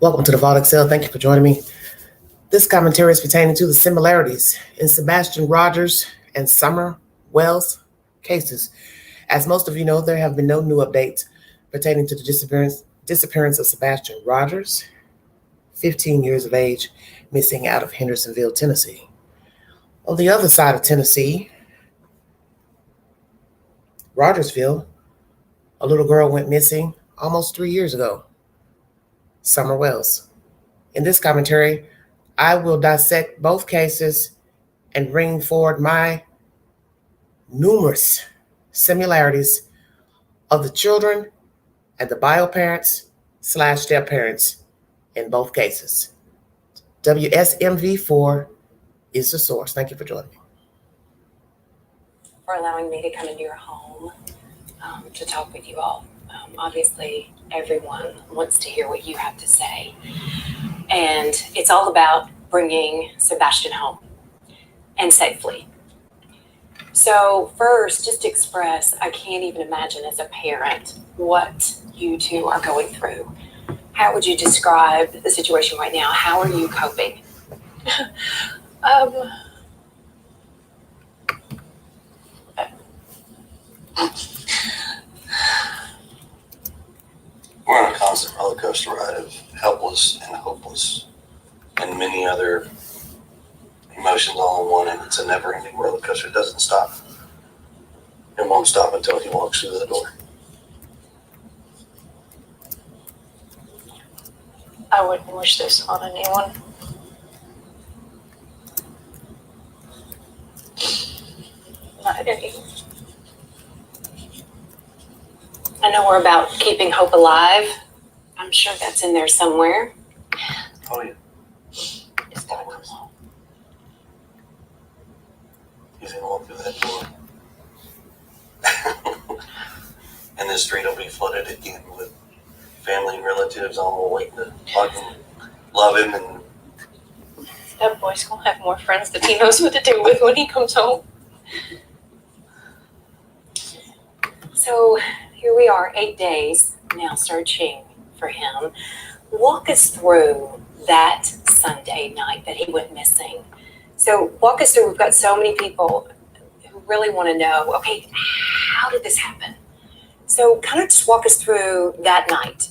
Welcome to the Vault Excel. Thank you for joining me. This commentary is pertaining to the similarities in Sebastian Rogers and Summer Wells cases. As most of you know, there have been no new updates pertaining to the disappearance of Sebastian Rogers, 15 years of age, missing out of Hendersonville, Tennessee. On the other side of Tennessee, Rogersville, a little girl went missing almost 3 years ago, Summer Wells. In this commentary, I will dissect both cases and bring forward my numerous similarities of the children and the bio parents / step parents in both cases. WSMV4 is the source. Thank you for joining me. For allowing me to come into your home to talk with you all. Obviously, everyone wants to hear what you have to say. And it's all about bringing Sebastian home and safely. So first, just express, I can't even imagine as a parent what you two are going through. How would you describe the situation right now? How are you coping? We're on a constant roller coaster ride of helpless and hopeless and many other emotions all in one, and it's a never-ending roller coaster. It doesn't stop. It won't stop until he walks through the door. I wouldn't wish this on anyone. Not anyone. I know we're about keeping hope alive. I'm sure that's in there somewhere. Oh, yeah. It's gotta come home. He's going to walk through that door. And the street will be flooded again with family and relatives all waiting to hug him, love him, and That boy's gonna have more friends than he knows what to do with when he comes home. So here we are, 8 days now searching for him. Walk us through that Sunday night that he went missing. So walk us through, we've got so many people who really want to know, okay, how did this happen? So kind of just walk us through that night.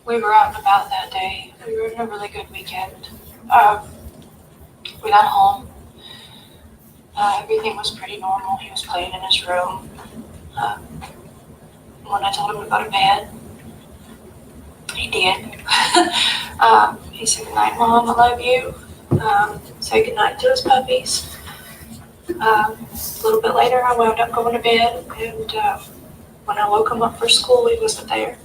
We were out and about that day. We were in a really good weekend. We got home. Everything was pretty normal. He was playing in his room. When I told him to go to bed, he did. He said, "Good night, Mom, I love you." Say goodnight to his puppies. A little bit later, I wound up going to bed, and when I woke him up for school, he wasn't there.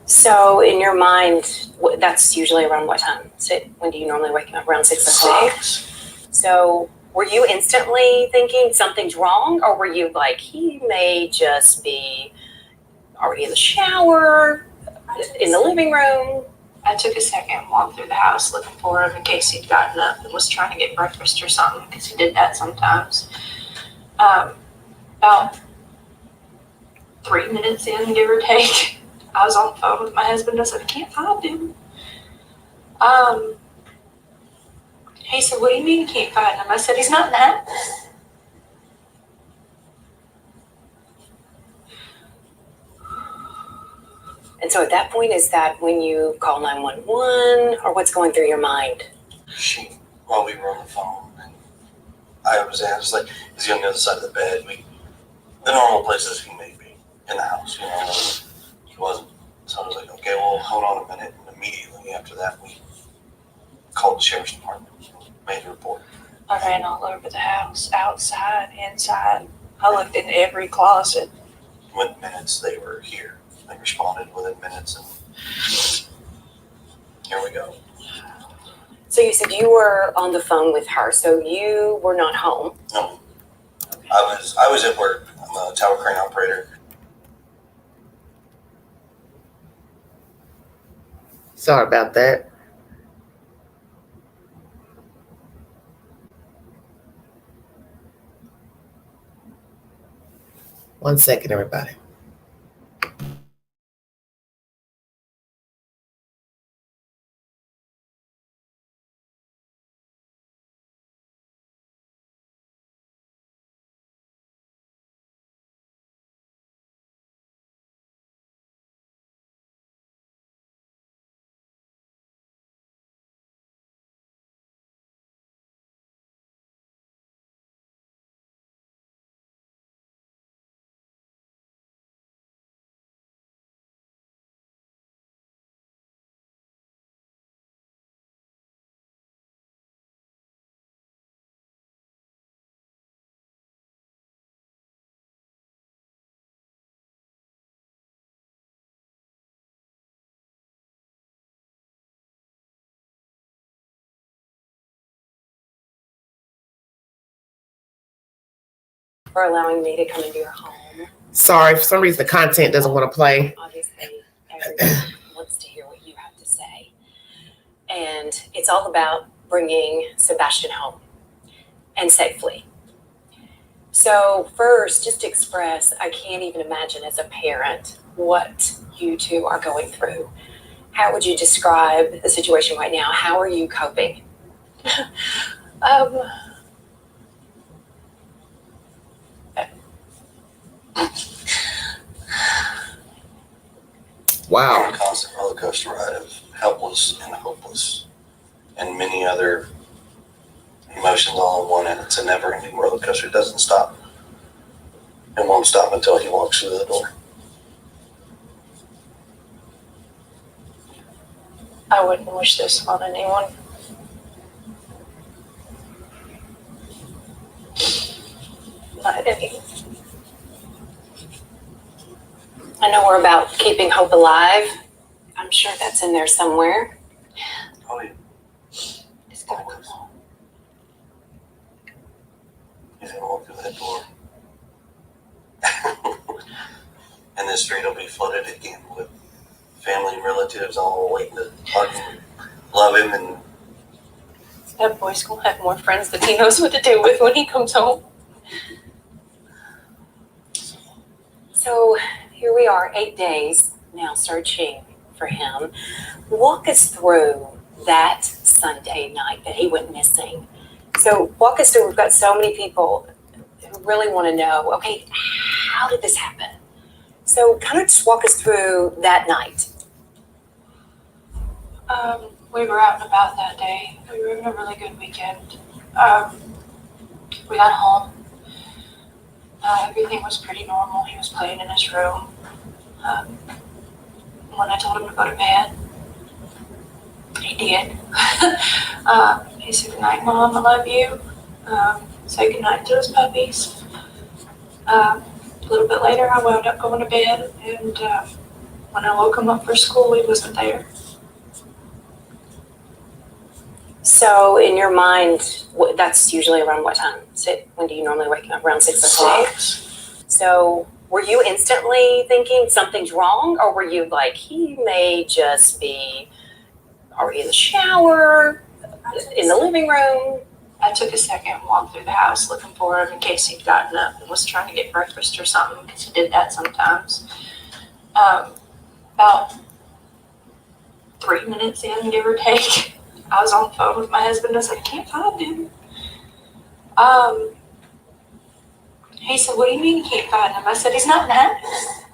So in your mind, that's usually around what time? So when do you normally wake up? Around 6 o'clock? 6. So were you instantly thinking something's wrong, or were you like, he may just be already in the shower, in the living room? I took a second walk through the house looking for him in case he'd gotten up and was trying to get breakfast or something, because he did that sometimes. About 3 minutes in, give or take, I was on the phone with my husband. I said, "I can't find him." He said, "What do you mean you can't find him?" I said, "He's not in the house." And so at that point, is that when you call 911, or what's going through your mind? While we were on the phone, and I was like, is he on the other side of the bed? The normal places he may be in the house, he wasn't. So I was like, okay, well, hold on a minute. And immediately after that, we called the sheriff's department, made a report. I ran all over the house, outside, inside. I looked in every closet. Within minutes, they were here. They responded within minutes, and here we go. So you said you were on the phone with her, so you were not home. No, I was at work. I'm a tower crane operator. Sorry about that. One second, everybody. for allowing me to come into your home. Sorry, for some reason the content doesn't want to play. Obviously, everyone wants to hear what you have to say. And it's all about bringing Sebastian home and safely. So first, just express, I can't even imagine as a parent what you two are going through. How would you describe the situation right now? How are you coping? Wow. On a constant roller coaster ride of helpless and hopeless and many other emotions all in one, and it's a never-ending roller coaster. It doesn't stop. It won't stop until he walks through the door. I wouldn't wish this on anyone. Not any. I know we're about keeping hope alive. I'm sure that's in there somewhere. Oh, yeah. It's gonna come on. He's gonna walk through that door. And the street will be flooded again with family and relatives all waiting to hug him, love him, and That boy's gonna have more friends than he knows what to do with when he comes home. So here we are, 8 days now searching for him. Walk us through that Sunday night that he went missing. So walk us through, we've got so many people who really want to know, okay, how did this happen? So kind of just walk us through that night. We were out and about that day. We were having a really good weekend. We got home. Everything was pretty normal. He was playing in his room. When I told him to go to bed, he did. He said, "Good night, Mom, I love you." Say goodnight to his puppies. A little bit later, I wound up going to bed, and when I woke him up for school, he wasn't there. So in your mind, that's usually around what time? When do you normally wake up? Around 6 o'clock? So were you instantly thinking something's wrong, or were you like, he may just be already in the shower, in the living room? I took a second walk through the house looking for him in case he'd gotten up and was trying to get breakfast or something, because he did that sometimes. About 3 minutes in, give or take, I was on the phone with my husband. I was like, "Can't find him." He said, "What do you mean you can't find him?" I said, "He's not in the house."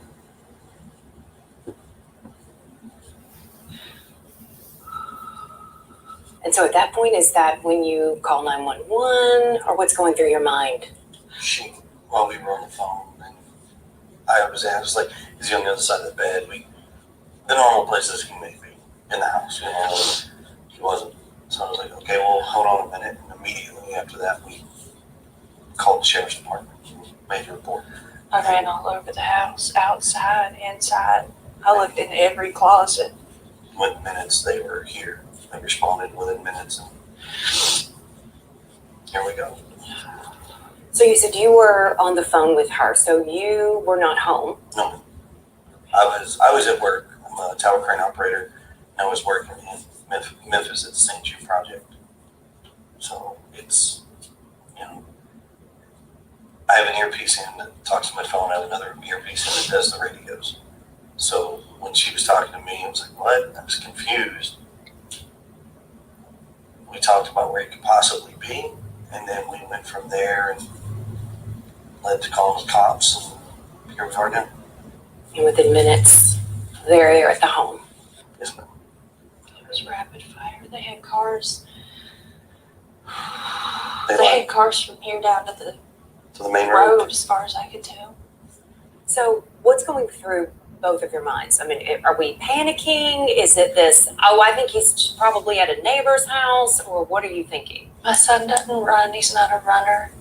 And so at that point, is that when you call 911, or what's going through your mind? While we were on the phone, and I was like, is he on the other side of the bed? The normal places he may be in the house, he wasn't. So I was like, okay, well, hold on a minute. And immediately after that, we called the sheriff's department, made a report. I ran all over the house, outside, inside. I looked in every closet. Within minutes, they were here. They responded within minutes, and here we go. So you said you were on the phone with her, so you were not home. No, I was at work. I'm a tower crane operator. I was working in Memphis at the St. Jude project. So it's, I have an earpiece in that talks to my phone. I have another earpiece in that does the radios. So when she was talking to me, I was like, what? I was confused. We talked about where he could possibly be, and then we went from there and led to calling the cops, and here we are now. And within minutes, there you're at the home. Yes, ma'am. It was rapid fire. They had cars. They They lied had cars from here down to to the main the road. road, as far as I could tell. So what's going through both of your minds? I mean, are we panicking? Is it this, I think he's probably at a neighbor's house, or what are you thinking? My son doesn't run. He's not a runner.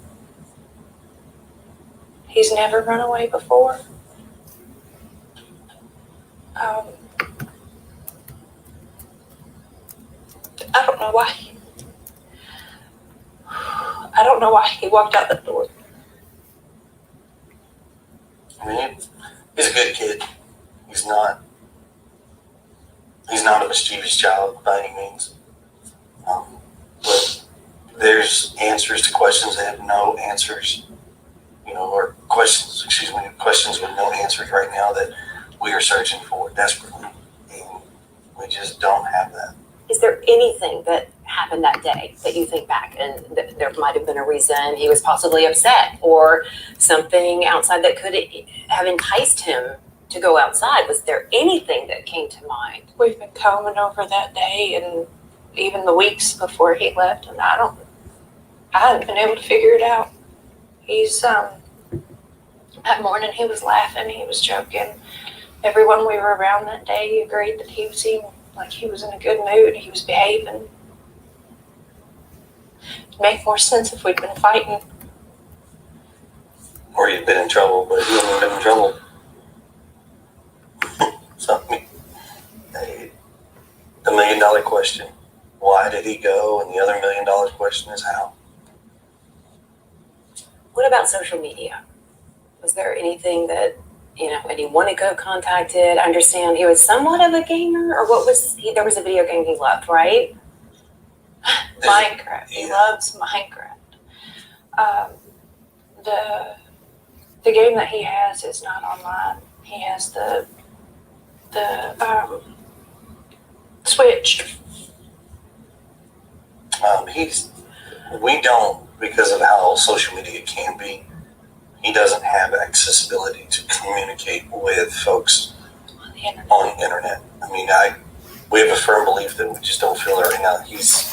He's never run away before. I don't know why. I don't know why he walked out the door. I mean, he's a good kid. He's not a mischievous child by any means. But there's answers to questions that have no answers, or questions with no answers right now that we are searching for desperately. And we just don't have that. Is there anything that happened that day that you think back and there might have been a reason he was possibly upset or something outside that could have enticed him to go outside? Was there anything that came to mind? We've been combing over that day and even the weeks before he left, and I haven't been able to figure it out. He's that morning he was laughing, he was joking. Everyone we were around that day agreed that he seemed like he was in a good mood, he was behaving. It'd make more sense if we'd been fighting. Or you've been in trouble, but he hasn't been in trouble. So, I mean, the $1 million question, why did he go? And the other $1 million question is how. What about social media? Was there anything that, anyone he could have contacted? I understand he was somewhat of a gamer, or what was he? There was a video game he loved, right? Minecraft. He loves Minecraft. The game that he has is not online. He has the Switch. We don't, because of how social media can be, he doesn't have accessibility to communicate with folks on the internet. I mean, we have a firm belief that we just don't feel it right now. He's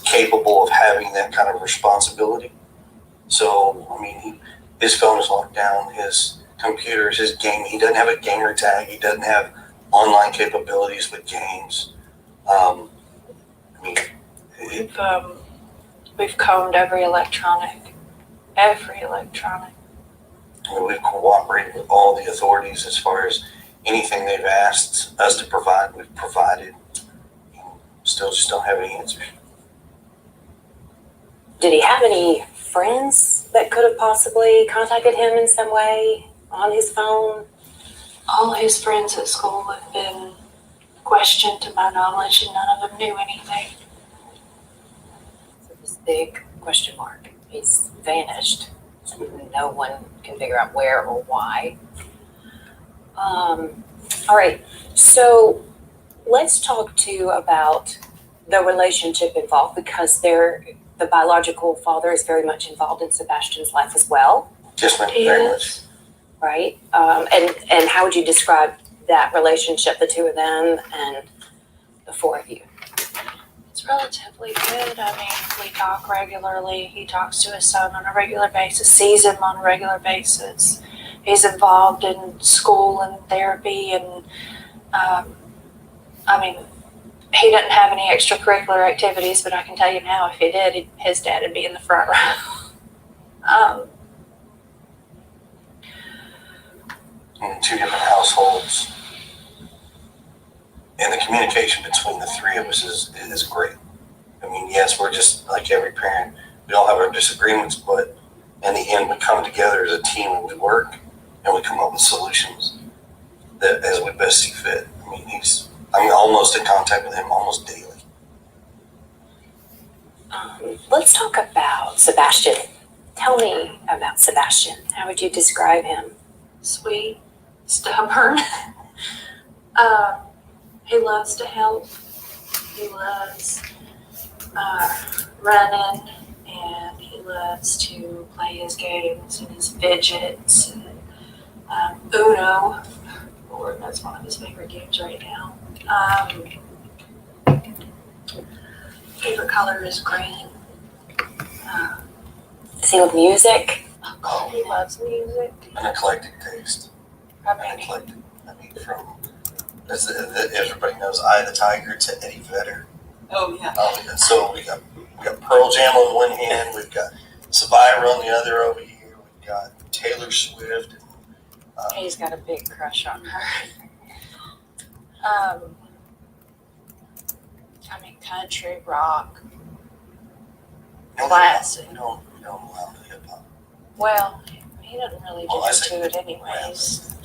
capable of having that kind of responsibility. So, I mean, his phone is locked down, his computers, his game. He doesn't have a gamer tag. He doesn't have online capabilities with games. We've combed every electronic. I mean, we've cooperated with all the authorities as far as anything they've asked us to provide, we've provided. Still just don't have any answers. Did he have any friends that could have possibly contacted him in some way on his phone? All his friends at school have been questioned to my knowledge, and none of them knew anything. So this big question mark. He's vanished. No one can figure out where or why. All right, so let's talk too about the relationship involved, because the biological father is very much involved in Sebastian's life as well. Yes, ma'am, very much. Right? And how would you describe that relationship, the two of them and the four of you? It's relatively good. I mean, we talk regularly. He talks to his son on a regular basis, sees him on a regular basis. He's involved in school and therapy, and I mean, he doesn't have any extracurricular activities, but I can tell you now, if he did, his dad would be in the front row. In two different households, and the communication between the three of us is great. I mean, yes, we're just like every parent. We all have our disagreements, but in the end, we come together as a team and we work, and we come up with solutions that as we best see fit. I mean, I'm almost in contact with him almost daily. Let's talk about Sebastian. Tell me about Sebastian. How would you describe him? Sweet, stubborn. He loves to help. He loves running, and he loves to play his games and his fidgets and Uno. Lord, that's one of his favorite games right now. Favorite color is green. Does he love music? Oh, he loves music. An eclectic taste. From as everybody knows, Eye of the Tiger to Eddie Vedder. Oh yeah. So we got Pearl Jam on one hand, we've got Survivor on the other over here, we've got Taylor Swift. He's got a big crush on her. Country, rock, classic. You don't allow hip hop. Well, He doesn't really Well, I get say into it anyways.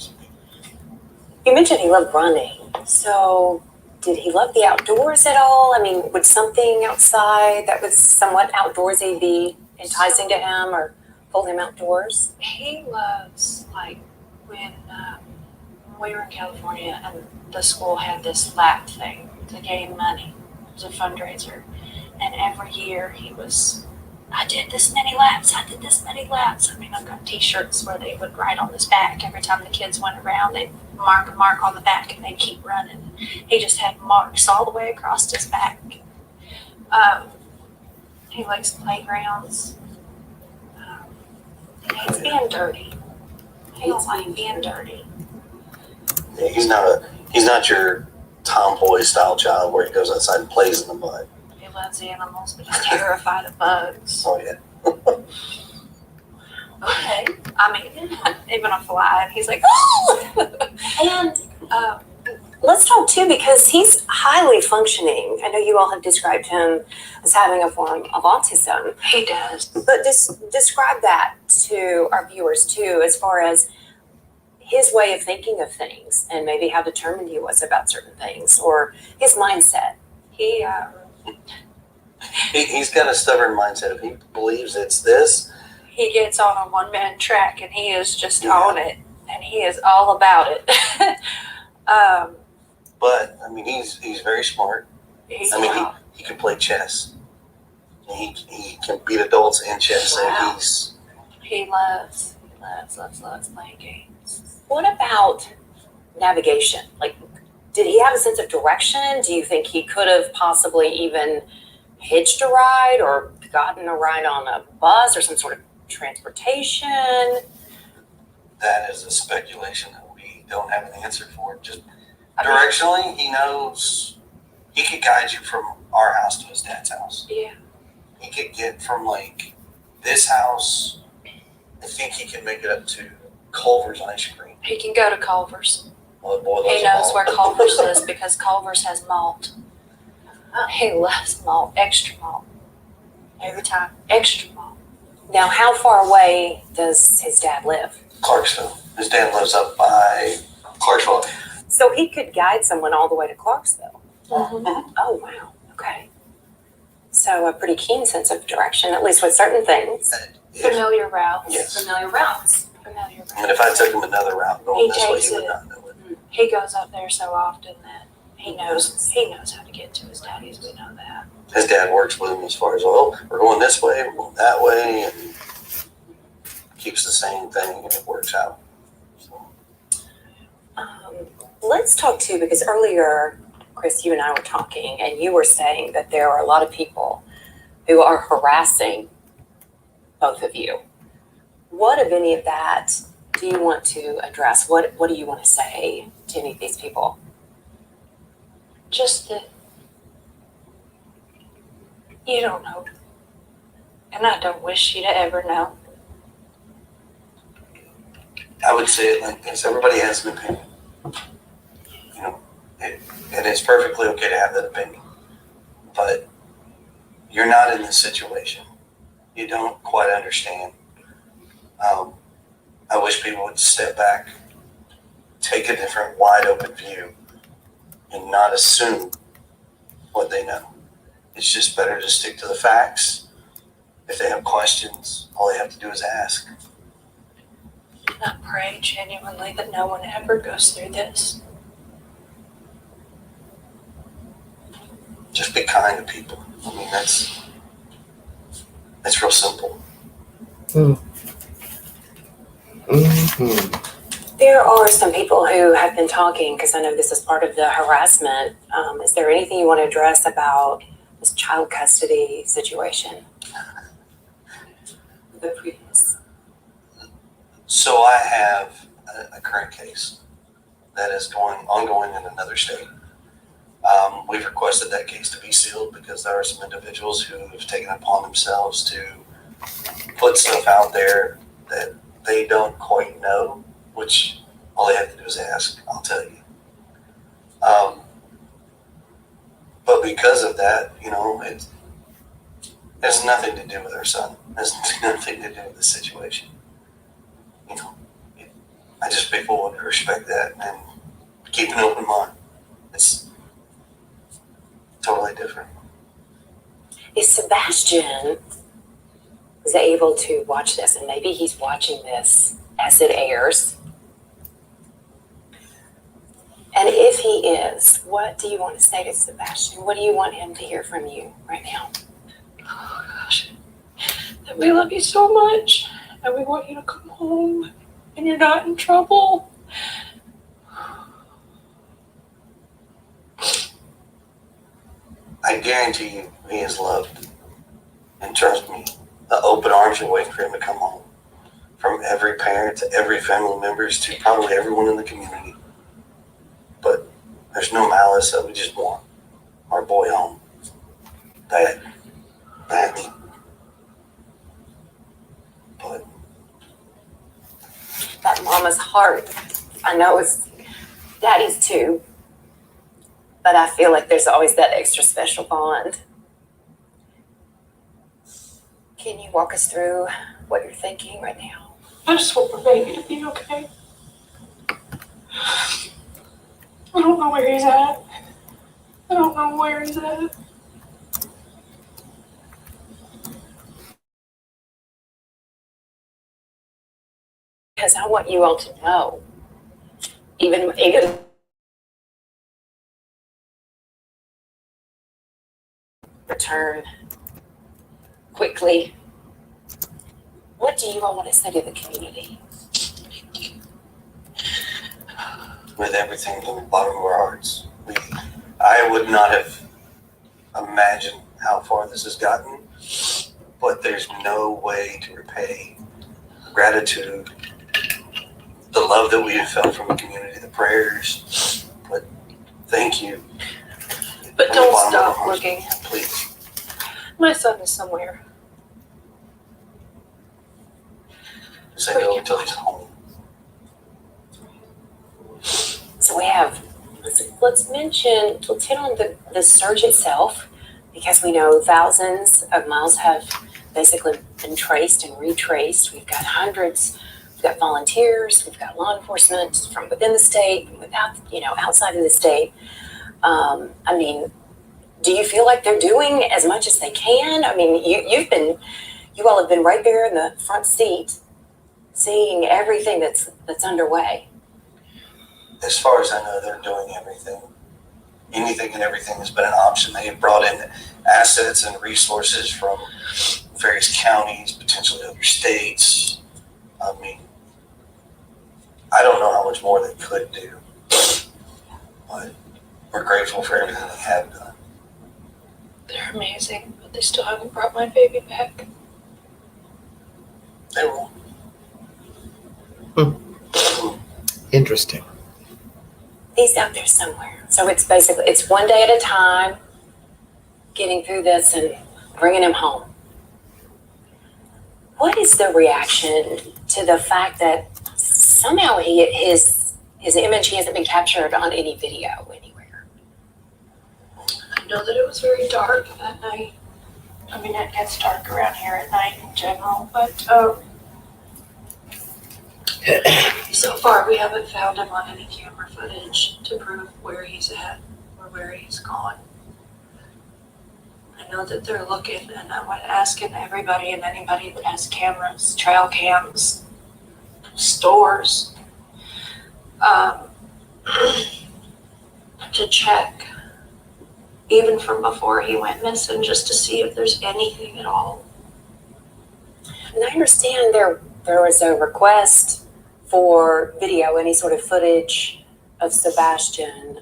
You mentioned he loved running. So, did he love the outdoors at all? I mean, would something outside that was somewhat outdoorsy be enticing to him or pull him outdoors? He loves, like, when we were in California and the school had this lap thing to gain money. It was a fundraiser. And every year he was, I did this many laps, I did this many laps. I mean, I've got t-shirts where they would write on his back every time the kids went around. They'd mark a mark on the back and they'd keep running. He just had marks all the way across his back. He likes playgrounds. He hates being dirty. He don't like being dirty. Yeah, he's not your tomboy style child where he goes outside and plays in the mud. He loves animals, but he's terrified of bugs. Oh yeah. Okay. I mean, even a fly, and he's like, oh! And let's talk too, because he's highly functioning. I know you all have described him as having a form of autism. He does. But describe that to our viewers too, as far as his way of thinking of things and maybe how determined he was about certain things or his mindset. He's got a stubborn mindset. If he believes it's this, He gets on a one-man track and he is just on it, and he is all about it. but I mean, he's very smart. He's I mean, he can play chess. He can beat adults in chess. Wow. And he loves playing games. What about navigation? Like, did he have a sense of direction? Do you think he could have possibly even hitched a ride or gotten a ride on a bus or some sort of transportation? that is a speculation that we don't have an answer for. Just directionally, he knows he could guide you from our house to his dad's house. Yeah. He could get from like this house. I think he can make it up to Culver's ice cream. He can go to Culver's. Well, boy, He those knows are where all- Culver's is because Culver's has malt. He loves malt, extra malt. Every time, extra malt. Now, how far away does his dad live? Clarksville. His dad lives up by Clarksville. So he could guide someone all the way to Clarksville. Mm-hmm. Oh, wow. Okay. So a pretty keen sense of direction, at least with certain things. If, Familiar routes. yes. Familiar routes. Familiar routes. And if I took him another route going He this way, takes he would it. not know it. He goes up there so often that he knows how to get to his daddy's. We know that. His dad works with him as far as, well, we're going this way, we're going that way, and keeps the same thing, and it works out. So, Let's talk too, because earlier, Chris, you and I were talking, and you were saying that there are a lot of people who are harassing both of you. What, if any of that, do you want to address? What do you want to say to any of these people? Just that you don't know. And I don't wish you to ever know. I would say it like this: everybody has an opinion, you know, and it's perfectly okay to have that opinion. But you're not in this situation. You don't quite understand. I wish people would step back, take a different, wide open view, and not assume what they know. It's just better to stick to the facts. If they have questions, all they have to do is ask. I pray genuinely that no one ever goes through this. Just be kind to people. I mean, that's real simple. Mm-hmm. There are some people who have been talking, because I know this is part of the harassment. Is there anything you want to address about this child custody situation? The previous. So I have a current case that is ongoing in another state. We've requested that case to be sealed because there are some individuals who have taken it upon themselves to put stuff out there that they don't quite know, which all they have to do is ask, I'll tell you. But because of that, you know, it has nothing to do with our son. It has nothing to do with the situation. you know, I just people would respect that and keep an open mind. It's totally different. Is Sebastian is able to watch this, and maybe he's watching this as it airs? And if he is, what do you want to say to Sebastian? What do you want him to hear from you right now? Oh gosh, that we love you so much, and we want you to come home, and you're not in trouble. I guarantee you he is loved. And trust me, the open arms are waiting for him to come home. From every parent to every family members to probably everyone in the community. But there's no malice that we just want our boy home. Badly. But That mama's heart, I know it's daddy's too, but I feel like there's always that extra special bond. Can you walk us through what you're thinking right now? I just want my baby to be okay. I don't know where he's at. I don't know where he's at. Because I want you all to know, even return quickly. What do you all want to say to the community? with everything from the bottom of our hearts, I would not have imagined how far this has gotten, but there's no way to repay gratitude, the love that we have felt from the community, the prayers. But thank you. But From the don't bottom of our stop hearts, looking. please. My son is somewhere. Say hello until he's home. So we have, let's hit on the surge itself, because we know thousands of miles have basically been traced and retraced. We've got hundreds, we've got volunteers, we've got law enforcement from within the state, without, outside of the state. I mean, do you feel like they're doing as much as they can? I mean, you all have been right there in the front seat, seeing everything that's underway. As far as I know, they're doing everything. Anything and everything has been an option. They have brought in assets and resources from various counties, potentially other states. I mean, I don't know how much more they could do, but we're grateful for everything they have done. They're amazing, but they still haven't brought my baby back. They will. Interesting. He's out there somewhere. So it's one day at a time, getting through this and bringing him home. What is the reaction to the fact that somehow his image, he hasn't been captured on any video anywhere? I know that it was very dark that night. I mean, it gets dark around here at night in general, but so far we haven't found him on any camera footage to prove where he's at or where he's gone. I know that they're looking, and I'm asking everybody and anybody that has cameras, trail cams, stores, to check even from before he went missing, just to see if there's anything at all. And I understand there was a request for video, any sort of footage of Sebastian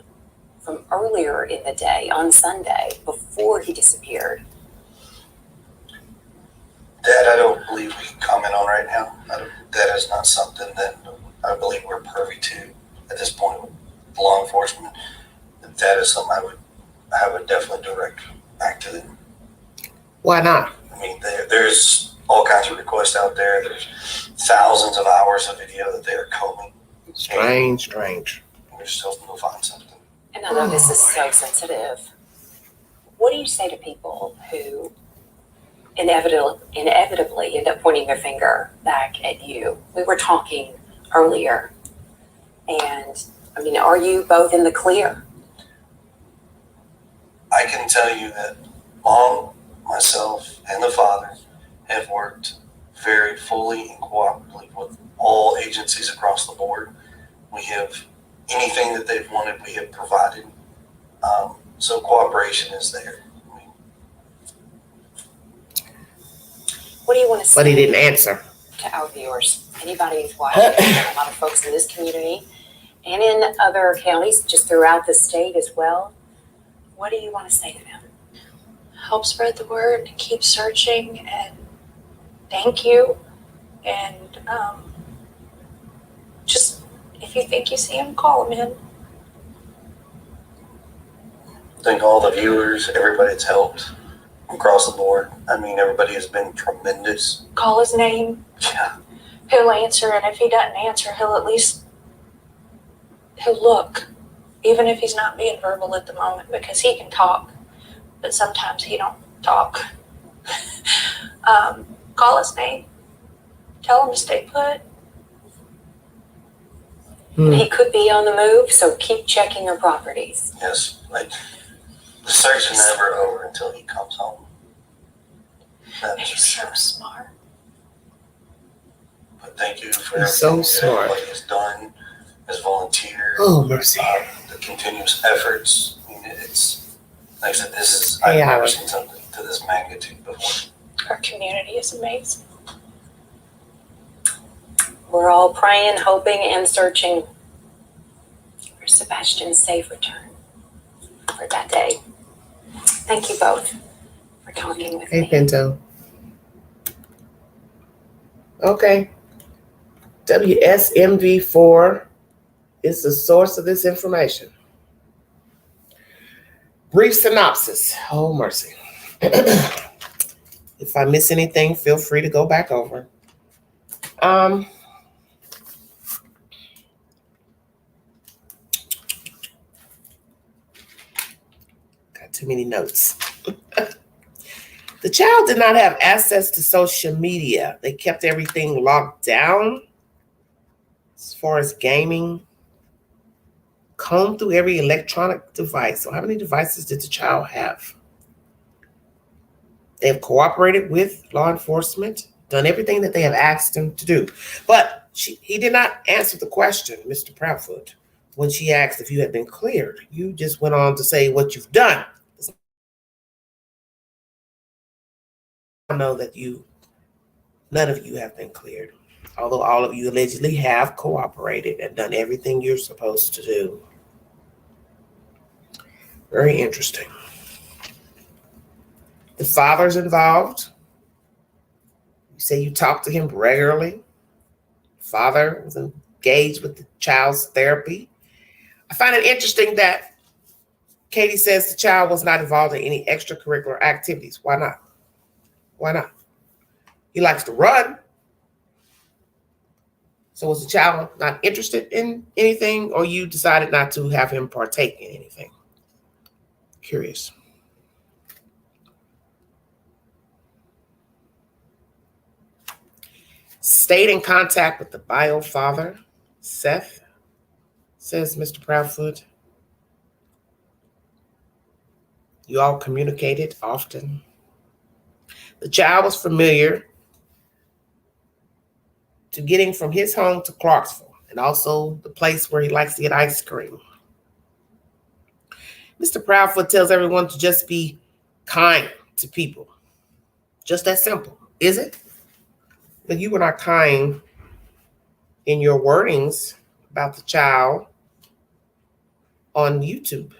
from earlier in the day, on Sunday, before he disappeared. That I don't believe we can comment on right now. That is not something that I believe we're privy to at this point with law enforcement. That is something I would definitely direct back to them. Why not? I mean, there's all kinds of requests out there. There's thousands of hours of video that they are combing. Strange. We're just hoping to find something. And I know this is so sensitive. What do you say to people who inevitably end up pointing their finger back at you. We were talking earlier, and I mean, are you both in the clear? I can tell you that Mom, myself, and the father have worked very fully and cooperatively with all agencies across the board. We have anything that they've wanted, we have provided. So cooperation is there. What do you want to say? But he didn't answer. To our viewers, anybody who's watching, a lot of folks in this community and in other counties, just throughout the state as well. What do you want to say to them? Help spread the word, keep searching, and thank you. And just, if you think you see him, call him in. Thank all the viewers, everybody that's helped across the board. I mean, everybody has been tremendous. Call his name. Yeah. He'll answer, and if he doesn't answer, he'll look, even if he's not being verbal at the moment, because he can talk, but sometimes he don't talk. Call his name. Tell him to stay put. He could be on the move, so keep checking your properties. Yes, like the search is never over until he comes home. That is for He's so sure. smart. But thank you for He's so everything that smart. everybody has done, has volunteered, Oh, mercy. the continuous efforts. I mean, it's like I said, this is Hey, I've never Howard. seen something to this magnitude before. Our community is amazing. We're all praying, hoping, and searching for Sebastian's safe return for that day. Thank you both for talking with Hey, me. Pinto. Okay. WSMV4 is the source of this information. Brief synopsis. Oh, mercy. If I miss anything, feel free to go back over. Got too many notes. The child did not have access to social media. They kept everything locked down as far as gaming. Combed through every electronic device. So how many devices did the child have? They have cooperated with law enforcement, done everything that they have asked him to do. But he did not answer the question, Mr. Proudfoot, when she asked if you had been cleared. You just went on to say what you've done. I know that none of you have been cleared, although all of you allegedly have cooperated and done everything you're supposed to do. Very interesting. The father's involved. You say you talk to him regularly. Father was engaged with the child's therapy. I find it interesting that Katie says the child was not involved in any extracurricular activities. Why not? Why not? He likes to run. So was the child not interested in anything, or you decided not to have him partake in anything? Curious. Stayed in contact with the bio father, Seth, says Mr. Proudfoot. You all communicated often. The child was familiar to getting from his home to Clarksville, and also the place where he likes to get ice cream. Mr. Proudfoot tells everyone to just be kind to people. Just that simple, is it? But you were not kind in your wordings about the child on YouTube.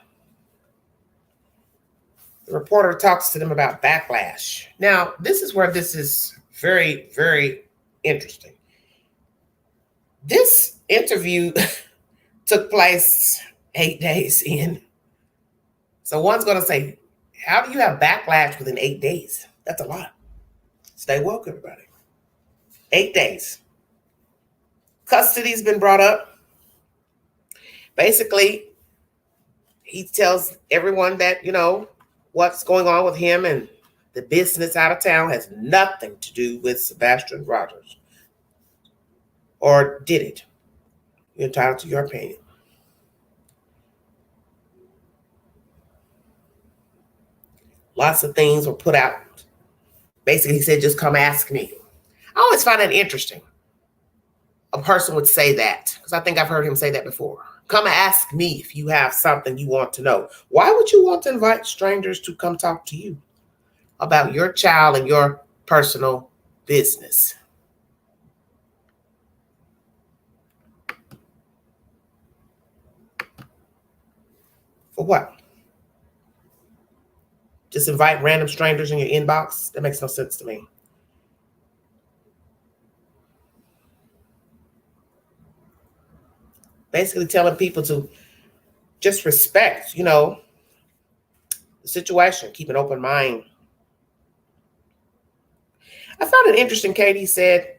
The reporter talks to them about backlash. Now, this is where this is very, very interesting. This interview took place 8 days in. So one's going to say, how do you have backlash within 8 days? That's a lot. Stay woke, everybody. 8 days. Custody's been brought up. Basically, he tells everyone that, what's going on with him and The business out of town has nothing to do with Sebastian Rogers. Or did it? You're entitled to your opinion. Lots of things were put out. Basically, he said, just come ask me. I always find that interesting. A person would say that, because I think I've heard him say that before. Come ask me if you have something you want to know. Why would you want to invite strangers to come talk to you about your child and your personal business? For what? Just invite random strangers in your inbox? That makes no sense to me. Basically telling people to just respect, the situation, keep an open mind. I found it interesting, Katie said,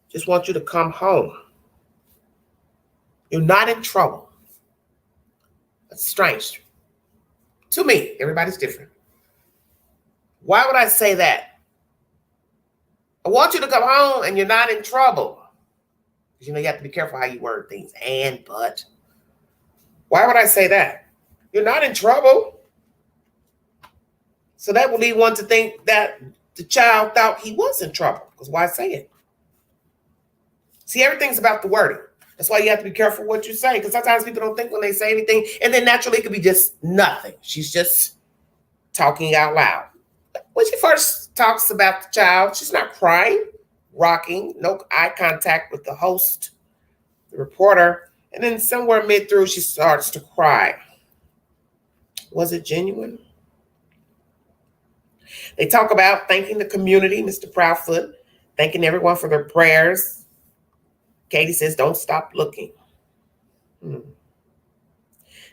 just want you to come home. You're not in trouble. That's strange. To me, everybody's different. Why would I say that? I want you to come home and you're not in trouble. Because you have to be careful how you word things. But. Why would I say that? You're not in trouble. So that would lead one to think that the child thought he was in trouble. Because why say it? See, everything's about the wording. That's why you have to be careful what you say. Because sometimes people don't think when they say anything. And then naturally it could be just nothing. She's just talking out loud. When she first talks about the child, she's not crying, rocking, no eye contact with the host, the reporter. And then somewhere mid through, she starts to cry. Was it genuine? They talk about thanking the community, Mr. Proudfoot, thanking everyone for their prayers. Katie says, don't stop looking.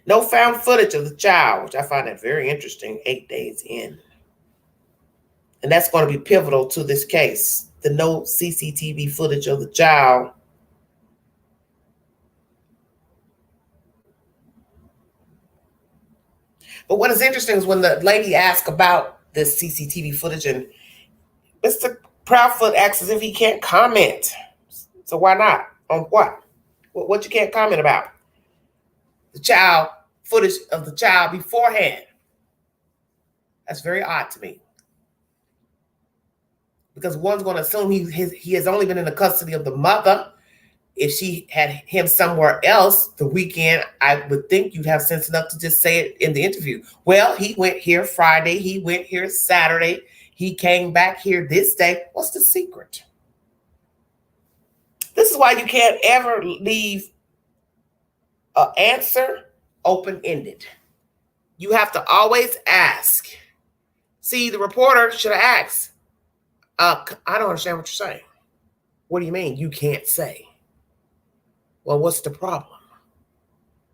No found footage of the child, which I find that very interesting, 8 days in. And that's going to be pivotal to this case. The no CCTV footage of the child. But what is interesting is when the lady asked about this CCTV footage, and Mr. Proudfoot asks as if he can't comment. So why not? On what? What you can't comment about? The child, footage of the child beforehand. That's very odd to me. Because one's going to assume he has only been in the custody of the mother. If she had him somewhere else the weekend, I would think you'd have sense enough to just say it in the interview. Well, he went here Friday. He went here Saturday. He came back here this day. What's the secret? This is why you can't ever leave an answer open-ended. You have to always ask. See, the reporter should have asked, I don't understand what you're saying. What do you mean you can't say? Well, what's the problem?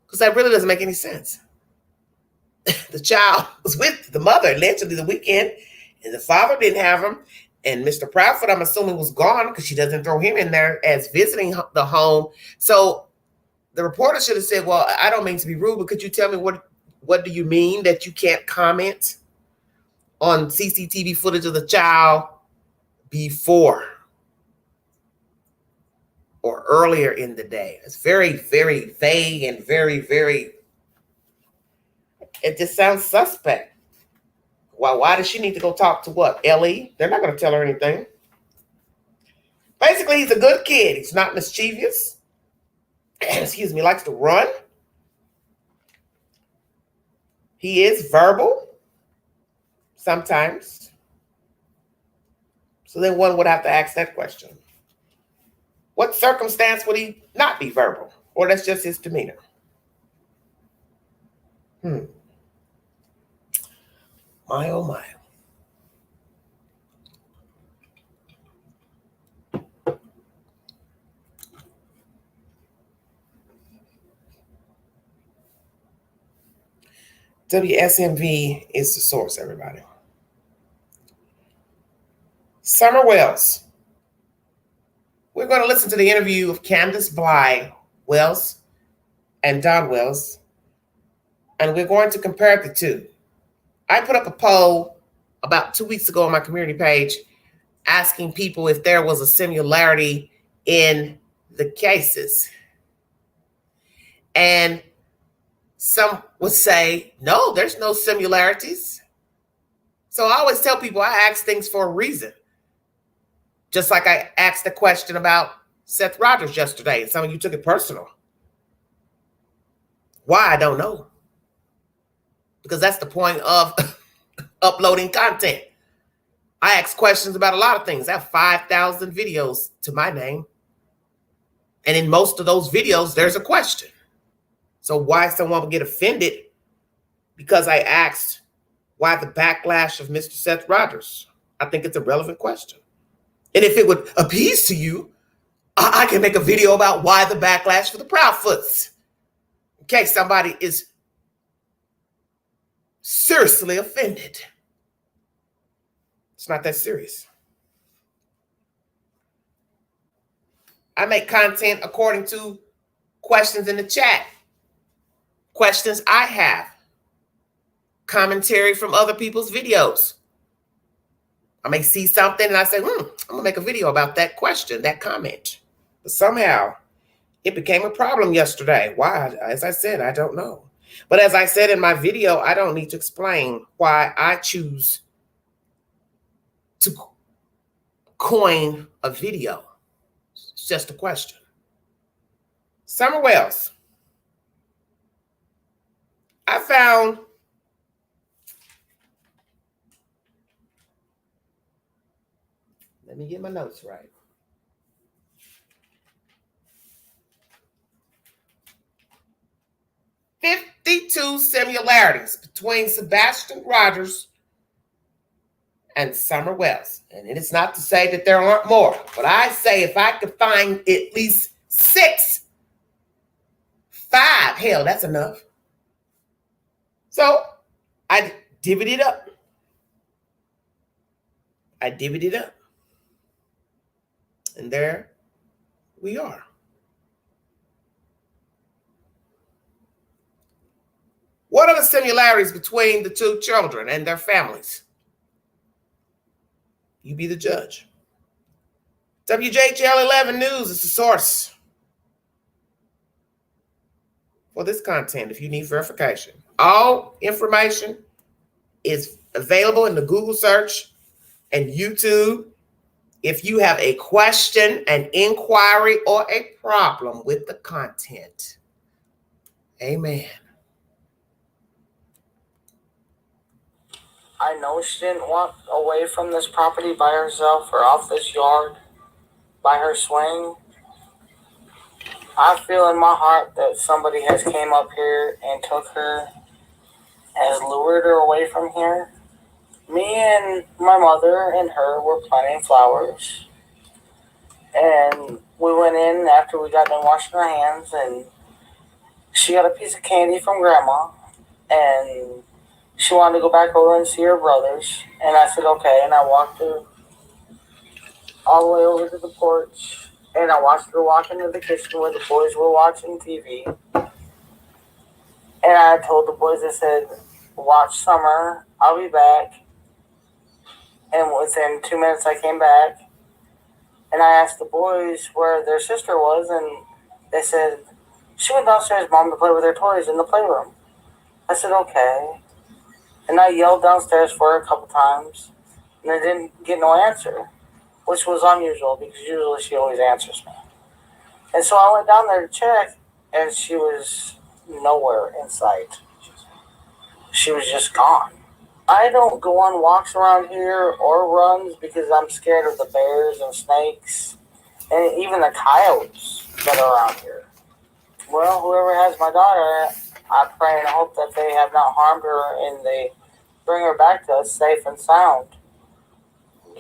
Because that really doesn't make any sense. The child was with the mother allegedly the weekend, and the father didn't have him. And Mr. Proudfoot, I'm assuming, was gone because she doesn't throw him in there as visiting the home. So the reporter should have said, well, I don't mean to be rude, but could you tell me what do you mean that you can't comment on CCTV footage of the child before or earlier in the day? It's very, very vague and very, very, it just sounds suspect. Why does she need to go talk to what? Ellie? They're not going to tell her anything. Basically, he's a good kid. He's not mischievous. Excuse me, likes to run. He is verbal sometimes. So then one would have to ask that question. What circumstance would he not be verbal? Or that's just his demeanor? My, oh my. WSMV is the source, everybody. Summer Wells. We're going to listen to the interview of Candace Bly Wells and Don Wells, and we're going to compare the two. I put up a poll about 2 weeks ago on my community page asking people if there was a similarity in the cases. And some would say, no, there's no similarities. So I always tell people I ask things for a reason. Just like I asked a question about Seth Rogers yesterday, and some of you took it personal. Why? I don't know. Because that's the point of uploading content. I ask questions about a lot of things. I have 5,000 videos to my name. And in most of those videos, there's a question. So why someone would get offended because I asked why the backlash of Mr. Seth Rogers? I think it's a relevant question. And if it would appease to you, I can make a video about why the backlash for the Proudfoots. In case somebody is seriously offended. It's not that serious. I make content according to questions in the chat, questions I have, commentary from other people's videos. I may see something and I say, I'm gonna make a video about that question, that comment. But somehow it became a problem yesterday. Why? As I said, I don't know. But as I said in my video, I don't need to explain why I choose to coin a video. It's just a question. Summer Wells. I found let me get my notes right. "52 similarities between Sebastian Rogers and Summer Wells." And it is not to say that there aren't more, but I say if I could find at least 6, 5, hell, that's enough. So I divvied it up. And there we are. What are the similarities between the two children and their families? You be the judge. WJHL 11 News is the source for this content if you need verification. All information is available in the Google search and YouTube. If you have a question, an inquiry, or a problem with the content. Amen. I know she didn't walk away from this property by herself or off this yard by her swing. I feel in my heart that somebody has came up here and took her, has lured her away from here. Me and my mother and her were planting flowers. And we went in after we got done washing our hands, and she got a piece of candy from Grandma. And she wanted to go back over and see her brothers. And I said, okay. And I walked her all the way over to the porch. And I watched her walk into the kitchen where the boys were watching TV. And I told the boys, I said, watch Summer. I'll be back. And within 2 minutes, I came back. And I asked the boys where their sister was. And they said, she went downstairs, Mom, to play with her toys in the playroom. I said, okay. And I yelled downstairs for her a couple times, and I didn't get no answer, which was unusual because usually she always answers me. And so I went down there to check, and she was nowhere in sight. She was just gone. I don't go on walks around here or runs because I'm scared of the bears and snakes and even the coyotes that are around here. Well, whoever has my daughter, I pray and hope that they have not harmed her and they bring her back to us safe and sound.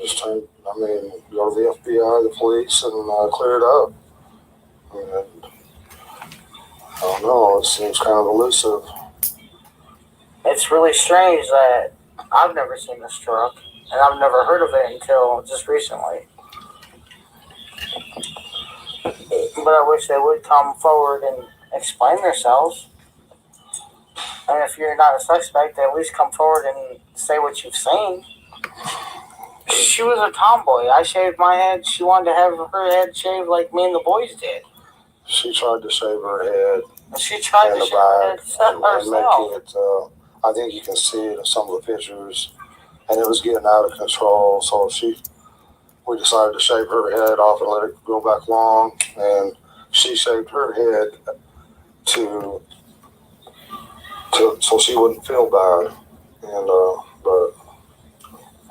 Just go to the FBI, the police, and clear it up. And I don't know, it seems kind of elusive. It's really strange that I've never seen this truck, and I've never heard of it until just recently. But I wish they would come forward and explain themselves. And if you're not a suspect, at least come forward and say what you've seen. She was a tomboy. I shaved my head. She wanted to have her head shaved like me and the boys did. She tried to shave her head She tried in to the shave her head back and herself. making it. I think you can see it in some of the pictures, and it was getting out of control. So we decided to shave her head off and let it grow back long, and she shaved her head to so she wouldn't feel bad, and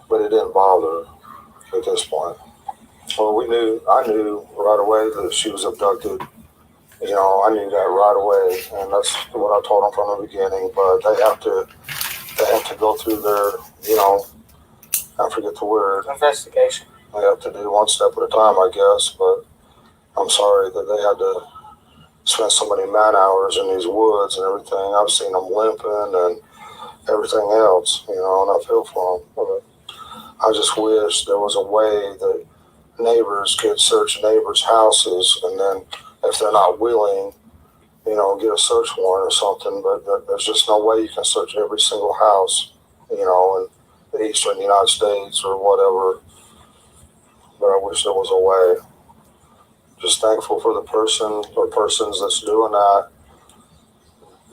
but it didn't bother her at this point. Well, I knew right away that she was abducted. You know, I knew that right away, and that's what I told them from the beginning. But they have to go through their, I forget the word. Investigation. They have to do one step at a time, I guess. But I'm sorry that they had to spend so many man hours in these woods and everything. I've seen them limping and everything else, and I feel for them. But I just wish there was a way that neighbors could search neighbors' houses, and then if they're not willing, get a search warrant or something. But there's just no way you can search every single house, in the eastern United States or whatever. But I wish there was a way. Just thankful for the person or persons that's doing that,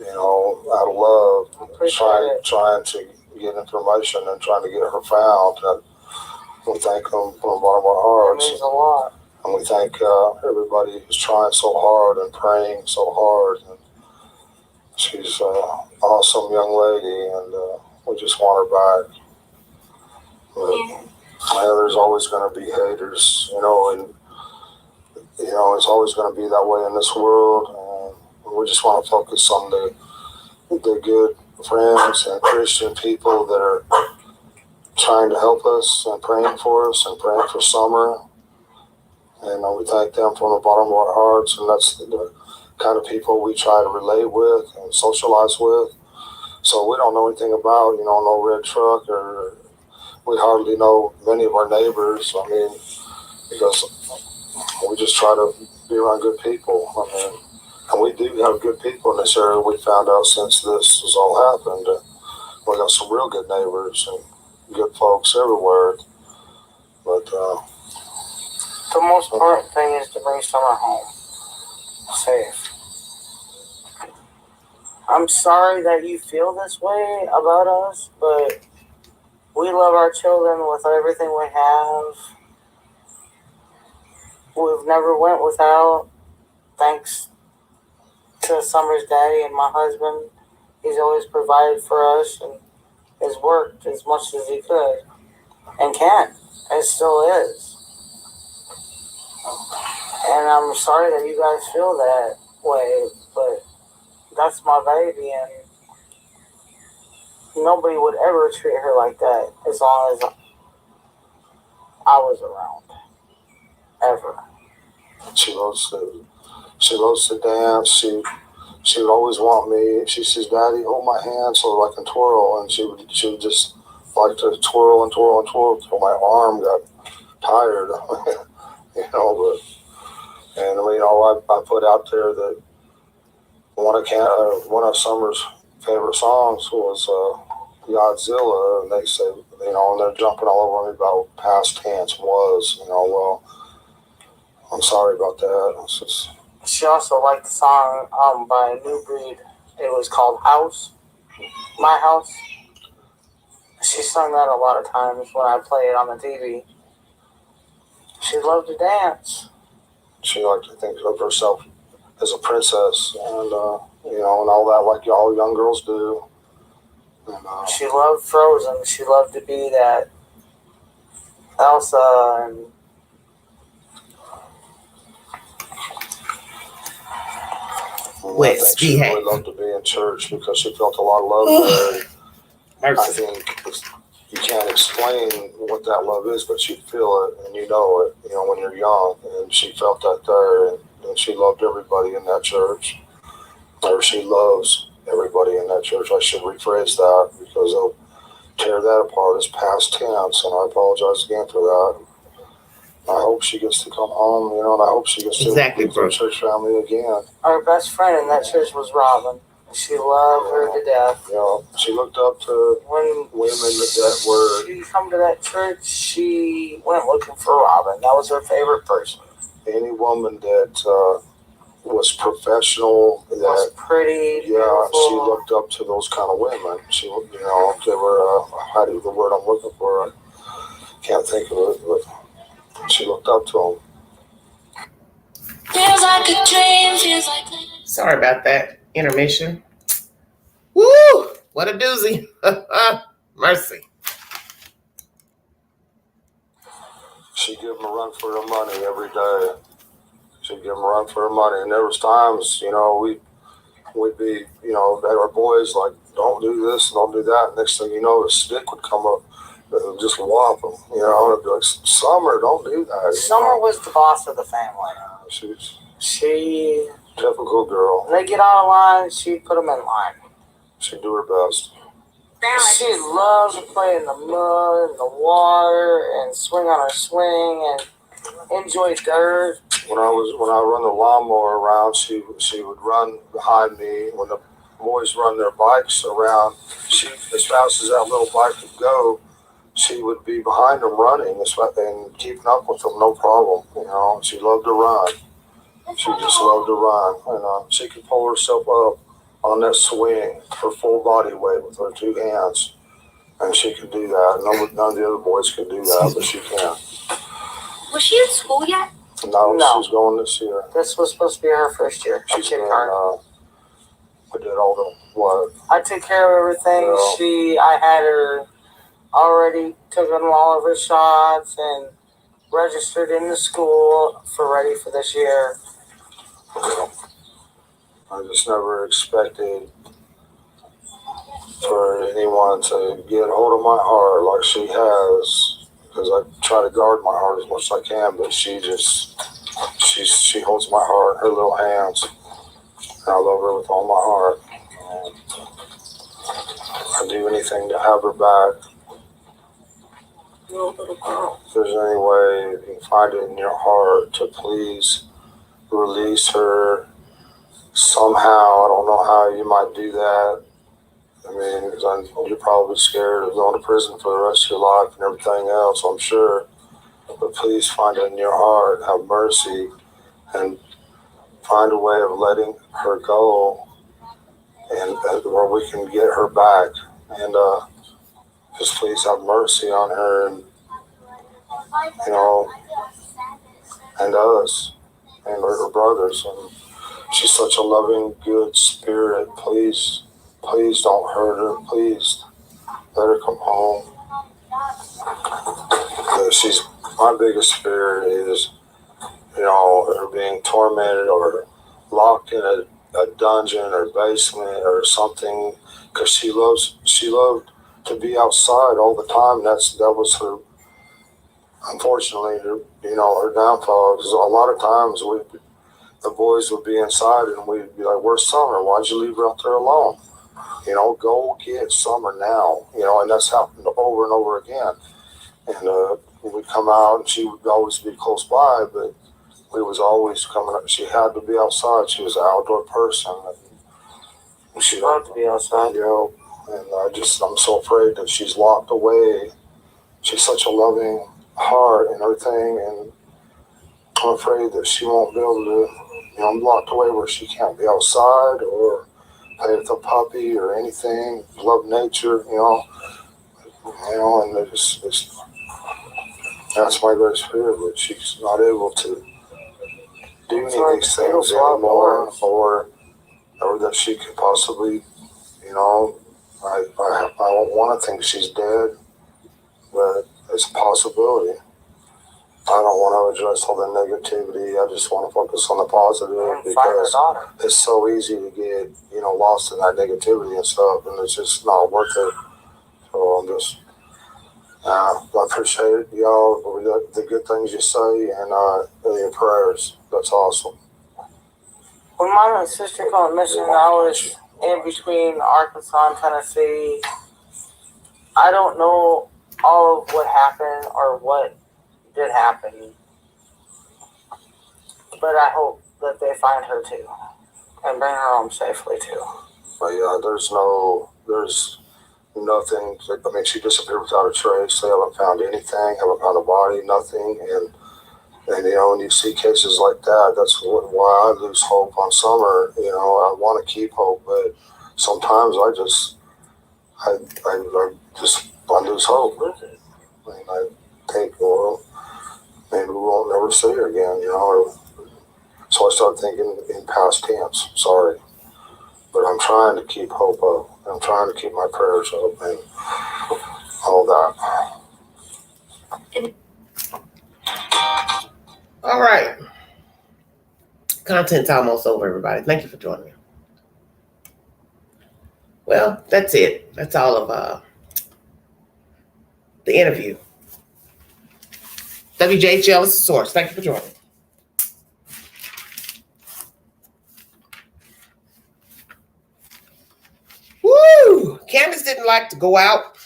out of love, trying to get information and trying to get her found. And we thank them from the bottom of our hearts. It means a lot. And we thank everybody who's trying so hard and praying so hard. And she's an awesome young lady, and we just want her back. But there's always going to be haters, and it's always going to be that way in this world. And we just want to focus on the good friends and Christian people that are trying to help us and praying for us and praying for Summer. And we thank them from the bottom of our hearts. And that's the kind of people we try to relate with and socialize with. So we don't know anything about, no red truck, or we hardly know many of our neighbors. I mean, because we just try to be around good people. I mean, and we do have good people in this area. We found out since this has all happened. We got some real good neighbors and good folks everywhere. But the most important thing is to bring Summer home safe. I'm sorry that you feel this way about us, but we love our children with everything we have. We've never went without, thanks to Summer's daddy and my husband. He's always provided for us and has worked as much as he could and can, and still is. And I'm sorry that you guys feel that way, but that's my baby, and nobody would ever treat her like that as long as I was around. Ever. She loves to dance. She would always want me. She says, "Daddy, hold my hand so I can twirl." And she would just like to twirl and twirl and twirl until my arm got tired. But I put out there that one of Summer's favorite songs was Godzilla, and they said, and they're jumping all over me about past tense was, well, I'm sorry about that. It's just. She also liked the song by New Breed. It was called House, My House. She sung that a lot of times when I play it on the TV. She loved to dance. She liked to think of herself as a princess, and and all that, like all young girls do. And, she loved Frozen. She loved to be that Elsa and. I think she really loved to be in church because she felt a lot of love there. I think you can't explain what that love is, but you feel it and you know it, when you're young. And she felt that there, and she loved everybody in that church. Or she loves everybody in that church. I should rephrase that because they'll tear that apart as past tense, and I apologize again for that. I hope she gets to come home, and I hope she gets to be with her church family again. Our best friend in that church was Robin. She loved her to death. You know, she looked up to When women that were. she come to that church, she went looking for Robin. That was her favorite person. Any woman that was professional, that Was pretty, yeah, beautiful. she looked up to those kind of women. She, you know, they were how do the word I'm looking for? I can't think of it, but she looked up to them. Feels like a dream, feels like Sorry about that intermission. Woo! What a doozy. Mercy. She'd give them a run for their money every day. She'd give them a run for their money. And there was times, you know, we'd be, you know, our boys like, don't do this, don't do that. Next thing you know, the stick would come up and just whop them. You know, it'd be like, Summer, don't do that. Summer was the boss of the family. She typical girl. When they get out of line, she'd put them in line. She'd do her best. She loved to play in the mud and the water and swing on her swing and enjoy dirt. When I run the lawnmower around, she would run behind me. When the boys run their bikes around, she, as fast as that little bike would go, she would be behind them running and keeping up with them, no problem. You know, she loved to run. She just loved to run. And she could pull herself up on that swing, her full body weight with her two hands. And she could do that. None of the other boys could do that, but she can. Was she in school yet? No, she's going this year. This was supposed to be her first year. She's been, we did all the what? I took care of everything. Yeah. I had her already taken all of her shots and registered in the school for ready for this year. I just never expected for anyone to get hold of my heart like she has, because I try to guard my heart as much as I can, but she holds my heart in her little hands, and I love her with all my heart. I'd do anything to have her back. If there's any way you can find it in your heart to please release her somehow, I don't know how you might do that. I mean, because you're probably scared of going to prison for the rest of your life and everything else, I'm sure. But please find it in your heart, have mercy, and find a way of letting her go, and where we can get her back. And just please have mercy on her, and you know, and us, and her brothers. And she's such a loving, good spirit. Please don't hurt her. Please let her come home. My biggest fear is, you know, her being tormented or locked in a dungeon or basement or something, because she loved to be outside all the time. That was her, unfortunately, her downfall. Because a lot of times the boys would be inside and we'd be like, "Where's Summer? Why'd you leave her out there alone? You know, go get Summer now." You know, and that's happened over and over again. And we'd come out and she would always be close by, but we was always coming up. She had to be outside. She was an outdoor person. And She loved to be outside. You know, and I'm so afraid that she's locked away. She's such a loving heart and everything, and I'm afraid that she won't be able to, you know, I'm locked away where she can't be outside or play with a puppy or anything, love nature, you know, and that's my greatest fear, that she's not able to do any of these things anymore, or that she could possibly, you know, I don't want to think she's dead, but it's a possibility. I don't want to address all the negativity. I just want to focus on the positive, because it's so easy to get, you know, lost in that negativity and stuff, and it's just not worth it. So I'm just, I appreciate y'all, the good things you say, and your prayers. That's awesome. When my sister got missing, I was in between Arkansas and Tennessee. I don't know all of what happened or what did happen, but I hope that they find her too and bring her home safely too. But yeah, there's nothing. I mean, she disappeared without a trace. They haven't found anything, haven't found a body, nothing. And when you see cases like that, that's why I lose hope on Summer. I want to keep hope, but sometimes I lose hope. I mean, I think, well, maybe we won't never see her again, So I start thinking in past tense. Sorry. But I'm trying to keep hope up. I'm trying to keep my prayers up and all that. All right. Content's almost over, everybody. Thank you for joining me. Well, that's it. That's all of the interview. WJHL is the source. Thank you for joining. Woo! Candace didn't like to go out,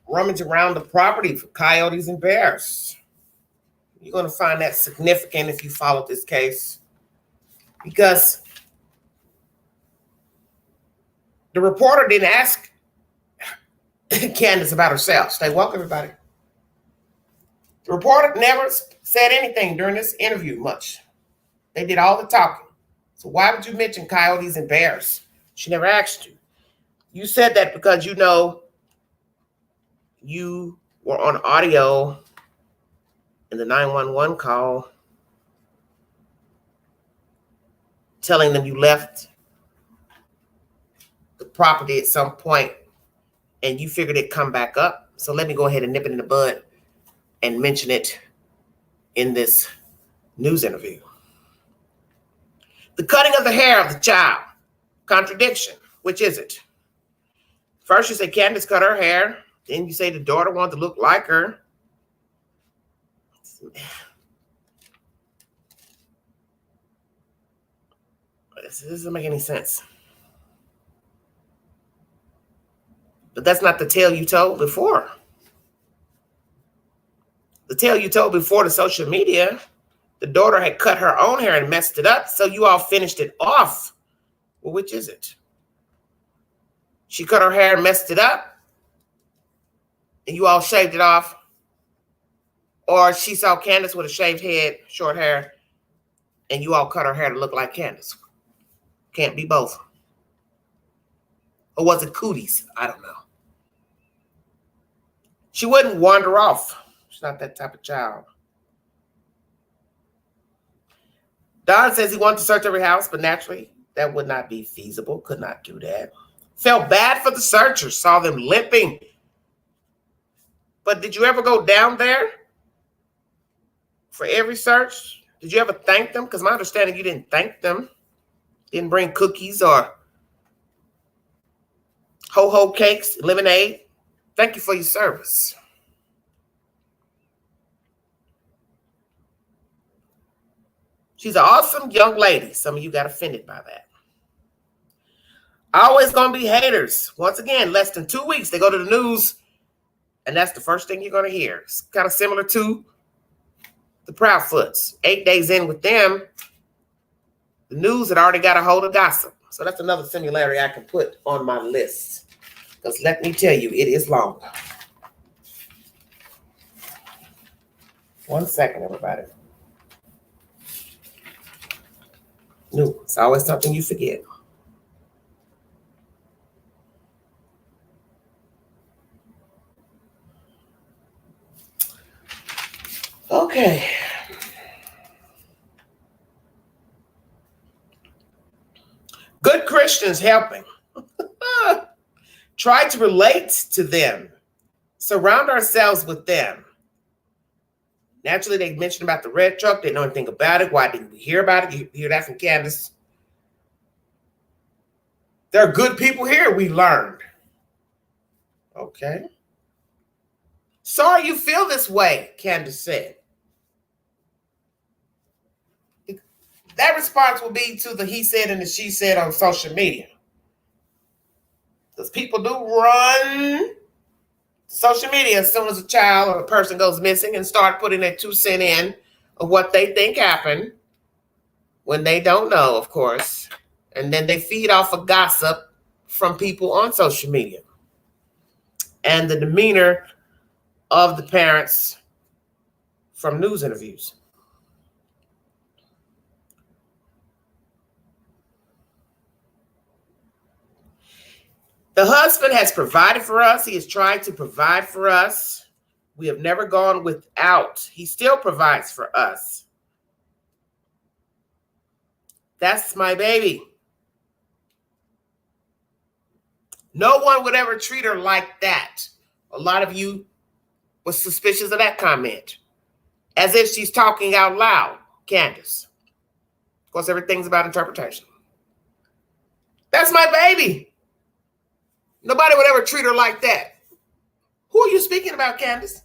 rummage around the property for coyotes and bears. You're going to find that significant if you follow this case, because the reporter didn't ask Candace about herself. Stay woke, everybody. The reporter never said anything during this interview much. They did all the talking. So why would you mention coyotes and bears? She never asked you. You said that because you were on audio in the 911 call telling them you left the property at some point and you figured it'd come back up. So let me go ahead and nip it in the bud and mention it in this news interview. The cutting of the hair of the child. Contradiction. Which is it? First you say Candace cut her hair. Then you say the daughter wanted to look like her. This doesn't make any sense. But that's not the tale you told before. The tale you told before the social media, the daughter had cut her own hair and messed it up, so you all finished it off. Well, which is it? She cut her hair and messed it up, and you all shaved it off? Or she saw Candace with a shaved head, short hair, and you all cut her hair to look like Candace? Can't be both. Or was it cooties? I don't know. She wouldn't wander off. She's not that type of child. Don says he wanted to search every house, but naturally that would not be feasible. Could not do that. Felt bad for the searchers. Saw them limping. But did you ever go down there for every search? Did you ever thank them? Because my understanding, you didn't thank them. Didn't bring cookies or ho-ho cakes, lemonade. Thank you for your service. She's an awesome young lady. Some of you got offended by that. Always going to be haters. Once again, less than 2 weeks, they go to the news, and that's the first thing you're going to hear. It's kind of similar to the Proudfoots. 8 days in with them, the news had already got a hold of gossip. So that's another similarity I can put on my list. Because let me tell you, it is long. 1 second, everybody. No, it's always something you forget. Okay. Good Christians helping. Try to relate to them. Surround ourselves with them. Naturally, they mentioned about the red truck. They didn't know anything about it. Why didn't we hear about it? You hear that from Candace. There are good people here, we learned. Okay. Sorry you feel this way, Candace said. That response will be to the he said and the she said on social media. Because people do run social media as soon as a child or a person goes missing and start putting their 2 cents in of what they think happened when they don't know, of course. and then they feed off of gossip from people on social media and the demeanor of the parents from news interviews. The husband has provided for us. He is trying to provide for us. We have never gone without. He still provides for us. That's my baby. No one would ever treat her like that. A lot of you were suspicious of that comment. As if she's talking out loud, Candace. Of course, everything's about interpretation. That's my baby. Nobody would ever treat her like that. Who are you speaking about, Candace?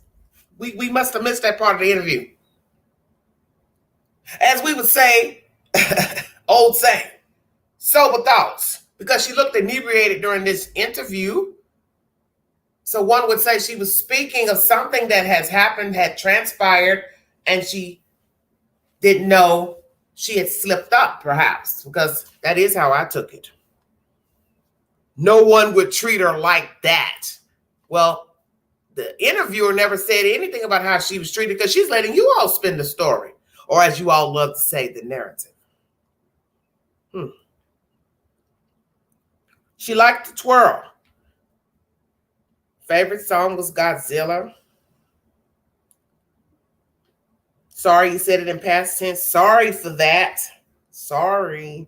We must have missed that part of the interview. As we would say, old saying, sober thoughts, because she looked inebriated during this interview. So one would say she was speaking of something that has happened, had transpired, and she didn't know she had slipped up, perhaps, because that is how I took it. No one would treat her like that. Well, the interviewer never said anything about how she was treated because she's letting you all spin the story, or as you all love to say, the narrative. She liked to twirl. Favorite song was Godzilla. Sorry you said it in past tense. Sorry for that. Sorry.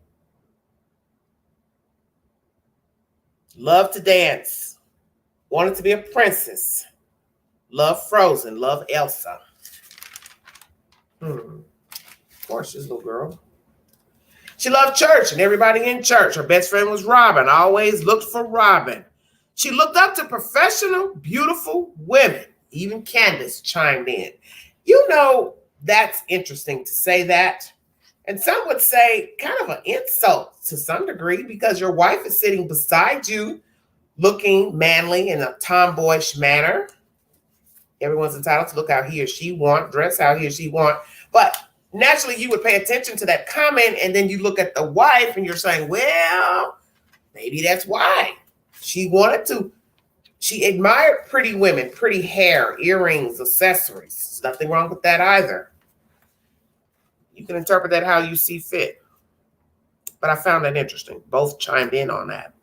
Love to dance. Wanted to be a princess. Love Frozen. Love Elsa. Of course, she's a little girl. She loved church and everybody in church. Her best friend was Robin. I always looked for Robin. She looked up to professional, beautiful women. Even Candace chimed in. You know, that's interesting to say that. And some would say kind of an insult to some degree because your wife is sitting beside you looking manly in a tomboyish manner. Everyone's entitled to look how he or she want, dress how he or she want. But naturally, you would pay attention to that comment, and then you look at the wife and you're saying, well, maybe that's why. She wanted to. She admired pretty women, pretty hair, earrings, accessories. There's nothing wrong with that either. You can interpret that how you see fit. But I found that interesting. Both chimed in on that.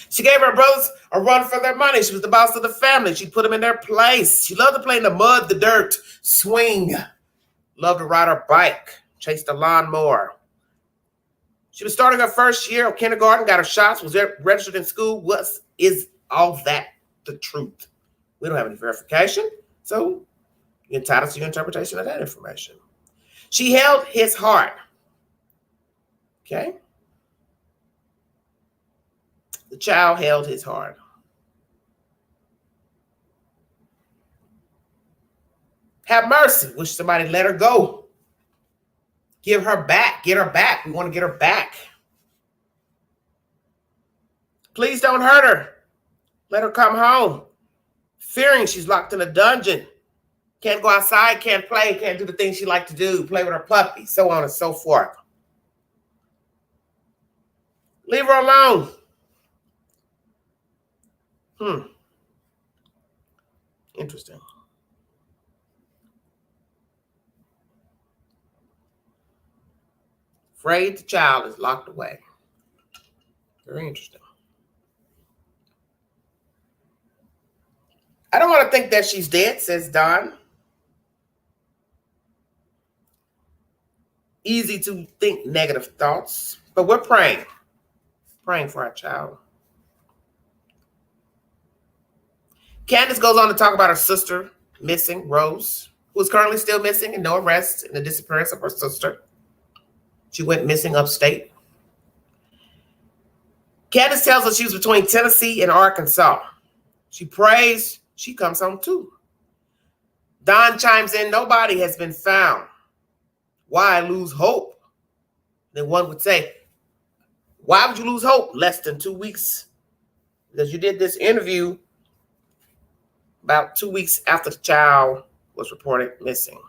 She gave her brothers a run for their money. She was the boss of the family. She put them in their place. She loved to play in the mud, the dirt, swing. Loved to ride her bike, chase the lawnmower. She was starting her first year of kindergarten, got her shots, was registered in school. Is all that the truth? We don't have any verification, so you're entitled to your interpretation of that information. She held his heart. Okay? The child held his heart. Have mercy. Wish somebody let her go. Give her back. Get her back. We want to get her back. Please don't hurt her. Let her come home. Fearing she's locked in a dungeon. Can't go outside, can't play, can't do the things she liked to do, play with her puppy, so on and so forth. Leave her alone. Interesting. Afraid the child is locked away. Very interesting. I don't want to think that she's dead, says Don. Easy to think negative thoughts, but we're praying for our child. Candace goes on to talk about her sister missing, Rose, who is currently still missing and no arrest in the disappearance of her sister. She went missing upstate. Candace tells us she was between Tennessee and Arkansas. She prays she comes home too. Don chimes in, nobody has been found. Why lose hope? Then one would say, why would you lose hope? Less than 2 weeks. Because you did this interview about 2 weeks after the child was reported missing.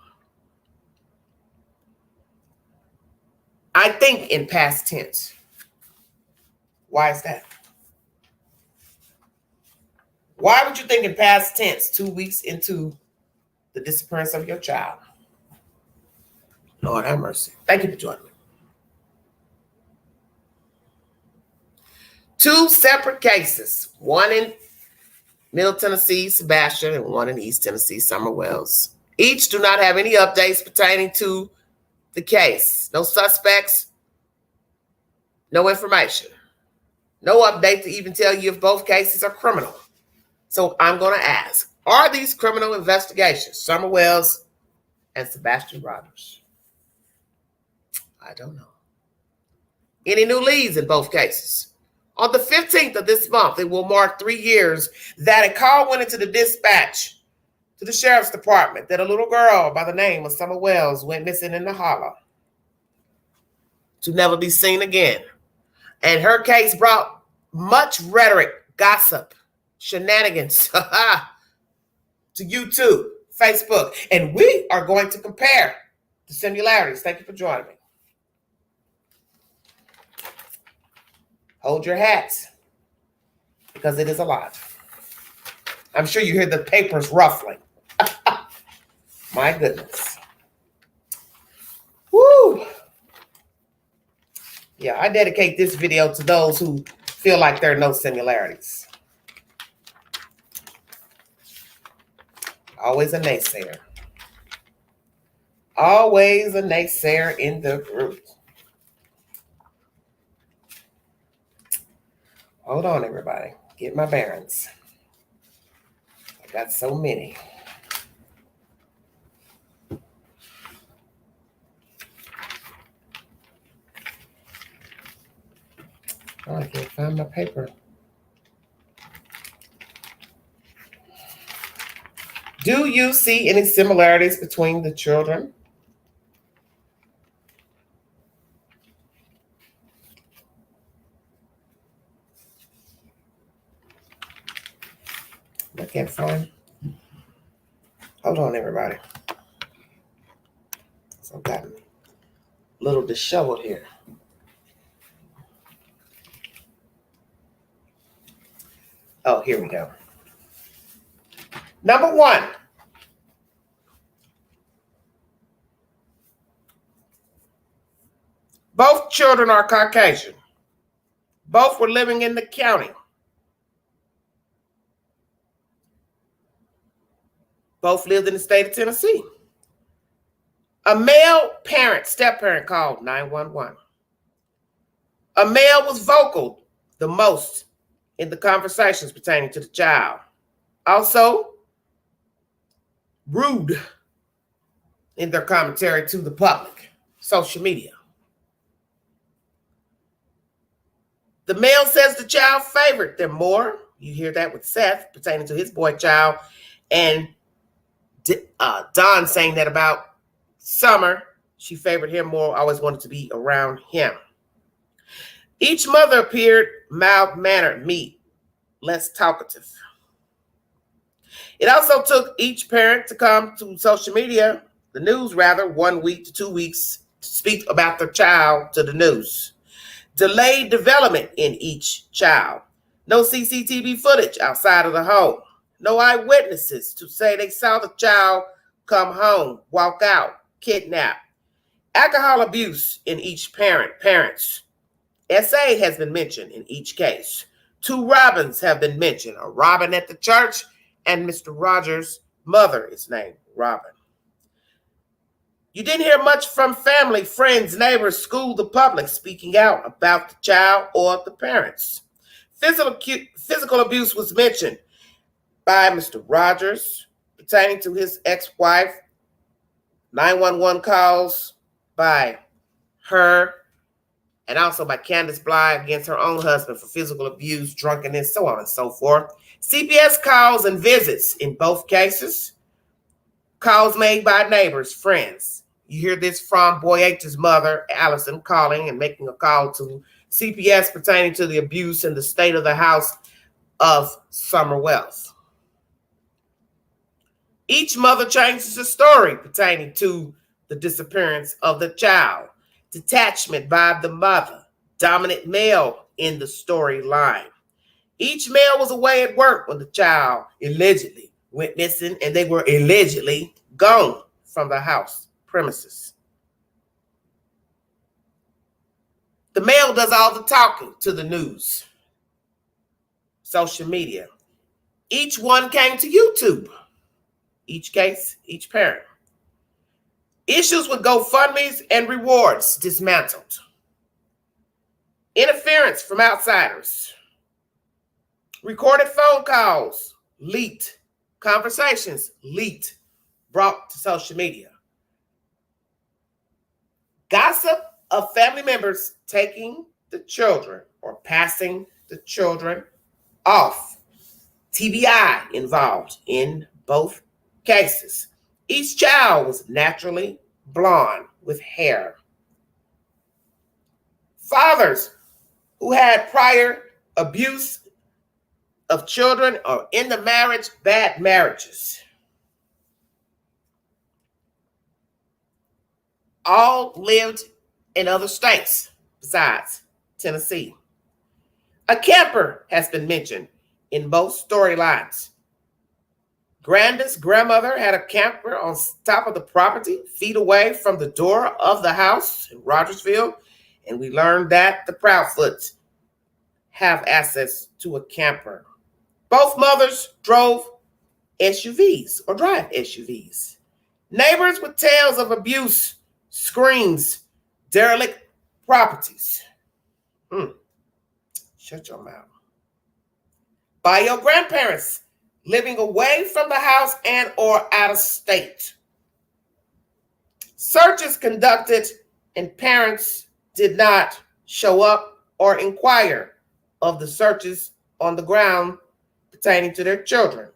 I think in past tense. Why is that? Why would you think in past tense 2 weeks into the disappearance of your child? Lord have mercy. Thank you for joining me. 2 separate cases, one in Middle Tennessee, Sebastian, and one in East Tennessee, Summer Wells. Each do not have any updates pertaining to the case. No suspects, no information. No update to even tell you if both cases are criminal. So I'm going to ask, are these criminal investigations, Summer Wells and Sebastian Rogers? I don't know. Any new leads in both cases? On the 15th of this month, it will mark 3 years that a call went into the dispatch to the sheriff's department that a little girl by the name of Summer Wells went missing in the hollow to never be seen again. And her case brought much rhetoric, gossip, shenanigans to YouTube, Facebook, and we are going to compare the similarities. Thank you for joining me. Hold your hats, because it is a lot. I'm sure you hear the papers ruffling. My goodness. Woo! Yeah, I dedicate this video to those who feel like there are no similarities. Always a naysayer. Always a naysayer in the group. Hold on, everybody. Get my bearings. I got so many. Oh, I can't find my paper. Do you see any similarities between the children? I can't find. Hold on, everybody. So I've gotten a little disheveled here. Oh, here we go. Number 1. Both children are Caucasian. Both were living in the county. Both lived in the state of Tennessee. A male parent, step-parent, called 911. A male was vocal the most in the conversations pertaining to the child. Also, rude in their commentary to the public, social media. The male says the child favored them more. You hear that with Seth pertaining to his boy child. And Don saying that about Summer. She favored him more, always wanted to be around him. Each mother appeared mild-mannered, meek, less talkative. It also took each parent to come to social media, the news rather, 1 week to 2 weeks to speak about their child to the news. Delayed development in each child. No CCTV footage outside of the home. No eyewitnesses to say they saw the child come home, walk out, kidnap. Alcohol abuse in each parents. SA has been mentioned in each case. 2 Robins have been mentioned. A Robin at the church, and Mr. Rogers' mother is named Robin. You didn't hear much from family, friends, neighbors, school, the public speaking out about the child or the parents. Physical abuse was mentioned by Mr. Rogers pertaining to his ex-wife. 911 calls by her and also by Candace Bly against her own husband for physical abuse, drunkenness, so on and so forth. CPS calls and visits in both cases. Calls made by neighbors, friends. You hear this from Boy H's mother, Allison, calling and making a call to CPS pertaining to the abuse in the state of the house of Summer Wells. Each mother changes the story pertaining to the disappearance of the child, detachment by the mother, dominant male in the storyline. Each male was away at work when the child allegedly went missing, and they were allegedly gone from the house premises. The male does all the talking to the news, social media. Each one came to YouTube. Each case, each parent. Issues with GoFundMes and rewards dismantled. Interference from outsiders. Recorded phone calls leaked. Conversations leaked, brought to social media. Gossip of family members taking the children or passing the children off. TBI involved in both cases. Each child was naturally blonde with hair. Fathers who had prior abuse of children or in the marriage, bad marriages. All lived in other states besides Tennessee. A camper has been mentioned in both storylines. Granda's grandmother had a camper on top of the property, feet away from the door of the house in Rogersville, and we learned that the Proudfoots have access to a camper. Both mothers drove SUVs or drive SUVs. Neighbors with tales of abuse, screams, derelict properties. Shut your mouth. By your grandparents living away from the house and or out of state. Searches conducted and parents did not show up or inquire of the searches on the ground pertaining to their children.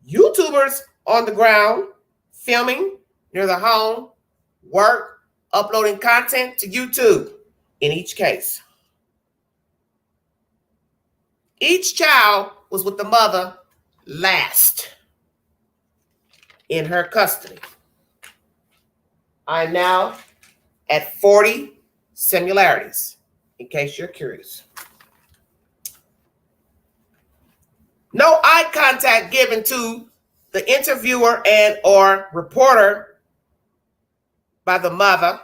YouTubers on the ground filming near the home, work, uploading content to YouTube in each case. Each child was with the mother last in her custody. I'm now at 40 similarities, in case you're curious. No eye contact given to the interviewer and or reporter by the mother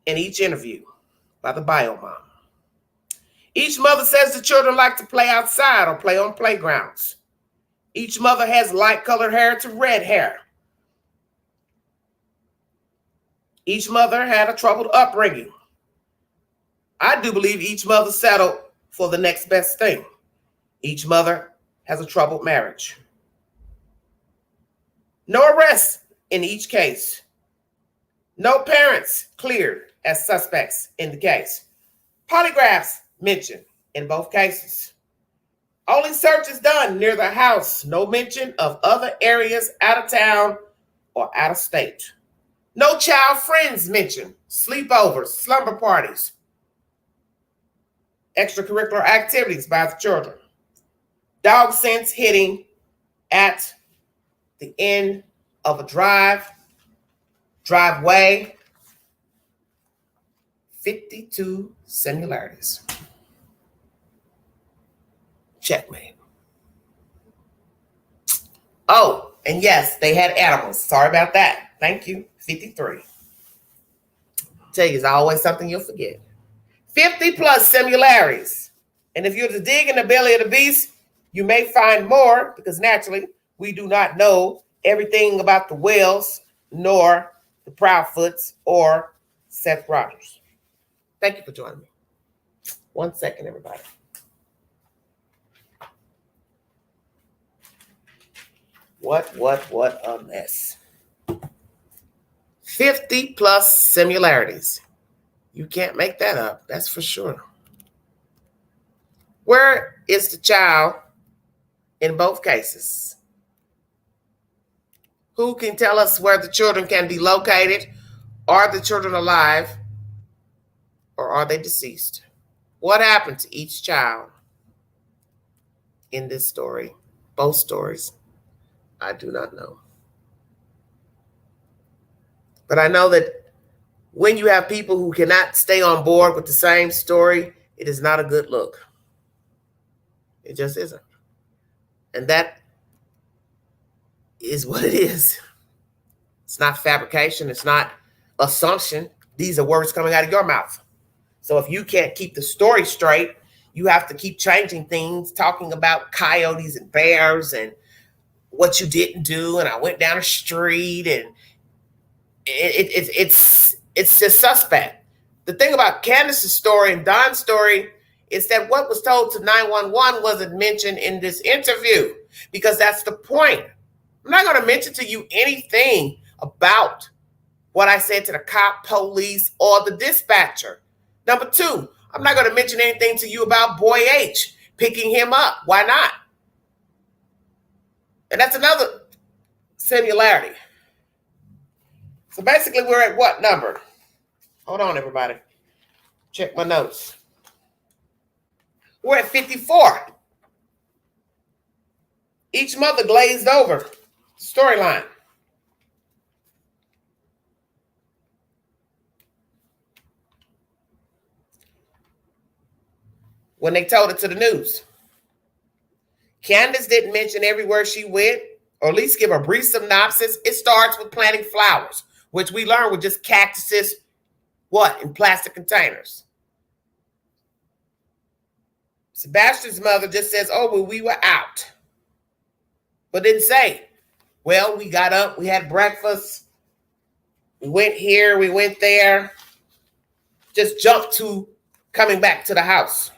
in each interview by the bio mom. Each mother says the children like to play outside or play on playgrounds. Each mother has light-colored hair to red hair. Each mother had a troubled upbringing. I do believe each mother settled for the next best thing. Each mother has a troubled marriage. No arrests in each case. No parents cleared as suspects in the case. Polygraphs mentioned in both cases. Only searches done near the house. No mention of other areas out of town or out of state. No child friends mentioned. Sleepovers, slumber parties, extracurricular activities by the children. Dog scents hitting at the end of a driveway. 52 similarities. Checkmate. Oh, and yes, they had animals. Sorry about that. Thank you. 53. Tell you, it's always something you'll forget. 50 plus similarities. And if you're to dig in the belly of the beast, you may find more, because naturally, we do not know everything about the Wells, nor the Proudfoots, or Seth Rogers. Thank you for joining me. 1 second, everybody. What a mess. 50 plus similarities. You can't make that up, that's for sure. Where is the child in both cases? Who can tell us where the children can be located? Are the children alive or are they deceased? What happened to each child in this story? Both stories, I do not know. But I know that when you have people who cannot stay on board with the same story, it is not a good look. It just isn't. And that is what it is. It's not fabrication. It's not assumption. These are words coming out of your mouth. So if you can't keep the story straight, you have to keep changing things, talking about coyotes and bears and what you didn't do. And I went down the street, and it's just suspect. The thing about Candace's story and Don's story is that what was told to 911 wasn't mentioned in this interview, because that's the point. I'm not going to mention to you anything about what I said to the cop, police, or the dispatcher. Number two, I'm not going to mention anything to you about Boy H picking him up. Why not? And that's another similarity. So basically, we're at what number? Hold on, everybody. Check my notes. We're at 54. Each mother glazed over. Storyline. When they told it to the news, Candace didn't mention everywhere she went, or at least give a brief synopsis. It starts with planting flowers, which we learned were just cactuses, in plastic containers. Sebastian's mother just says, oh, well, we were out. But didn't say, well, we got up, we had breakfast, we went here, we went there. Just jumped to coming back to the house.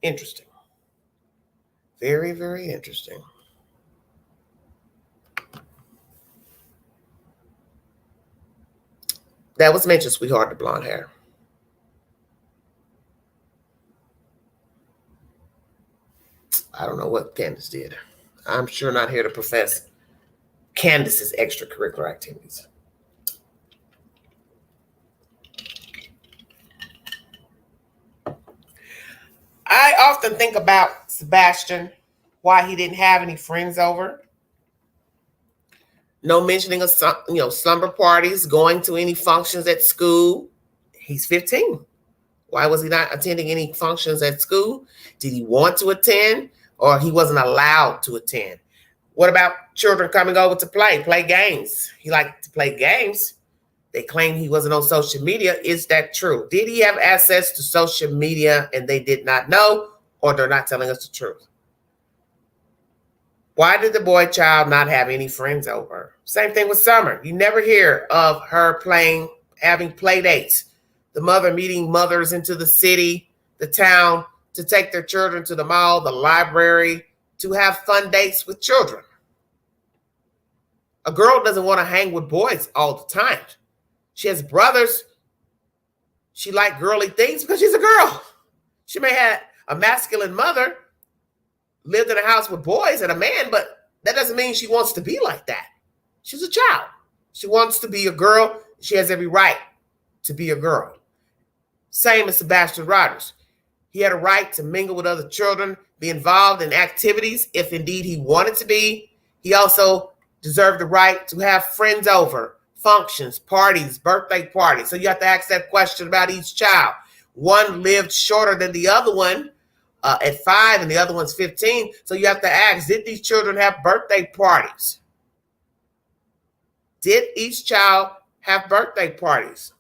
Interesting. Very, very interesting. That was mentioned, sweetheart, the blonde hair. I don't know what Candace did. I'm sure not here to profess Candace's extracurricular activities. I often think about Sebastian, why he didn't have any friends over. No mentioning of slumber parties, going to any functions at school. He's 15. Why was he not attending any functions at school? Did he want to attend, or he wasn't allowed to attend? What about children coming over to play games? He liked to play games. They claim he wasn't on social media. Is that true? Did he have access to social media and they did not know, or they're not telling us the truth? Why did the boy child not have any friends over? Same thing with Summer. You never hear of her having play dates. The mother meeting mothers into the city, the town, to take their children to the mall, the library, to have fun dates with children. A girl doesn't want to hang with boys all the time. She has brothers. She likes girly things because she's a girl. She may have a masculine mother, lived in a house with boys and a man, but that doesn't mean she wants to be like that. She's a child. She wants to be a girl. She has every right to be a girl. Same as Sebastian Rogers. He had a right to mingle with other children, be involved in activities if indeed he wanted to be. He also deserved the right to have friends over, functions, parties, birthday parties. So you have to ask that question about each child. One lived shorter than the other one at 5, and the other one's 15. So you have to ask, did these children have birthday parties? Did each child have birthday parties?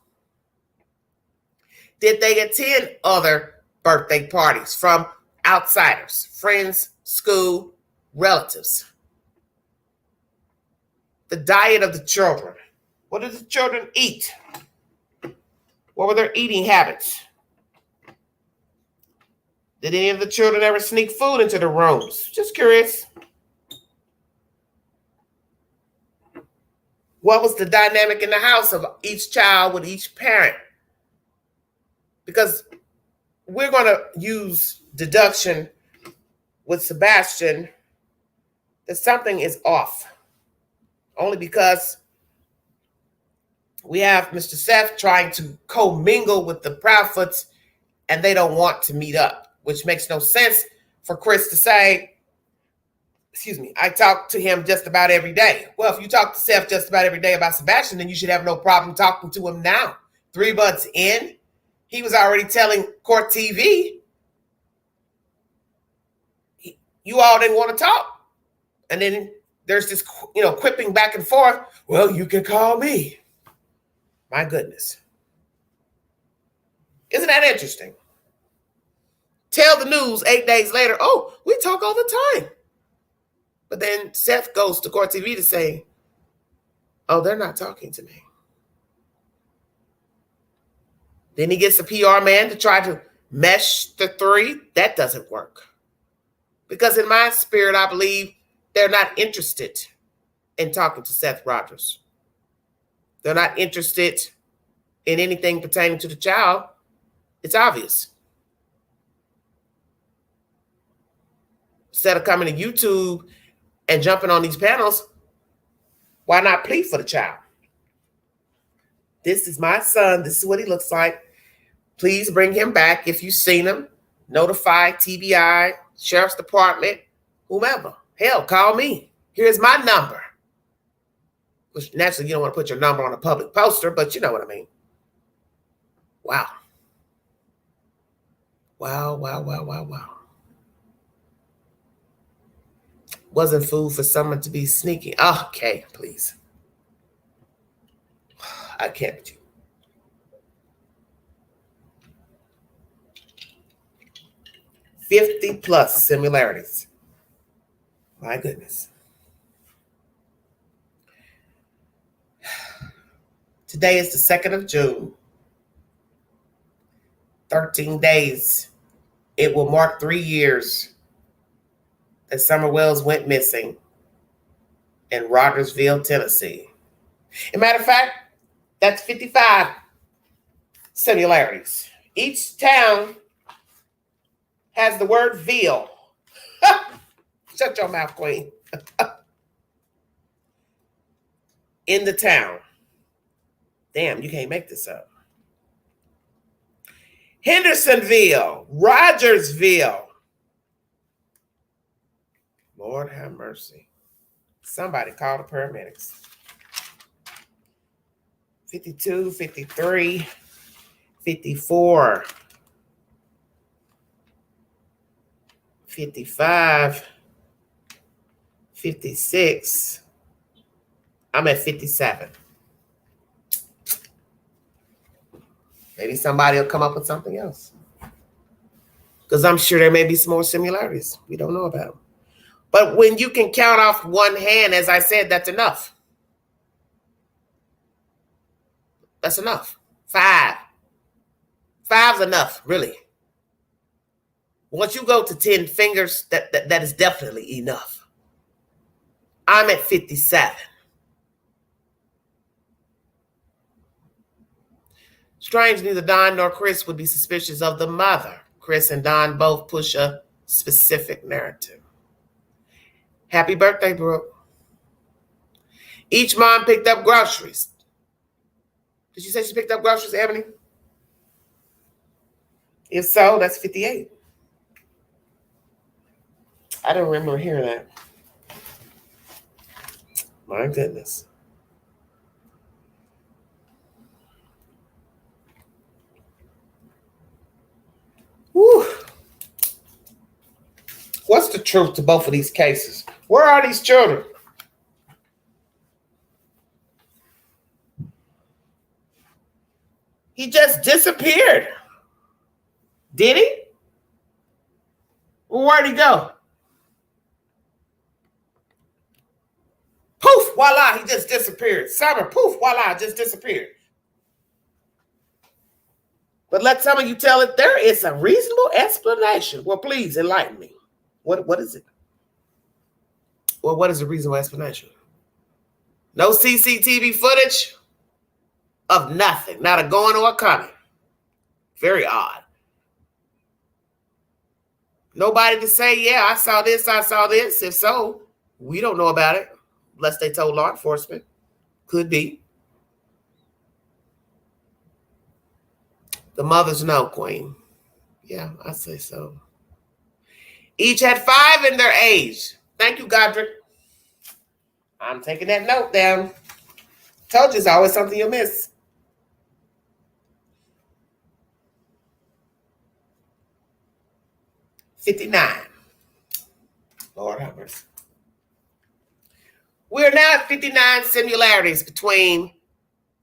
Did they attend other birthday parties from outsiders, friends, school, relatives? The diet of the children. What did the children eat? What were their eating habits? Did any of the children ever sneak food into the rooms? Just curious. What was the dynamic in the house of each child with each parent? Because we're going to use deduction with Sebastian that something is off. Only because we have Mr. Seth trying to commingle with the Proudfoots and they don't want to meet up, which makes no sense for Chris to say, I talk to him just about every day. Well, if you talk to Seth just about every day about Sebastian, then you should have no problem talking to him now. 3 months in, he was already telling Court TV, you all didn't want to talk. And then there's this, quipping back and forth. Well, you can call me. My goodness. Isn't that interesting? Tell the news 8 days later, oh, we talk all the time. But then Seth goes to Court TV to say, oh, they're not talking to me. Then he gets a PR man to try to mesh the 3. That doesn't work. Because in my spirit, I believe they're not interested in talking to Seth Rogers. They're not interested in anything pertaining to the child. It's obvious. Instead of coming to YouTube and jumping on these panels, why not plead for the child? This is my son. This is what he looks like. Please bring him back if you've seen him. Notify TBI, Sheriff's Department, whomever. Hell, call me. Here's my number. Which naturally, you don't want to put your number on a public poster, but you know what I mean. Wow. Wow. Wasn't food for someone to be sneaky. Okay, please. I can't with you. +50 similarities. My goodness. Today is the 2nd of June. 13 days. It will mark 3 years that Summer Wells went missing in Rogersville, Tennessee. As a matter of fact, that's 55 similarities. Each town has the word "ville." Shut your mouth, Queen. In the town. Damn, you can't make this up. Hendersonville, Rogersville. Lord have mercy. Somebody call the paramedics. 52, 53, 54, 55, 56. I'm at 57. Maybe somebody will come up with something else. Because I'm sure there may be some more similarities we don't know about. But when you can count off one hand, as I said, that's enough. That's enough. 5. 5's enough, really. Once you go to 10 fingers, that is definitely enough. I'm at 57. Strange, neither Don nor Chris would be suspicious of the mother. Chris and Don both push a specific narrative. Happy birthday, Brooke. Each mom picked up groceries. Did you say she picked up groceries, Ebony? If so, that's 58. I don't remember hearing that. My goodness. Whew. What's the truth to both of these cases? Where are these children? He just disappeared. Did he? Well, where'd he go? Poof, voila, he just disappeared. Summer, poof, voila, just disappeared. But let some of you tell it, there is a reasonable explanation. Well, please enlighten me. What is it? Well, what is the reasonable explanation? No CCTV footage of nothing, not a going or a coming. Very odd. Nobody to say, yeah, I saw this, I saw this. If so, we don't know about it, unless they told law enforcement. Could be. The mothers know, Queen. Yeah, I say so. Each had 5 in their age. Thank you, Godric. I'm taking that note down. Told you it's always something you'll miss. $59. Lord have mercy. We're now at 59 similarities between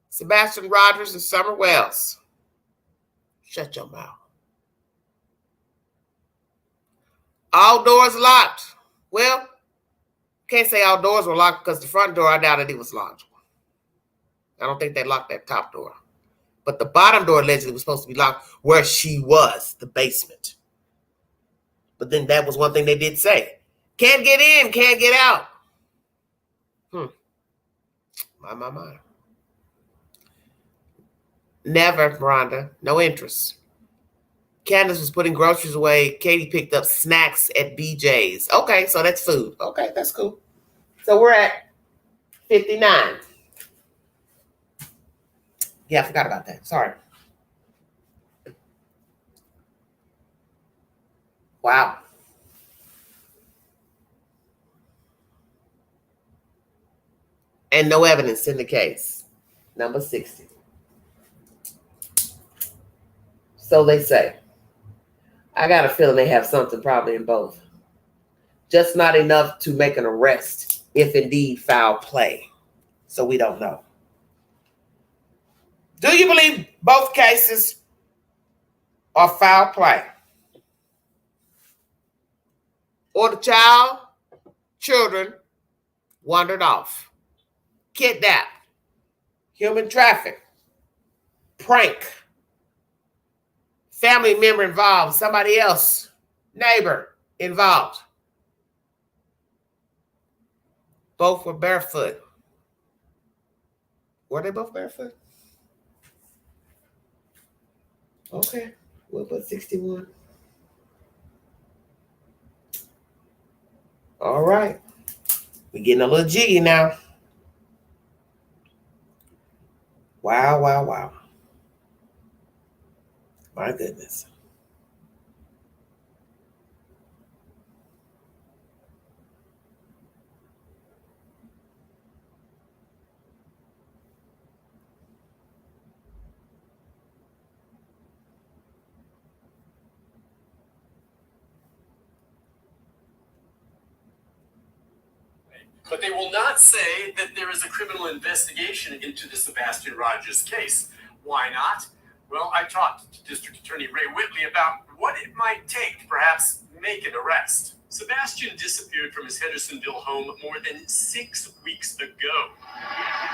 Sebastian Rogers and Summer Wells. Shut your mouth. All doors locked. Well, can't say all doors were locked because the front door, I doubted it was locked. I don't think they locked that top door. But the bottom door allegedly was supposed to be locked where she was, the basement. But then that was one thing they did say. Can't get in, can't get out. My. Never, Miranda. No interest. Candace was putting groceries away. Katie picked up snacks at BJ's. Okay, so that's food. Okay, that's cool. So we're at 59. Yeah, I forgot about that. Sorry. Wow. And no evidence in the case. Number 60. So they say. I got a feeling they have something probably in both. Just not enough to make an arrest if indeed foul play. So we don't know. Do you believe both cases are foul play? Or the children wandered off, kidnapped, human traffic, prank, family member involved, somebody else, neighbor involved. Both were barefoot. Were they both barefoot? Okay, we'll put 61. All right. We're getting a little jiggy now. Wow. My goodness. But they will not say that there is a criminal investigation into the Sebastian Rogers case. Why not? Well, I talked to District Attorney Ray Whitley about what it might take to perhaps make an arrest. Sebastian disappeared from his Hendersonville home more than 6 weeks ago.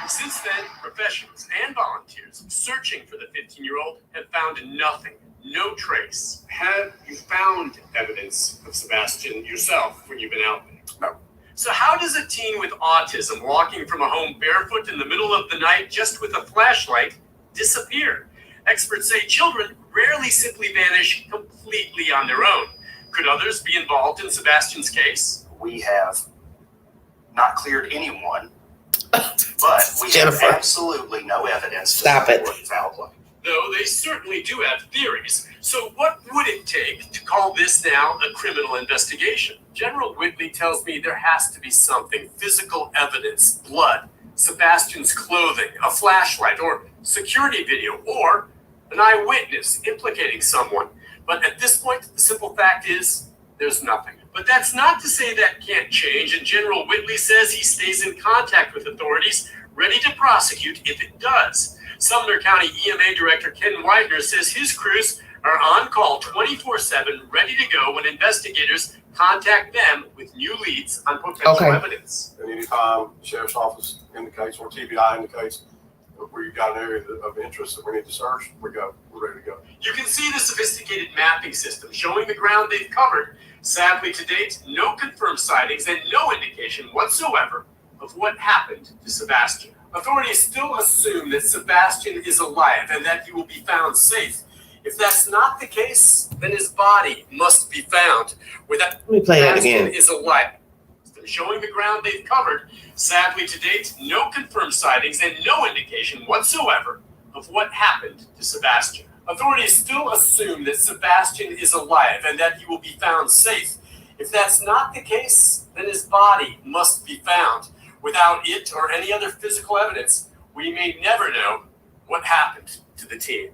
Since then, professionals and volunteers searching for the 15-year-old have found nothing, no trace. Have you found evidence of Sebastian yourself when you've been out there? No. So how does a teen with autism walking from a home barefoot in the middle of the night just with a flashlight disappear? Experts say children rarely simply vanish completely on their own. Could others be involved in Sebastian's case? We have not cleared anyone, but we Jennifer. have absolutely no evidence to Stop it. support foul play. Though they certainly do have theories. So what would it take to call this now a criminal investigation? General Whitley tells me there has to be something, physical evidence, blood, Sebastian's clothing, a flashlight, or security video, or an eyewitness implicating someone. But at this point, the simple fact is there's nothing. But that's not to say that can't change, and General Whitley says he stays in contact with authorities, ready to prosecute if it does. Sumner County EMA Director Ken Widener says his crews are on call 24/7, ready to go when investigators contact them with new leads on potential evidence. And anytime the sheriff's office indicates or TBI indicates where you've got an area of interest that we need to search, we're ready to go. You can see the sophisticated mapping system showing the ground they've covered. Sadly, to date, no confirmed sightings and no indication whatsoever of what happened to Sebastian. Authorities still assume that Sebastian is alive and that he will be found safe. If that's not the case, then his body must be found. Let me play that again. Is alive. Showing the ground they've covered. Sadly, to date, no confirmed sightings and no indication whatsoever of what happened to Sebastian. Authorities still assume that Sebastian is alive and that he will be found safe. If that's not the case, then his body must be found. Without it or any other physical evidence, we may never know what happened to the teen.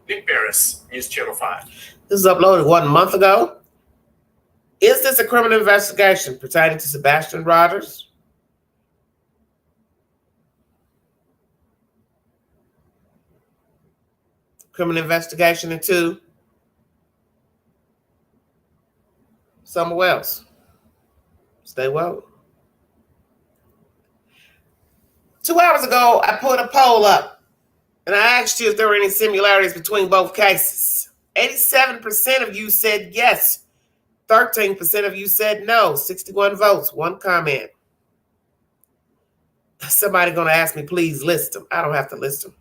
Nick Barris, News Channel 5. This is uploaded 1 month ago. Is this a criminal investigation pertaining to Sebastian Rogers? Criminal investigation into Summer Wells. Stay woke. 2 hours ago, I put a poll up and I asked you if there were any similarities between both cases. 87% of you said yes. 13% of you said no. 61 votes, 1 comment. Somebody going to ask me, please list them. I don't have to list them.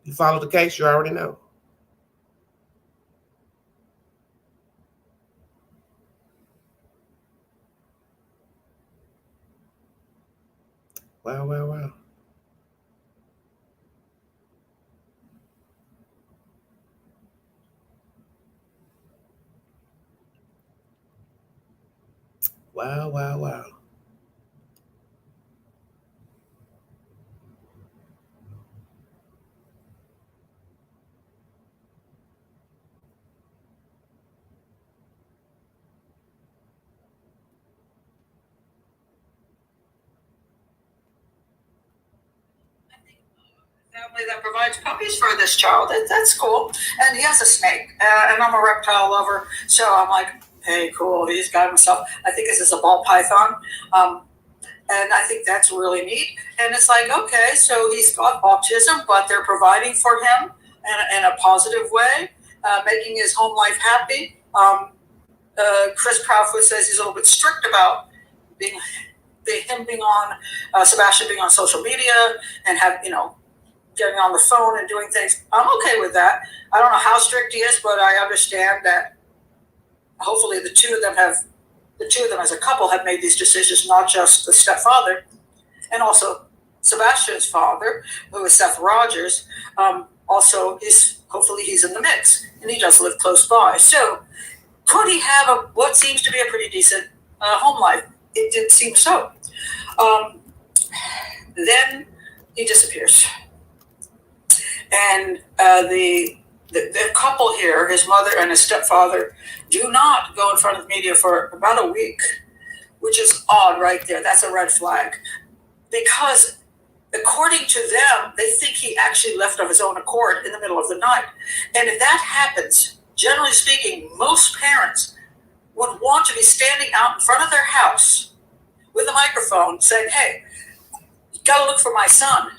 You follow the case, you already know. Wow, wow, wow. Wow, wow, wow. Family that provides puppies for this child. That's cool. And he has a snake. And I'm a reptile lover. So I'm like, hey, cool. He's got himself. I think this is a ball python. And I think that's really neat. And it's like, okay, so he's got autism, but they're providing for him in a positive way, making his home life happy. Chris Proudfoot says he's a little bit strict about him being on, Sebastian being on social media and getting on the phone and doing things. I'm okay with that. I don't know how strict he is, but I understand that hopefully the two of them as a couple have made these decisions, not just the stepfather, and also Sebastian's father, who is Seth Rogers. Also, hopefully he's in the mix, and he does live close by. So could he have what seems to be a pretty decent home life? It did seem so. Then he disappears. And the couple here, his mother and his stepfather, do not go in front of the media for about a week, which is odd right there. That's a red flag. Because according to them, they think he actually left of his own accord in the middle of the night. And if that happens, generally speaking, most parents would want to be standing out in front of their house with a microphone saying, hey, you got to look for my son.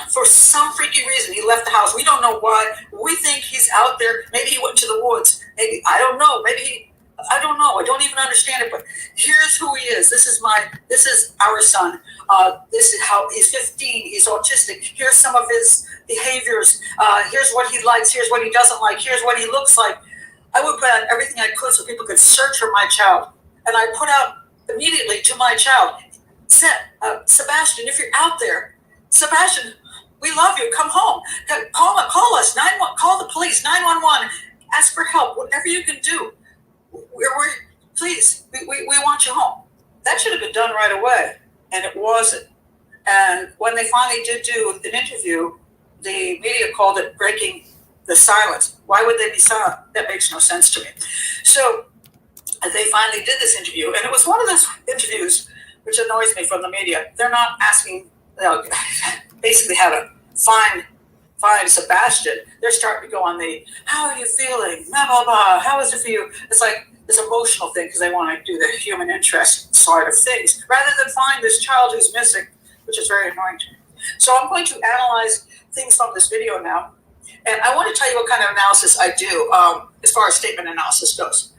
For some freaky reason, he left the house. We don't know why. We think he's out there. Maybe he went to the woods. Maybe, I don't know. I don't know. I don't even understand it. But here's who he is. This is our son. This is how he's 15. He's autistic. Here's some of his behaviors. Here's what he likes. Here's what he doesn't like. Here's what he looks like. I would put out everything I could so people could search for my child. And I put out immediately to my child, Sebastian, if you're out there, Sebastian, we love you. Come home. Call us. Call the police. 911. Ask for help. Whatever you can do. Please. We want you home. That should have been done right away, and it wasn't. And when they finally did do an interview, the media called it breaking the silence. Why would they be silent? That makes no sense to me. So they finally did this interview, and it was one of those interviews which annoys me from the media. They're not asking. Basically how to find Sebastian. They're starting to go on the, how are you feeling? Blah, blah, blah. How is it for you? It's like this emotional thing because they want to do the human interest side of things rather than find this child who's missing, which is very annoying to me. So I'm going to analyze things from this video now. And I want to tell you what kind of analysis I do as far as statement analysis goes.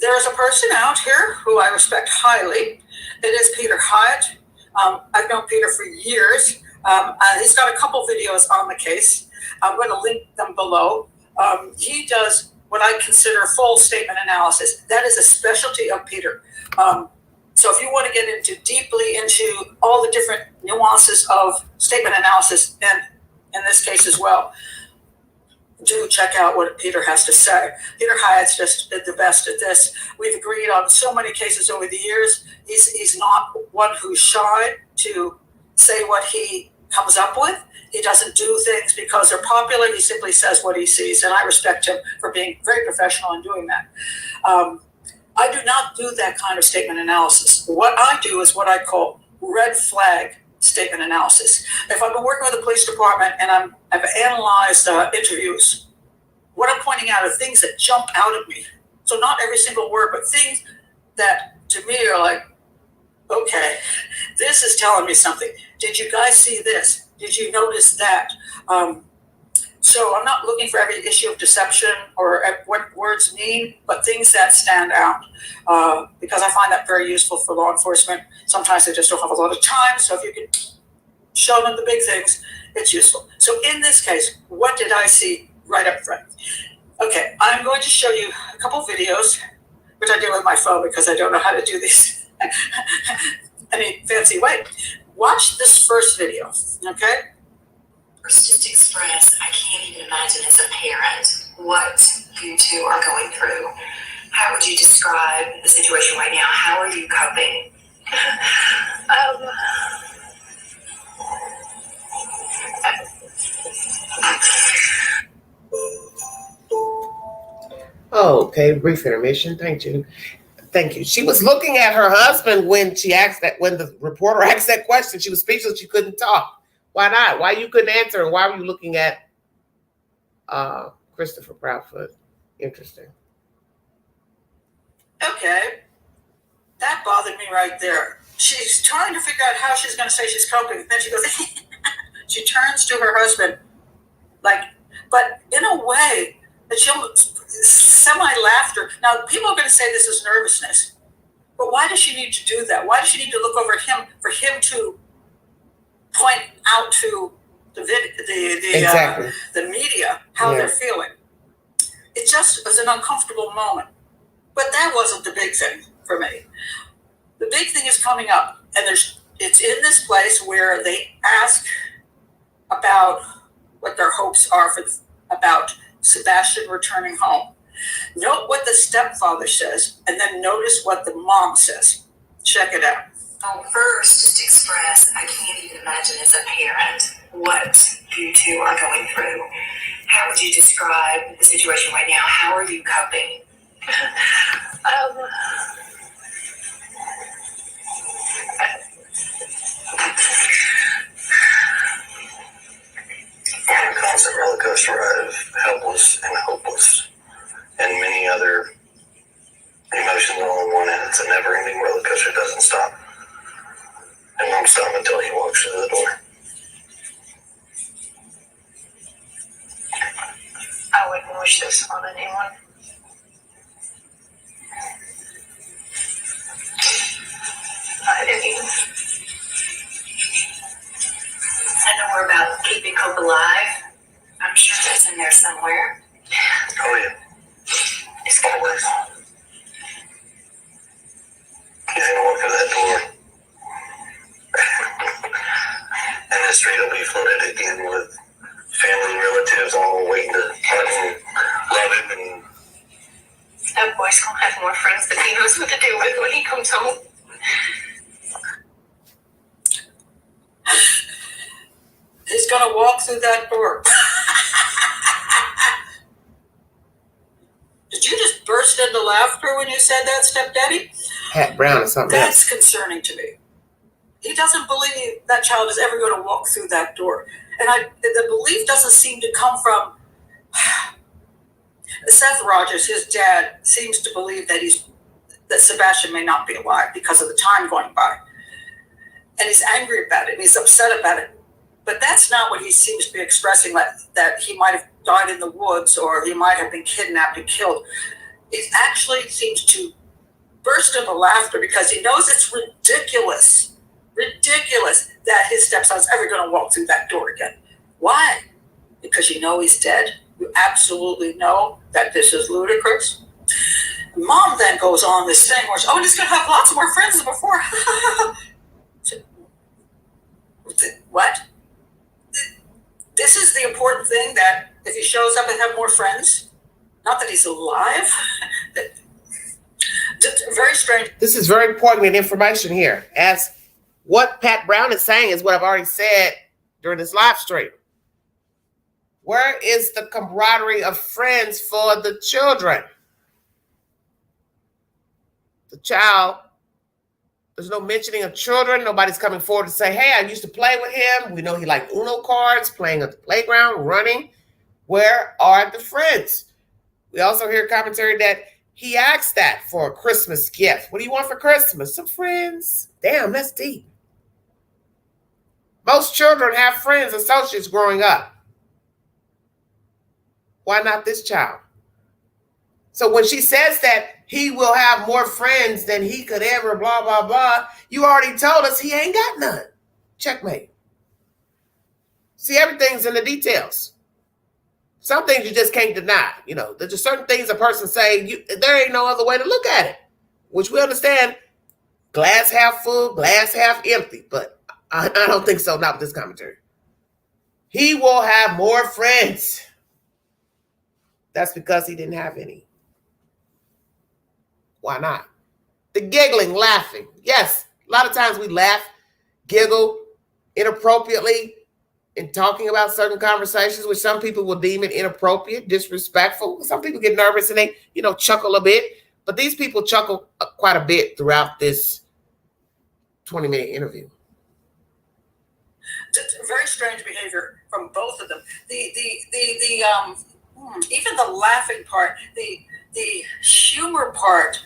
There is a person out here who I respect highly. It is Peter Hyatt. I've known Peter for years. He's got a couple videos on the case. I'm going to link them below. He does what I consider full statement analysis. That is a specialty of Peter. So if you want to get deeply into all the different nuances of statement analysis, and in this case as well, do check out what Peter has to say. Peter Hyatt's just the best at this. We've agreed on so many cases over the years. He's not one who's shy to say what he comes up with. He doesn't do things because they're popular. He simply says what he sees, and I respect him for being very professional in doing that. I do not do that kind of statement analysis. What I do is what I call red flag statement analysis. If I've been working with the police department and I've analyzed interviews, what I'm pointing out are things that jump out at me. So not every single word, but things that to me are like, okay, this is telling me something. Did you guys see this? Did you notice that? So I'm not looking for every issue of deception or what words mean, but things that stand out, because I find that very useful for law enforcement. Sometimes they just don't have a lot of time, so if you can show them the big things, it's useful. So in this case, what did I see right up front? Okay, I'm going to show you a couple videos, which I do with my phone because I don't know how to do these any fancy way. Watch this first video, okay? First, just express, I can't even imagine as a parent what you two are going through. How would you describe the situation right now? How are you coping? Okay, brief intermission. Thank you. Thank you. She was looking at her husband when the reporter asked that question. She was speechless. She couldn't talk. Why not? Why you couldn't answer? And why were you looking at Christopher Proudfoot? Interesting. Okay, that bothered me right there. She's trying to figure out how she's going to say she's coping. And then she goes, she turns to her husband, but in a way that she'll semi-laughter. Now, people are going to say this is nervousness, but why does she need to do that? Why does she need to look over at him for him to point out to the media how they're feeling? It just was an uncomfortable moment. But that wasn't the big thing for me. The big thing is coming up, and it's in this place where they ask about what their hopes are about Sebastian returning home. Note what the stepfather says, and then notice what the mom says. Check it out. Oh, first, just express, I can't even imagine as a parent what you two are going through. How would you describe the situation right now? How are you coping? A constant roller coaster ride of helpless and hopeless and many other emotions all in one, and it's a never-ending roller coaster. It doesn't stop. It won't stop until he walks through the door. I wouldn't wish this on anyone. Not anyone. I know we're about keeping hope alive. I'm sure that's in there somewhere. Oh yeah. It's always. He's gonna walk through that door. And the street will be flooded again with family relatives all waiting to hug him, love him, and That boy's gonna have more friends than he knows what to do with when he comes home. He's going to walk through that door. Did you just burst into laughter when you said that, stepdaddy? Pat Brown or something else. That's concerning to me. He doesn't believe that child is ever going to walk through that door. And the belief doesn't seem to come from Seth Rogers. His dad seems to believe that Sebastian may not be alive because of the time going by. And he's angry about it. He's upset about it. But that's not what he seems to be expressing, that he might have died in the woods or he might have been kidnapped and killed. It actually seems to burst into laughter because he knows it's ridiculous that his stepson's ever going to walk through that door again. Why? Because you know he's dead. You absolutely know that this is ludicrous. Mom then goes on this thing where he's going to have lots more friends than before. What? This is the important thing, that if if he shows up and have more friends. Not that he's alive. Very strange. This is very important information here. As what Pat Brown is saying is what I've already said during this live stream. Where is the camaraderie of friends for the children? The child, there's no mentioning of children. Nobody's coming forward to say, hey, I used to play with him. We know he liked Uno cards, playing at the playground, running. Where are the friends? We also hear commentary that he asked that for a Christmas gift. What do you want for Christmas? Some friends. Damn, that's deep. Most children have friends, associates growing up. Why not this child? So when she says that he will have more friends than he could ever, blah, blah, blah, you already told us he ain't got none. Checkmate. See, everything's in the details. Some things you just can't deny. You know, there's just certain things a person say, there ain't no other way to look at it, which we understand. Glass half full, glass half empty. But I don't think so, not with this commentary. He will have more friends. That's because he didn't have any. Why not? The giggling, laughing. Yes, a lot of times we laugh, giggle inappropriately in talking about certain conversations, which some people will deem it inappropriate, disrespectful. Some people get nervous and they, chuckle a bit. But these people chuckle quite a bit throughout this 20-minute interview. Very strange behavior from both of them. Even the laughing part, the humor part,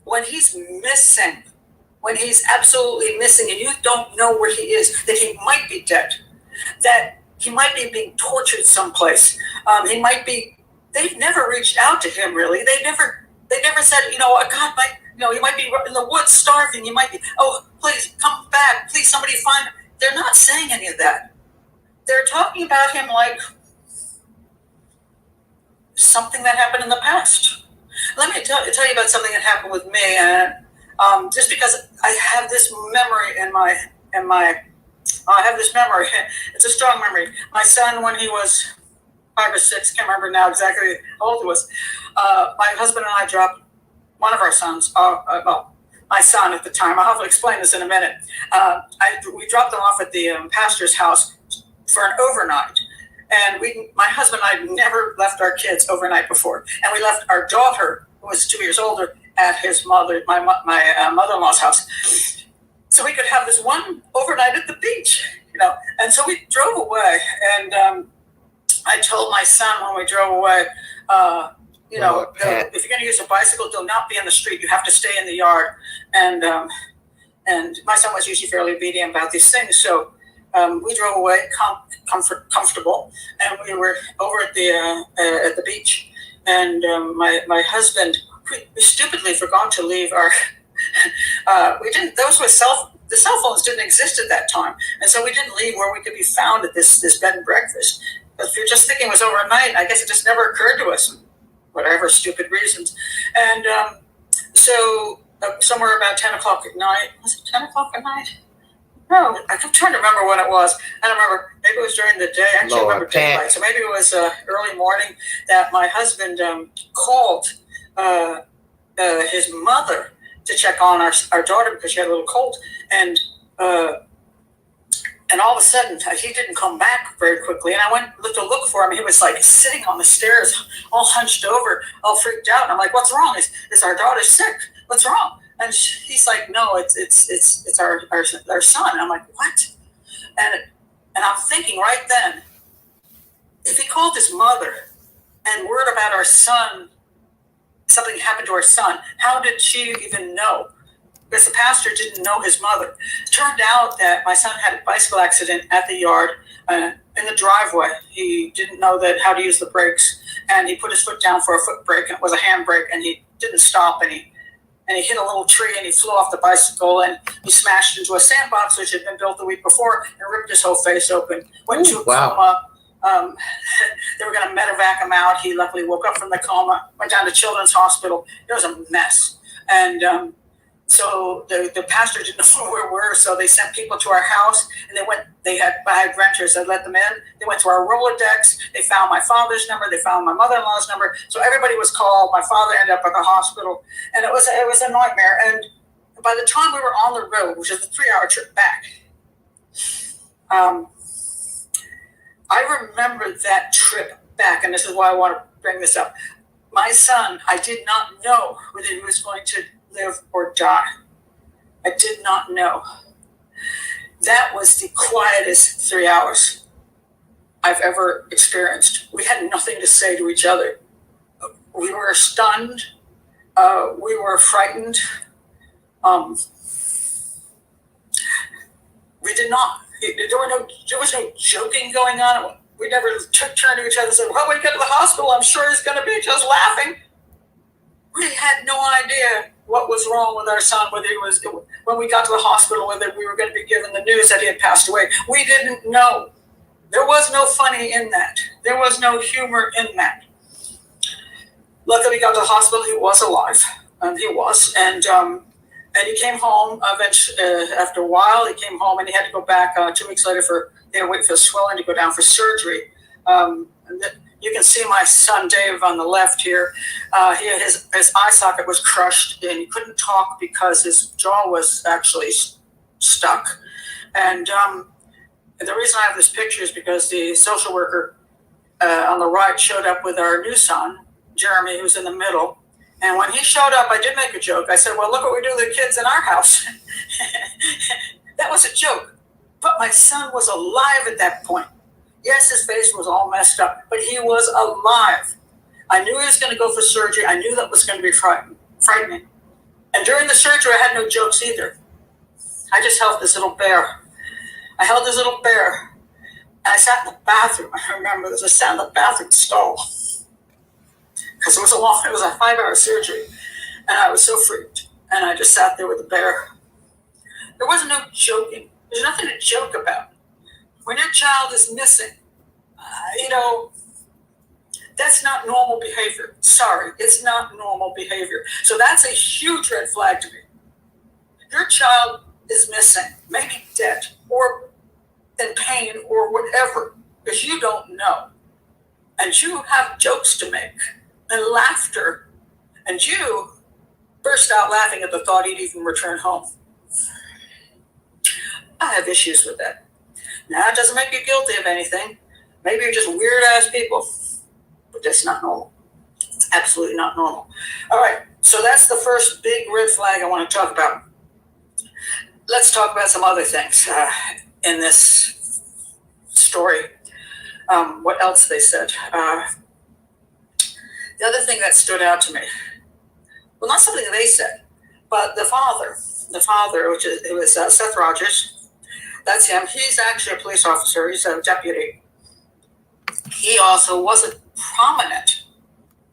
when he's missing, when he's absolutely missing and you don't know where he is, that he might be dead, that he might be being tortured someplace. He might be, they've never reached out to him really. They never said, God might, you might be in the woods starving. You might be, oh, please come back. Please, somebody find him. They're not saying any of that. They're talking about him like something that happened in the past. Let me tell you about something that happened with me, and just because I have this memory I have this memory. It's a strong memory. My son, when he was 5 or 6, can't remember now exactly how old he was. My husband and I dropped one of our sons. My son at the time. I'll have to explain this in a minute. We dropped them off at the pastor's house for an overnight. And my husband and I had never left our kids overnight before. And we left our daughter, who was 2 years older, at my mother-in-law's house. So we could have this one overnight at the beach, And so we drove away. And I told my son when we drove away, if you're going to use a bicycle, do not be in the street. You have to stay in the yard. And my son was usually fairly obedient about these things. So we drove away comfortable, and we were over at the beach. And my husband, we stupidly forgot to leave our. We didn't. The cell phones didn't exist at that time, and so we didn't leave where we could be found at this bed and breakfast. But if you're just thinking it was overnight, I guess it just never occurred to us, whatever stupid reasons. And so somewhere about 10 o'clock at night. Was it 10 o'clock at night? No, I'm trying to remember when it was. I don't remember. Maybe it was during the day. Actually, I remember daylight. So maybe it was early morning that my husband called his mother to check on our daughter because she had a little cold. And all of a sudden, he didn't come back very quickly. And I went to look for him. He was like sitting on the stairs, all hunched over, all freaked out. And I'm like, "What's wrong? Is our daughter sick? What's wrong?" And he's like, "No, it's our son." And I'm like, "What?" And I'm thinking right then, if he called his mother and word about our son, something happened to our son, how did she even know? Because the pastor didn't know his mother. It turned out that my son had a bicycle accident at the yard in the driveway. He didn't know how to use the brakes, and he put his foot down for a foot brake, and it was a hand brake, and he didn't stop, and he hit a little tree, and he flew off the bicycle, and he smashed into a sandbox which had been built the week before, and ripped his whole face open. Went to a coma. They were going to medevac him out. He luckily woke up from the coma, went down to Children's Hospital. It was a mess. And So the pastor didn't know where we were, so they sent people to our house, and I had renters that let them in. They went to our Rolodex. They found my father's number. They found my mother-in-law's number. So everybody was called. My father ended up at the hospital, and it was a nightmare. And by the time we were on the road, which is a 3-hour trip back, I remember that trip back, and this is why I want to bring this up. My son, I did not know whether he was going to live or die. I did not know. That was the quietest 3 hours I've ever experienced. We had nothing to say to each other. We were stunned. We were frightened. We did not. There was no joking going on. We never took turn to each other and said, well, when we get to the hospital, I'm sure he's going to be just laughing. We had no idea what was wrong with our son, when we got to the hospital, whether we were going to be given the news that he had passed away. We didn't know. There was no funny in that. There was no humor in that. Luckily, we got to the hospital. He was alive, and he was. And he came home eventually, after a while. He came home, and he had to go back 2 weeks later they had to wait for the swelling to go down for surgery. You can see my son Dave on the left here. His eye socket was crushed, and he couldn't talk because his jaw was actually stuck. And the reason I have this picture is because the social worker on the right showed up with our new son, Jeremy, who's in the middle. And when he showed up, I did make a joke. I said, well, look what we do to the kids in our house. That was a joke. But my son was alive at that point. Yes, his face was all messed up, but he was alive. I knew he was going to go for surgery. I knew that was going to be frightening. And during the surgery, I had no jokes either. I just held this little bear. And I sat in the bathroom. I remember I sat in the bathroom stall. Because it was a 5-hour surgery. And I was so freaked. And I just sat there with the bear. There wasn't no joking. There's nothing to joke about. When your child is missing, that's not normal behavior. Sorry, it's not normal behavior. So that's a huge red flag to me. Your child is missing, maybe dead, or in pain, or whatever, because you don't know. And you have jokes to make, and laughter, and you burst out laughing at the thought he'd even return home. I have issues with that. Now, it doesn't make you guilty of anything. Maybe you're just weird-ass people. But that's not normal. It's absolutely not normal. All right, so that's the first big red flag I want to talk about. Let's talk about some other things in this story. What else they said? The other thing that stood out to me, well, not something they said, but the father, it was Seth Rogers. That's him. He's actually a police officer. He's a deputy. He also wasn't prominent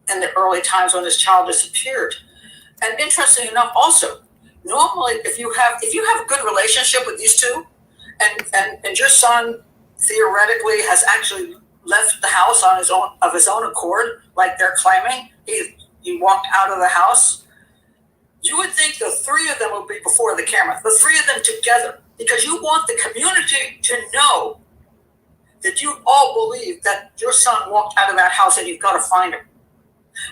in the early times when his child disappeared. And interesting enough, also, normally if you have a good relationship with these two, and your son theoretically has actually left the house on his own accord, like they're claiming, he walked out of the house, you would think the three of them would be before the camera, the three of them together. Because you want the community to know that you all believe that your son walked out of that house and you've got to find him.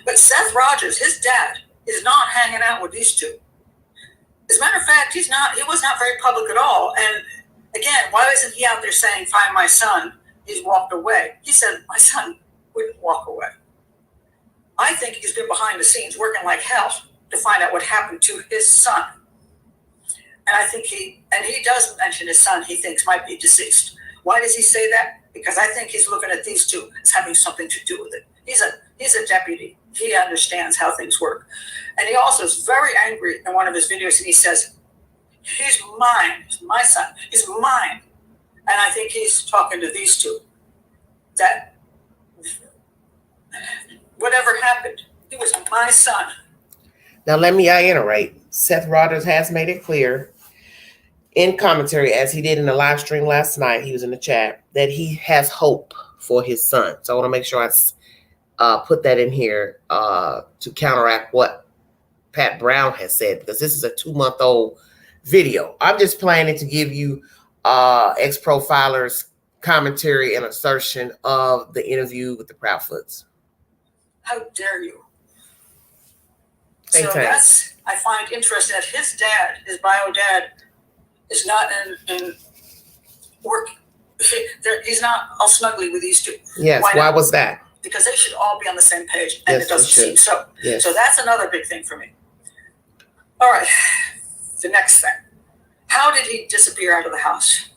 But Seth Rogers, his dad, is not hanging out with these two. As a matter of fact, he was not very public at all. And again, why isn't he out there saying, find my son? He's walked away. He said, my son wouldn't walk away. I think he's been behind the scenes working like hell to find out what happened to his son. And I think he does mention his son he thinks might be deceased. Why does he say that? Because I think he's looking at these two as having something to do with it. He's a deputy. He understands how things work. And he also is very angry in one of his videos, and he says, he's mine, he's my son, he's mine. And I think he's talking to these two. That whatever happened, he was my son. Now let me iterate. Seth Rogers has made it clear in commentary, as he did in the live stream last night, he was in the chat, that he has hope for his son. So I want to make sure I put that in here to counteract what Pat Brown has said, because this is a 2-month-old video. I'm just planning to give you ex-profiler's commentary and assertion of the interview with the Proudfoots. How dare you? Same So time. that's, I find interesting that his dad, his bio dad, is not in work. He's not all snuggly with these two. Yes, why was that? Because they should all be on the same page, and Yes, it doesn't they should. seem so. Yes. So that's another big thing for me. All right, the next thing. How did he disappear out of the house?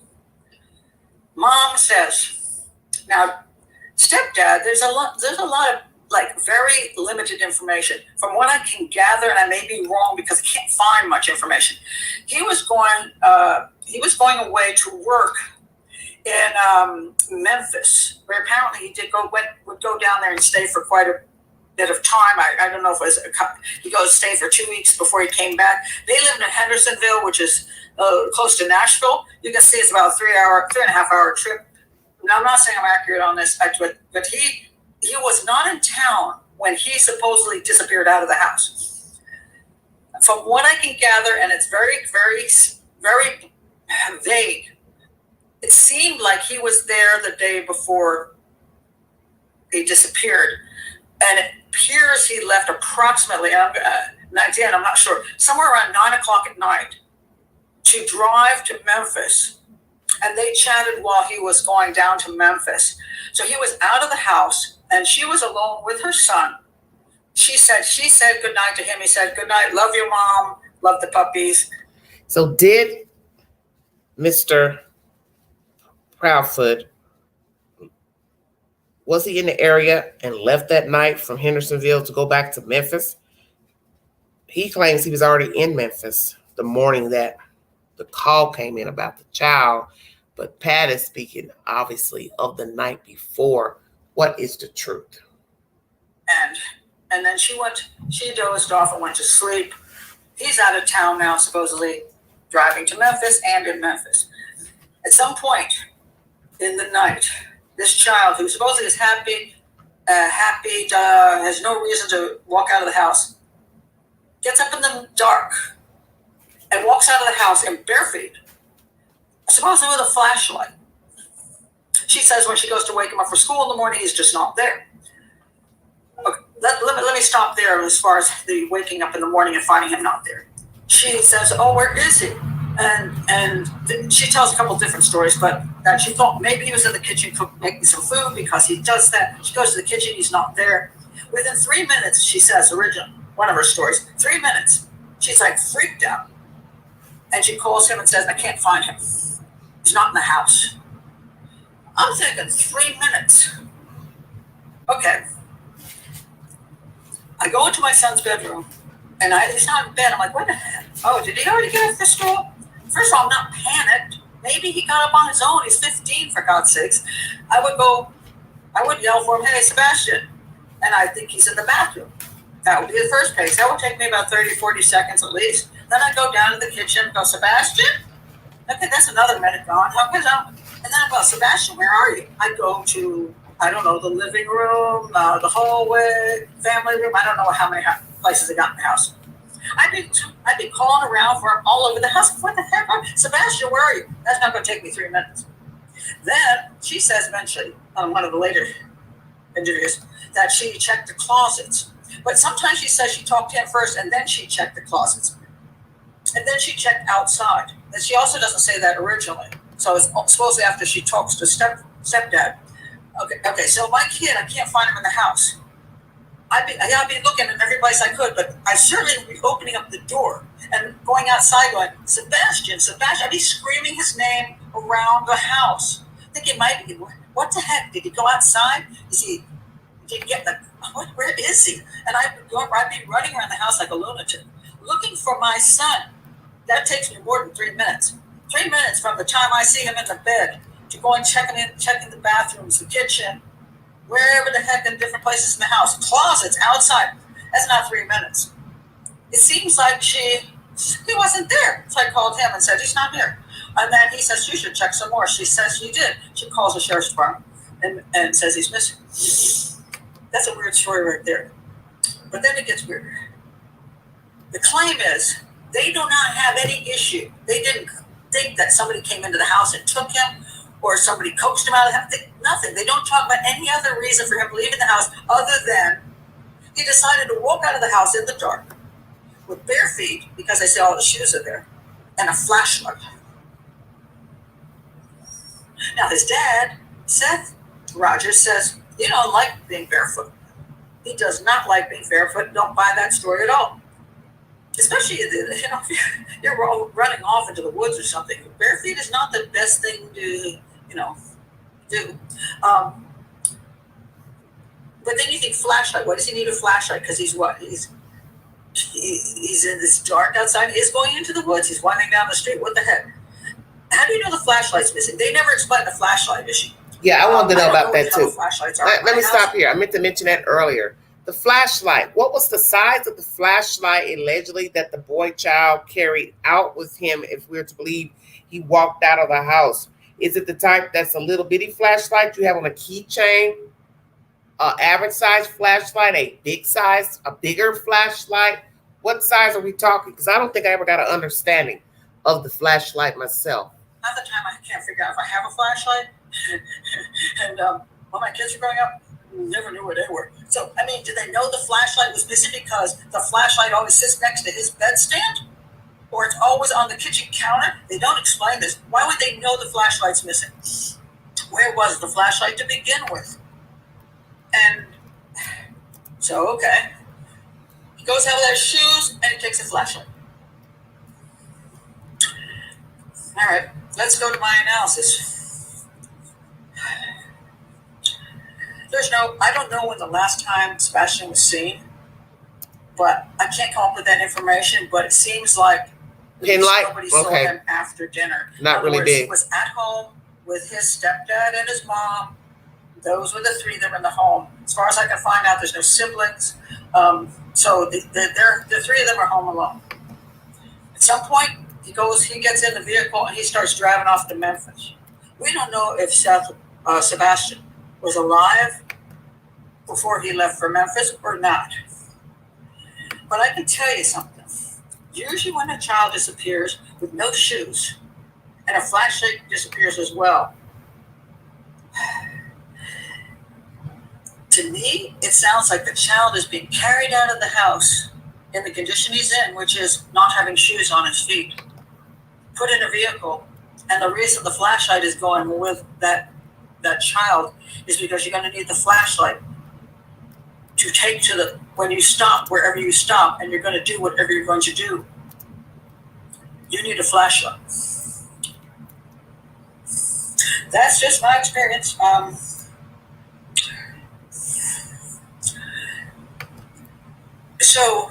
Mom says, now, stepdad, there's a lot of like very limited information. From what I can gather, and I may be wrong because I can't find much information, he was going away to work in Memphis, where apparently he would go down there and stay for quite a bit of time. I don't know if it was he goes stay for 2 weeks before he came back. They lived in Hendersonville, which is close to Nashville. You can see it's about a 3.5 hour trip. Now, I'm not saying I'm accurate on this, but he was not in town when he supposedly disappeared out of the house. From what I can gather, and it's very, very, very vague, it seemed like he was there the day before he disappeared. And it appears he left approximately, I'm not sure, somewhere around 9 o'clock at night to drive to Memphis. And they chatted while he was going down to Memphis. So he was out of the house, and she was alone with her son. She said goodnight to him. He said, "Good night, love you, Mom, love the puppies." So did Mr. Proudfoot, was he in the area and left that night from Hendersonville to go back to Memphis? He claims he was already in Memphis the morning that the call came in about the child, but Pat is speaking obviously of the night before. What is the truth? And then she dozed off and went to sleep. He's out of town now, supposedly driving to Memphis and in Memphis. At some point in the night, this child, who supposedly is happy, has no reason to walk out of the house, gets up in the dark and walks out of the house in bare feet, supposedly with a flashlight. She says when she goes to wake him up for school in the morning, he's just not there. Okay, let me stop there as far as the waking up in the morning and finding him not there. She says, "Oh, where is he?" And she tells a couple different stories, but that she thought maybe he was in the kitchen making some food because he does that. She goes to the kitchen, he's not there. Within 3 minutes, she says, one of her stories, 3 minutes, she's like freaked out. And she calls him and says, "I can't find him. He's not in the house." I'm thinking 3 minutes. Okay. I go into my son's bedroom, and he's not in bed. I'm like, what the heck? Oh, did he already get off the stool? First of all, I'm not panicked. Maybe he got up on his own. He's 15, for God's sakes. I would yell for him, "Hey, Sebastian." And I think he's in the bathroom. That would be the first pace. That would take me about 30, 40 seconds at least. Then I go down to the kitchen and go, "Sebastian?" Okay, that's another minute gone. And then I go, "Sebastian, where are you?" I go to, I don't know, the living room, the hallway, family room. I don't know how many places I got in the house. I'd be calling around for him all over the house. What the heck? "Sebastian, where are you?" That's not going to take me 3 minutes. Then she says eventually, on one of the later interviews, that she checked the closets. But sometimes she says she talked to him first and then she checked the closets. And then she checked outside. And she also doesn't say that originally. So it's supposedly after she talks to stepdad. Okay, so my kid, I can't find him in the house. I'd be looking in every place I could, but I certainly would be opening up the door and going outside going, "Sebastian, Sebastian." I'd be screaming his name around the house. Thinking, what the heck? Did he go outside? Did he get where is he? And I'd be running around the house like a lunatic, looking for my son. That takes me more than 3 minutes. 3 minutes from the time I see him in the bed to going checking the bathrooms, the kitchen, wherever the heck in different places in the house, closets, outside. That's not 3 minutes. It seems like he wasn't there. So I called him and said, "He's not here." And then he says, "You should check some more." She says she did. She calls the sheriff's department and says he's missing. That's a weird story right there. But then it gets weirder. The claim is they do not have any issue. They didn't think that somebody came into the house and took him, or somebody coaxed him out of the house. Nothing. They don't talk about any other reason for him leaving the house other than he decided to walk out of the house in the dark with bare feet, because they say all the shoes are there, and a flashlight. Now his dad, Seth Rogers, says he don't like being barefoot. He does not like being barefoot. Don't buy that story at all. Especially, if you're all running off into the woods or something. Bare feet is not the best thing to, do. But then you think flashlight. Why does he need a flashlight? Because he's what? He's in this dark outside. He's going into the woods. He's winding down the street. What the heck? How do you know the flashlight's missing? They never explained the flashlight issue. Yeah, I wanted to know about that too. Let me house. stop here. I meant to mention that earlier. The flashlight. What was the size of the flashlight allegedly that the boy child carried out with him, if we're to believe he walked out of the house? Is it the type that's a little bitty flashlight you have on a keychain? Average size flashlight, a bigger flashlight? What size are we talking? Because I don't think I ever got an understanding of the flashlight myself. Half the time I can't figure out if I have a flashlight. And when my kids were growing up, never knew where they were. So, did they know the flashlight was missing because the flashlight always sits next to his bedstand? Or it's always on the kitchen counter? They don't explain this. Why would they know the flashlight's missing? Where was the flashlight to begin with? And so, okay. He goes out with his shoes and he takes a flashlight. All right, let's go to my analysis. I don't know when the last time Sebastian was seen, but I can't come up with that information, but it seems like nobody saw him after dinner. Not really big. He was at home with his stepdad and his mom. Those were the three that were in the home. As far as I can find out, there's no siblings. So the three of them are home alone. At some point, he gets in the vehicle and he starts driving off to Memphis. We don't know if Sebastian was alive before he left for Memphis or not. But I can tell you something. Usually when a child disappears with no shoes and a flashlight disappears as well, to me, it sounds like the child is being carried out of the house in the condition he's in, which is not having shoes on his feet, put in a vehicle, and the reason the flashlight is going with that child is because you're going to need the flashlight to take when you stop, wherever you stop, and you're going to do whatever you're going to do. You need a flashlight. That's just my experience. So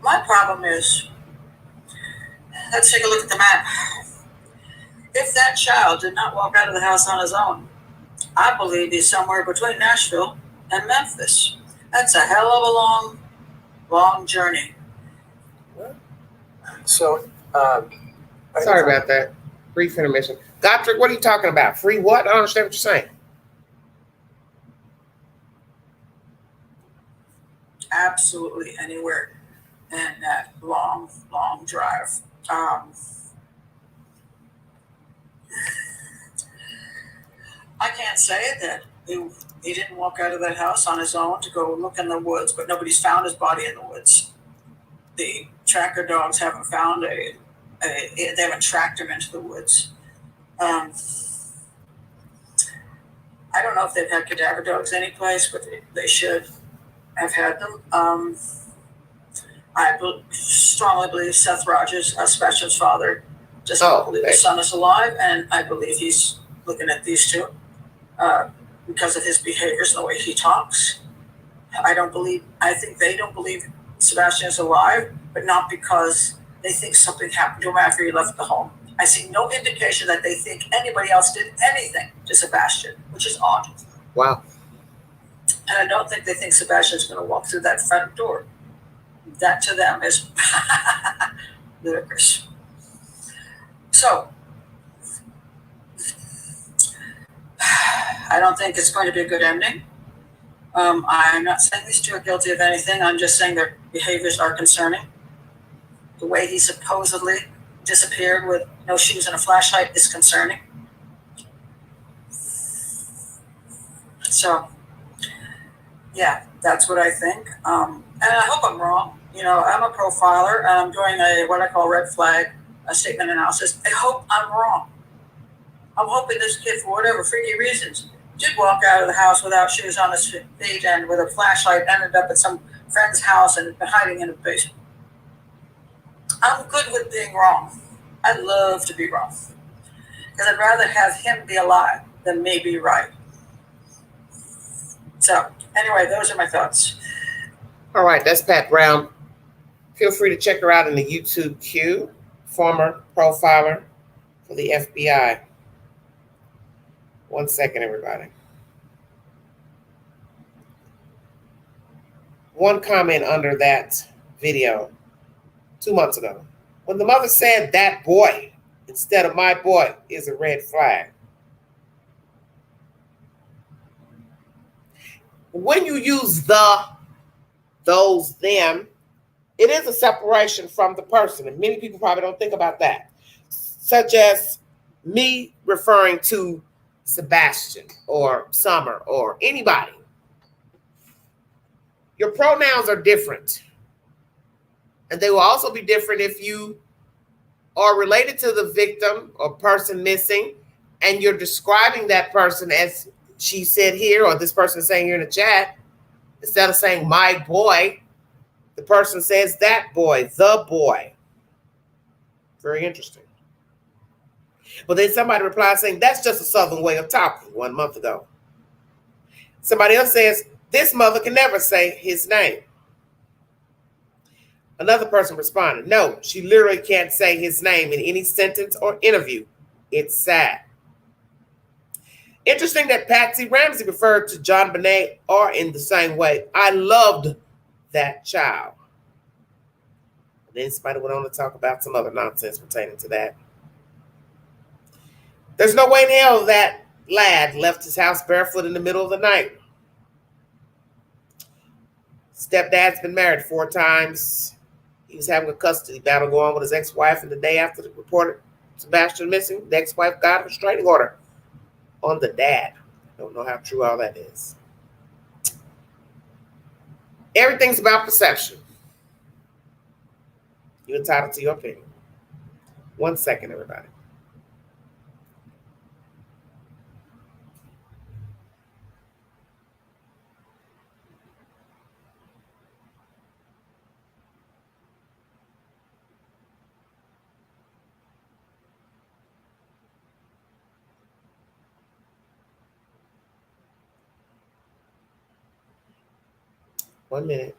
my problem is, let's take a look at the map. If that child did not walk out of the house on his own, I believe he's somewhere between Nashville and Memphis. That's a hell of a long, long journey. So, Sorry about that. Brief intermission. Gottfried, what are you talking about? Free what? I don't understand what you're saying. Absolutely anywhere in that long, long drive. I can't say that he didn't walk out of that house on his own to go look in the woods, but nobody's found his body in the woods. The tracker dogs haven't found they haven't tracked him into the woods. I don't know if they've had cadaver dogs anyplace, but they should have had them. I strongly believe Seth Rogers, Sebastian's father, does not believe his son is alive, and I believe he's looking at these two because of his behaviors and the way he talks. I think they don't believe Sebastian is alive, but not because they think something happened to him after he left the home. I see no indication that they think anybody else did anything to Sebastian, which is odd. Wow. And I don't think they think Sebastian's going to walk through that front door. That to them is ludicrous. So, I don't think it's going to be a good ending. I'm not saying these two are guilty of anything. I'm just saying their behaviors are concerning. The way he supposedly disappeared with no shoes and a flashlight is concerning. So, yeah, that's what I think. And I hope I'm wrong. You know, I'm a profiler and I'm doing what I call red flag statement analysis. I hope I'm wrong. I'm hoping this kid, for whatever freaky reasons, did walk out of the house without shoes on his feet and with a flashlight, ended up at some friend's house and been hiding in a basement. I'm good with being wrong. I love to be wrong. Because I'd rather have him be alive than me be right. So, anyway, those are my thoughts. All right, that's Pat Brown. Feel free to check her out in the YouTube queue, former profiler for the FBI. 1 second, everybody. One comment under that video 2 months ago. When the mother said that boy instead of my boy is a red flag. When you use the, those, them, it is a separation from the person. And many people probably don't think about that. Such as me referring to Sebastian or Summer or anybody. Your pronouns are different. And they will also be different if you are related to the victim or person missing and you're describing that person as she said here, or this person is saying here in the chat. Instead of saying my boy, the person says that boy, the boy. Very interesting. But then somebody replies saying that's just a Southern way of talking 1 month ago. Somebody else says this mother can never say his name. Another person responded, no, she literally can't say his name in any sentence or interview. It's sad. Interesting that Patsy Ramsey referred to John Bonet are in the same way. I loved that child. And then somebody went on to talk about some other nonsense pertaining to that. There's no way in hell that lad left his house barefoot in the middle of the night. Stepdad's been married 4 times. He was having a custody battle going on with his ex-wife, and the day after the reported Sebastian missing, the ex-wife got a restraining order on the dad. Don't know how true all that is. Everything's about perception. You're entitled to your opinion. 1 second, everybody. One minute.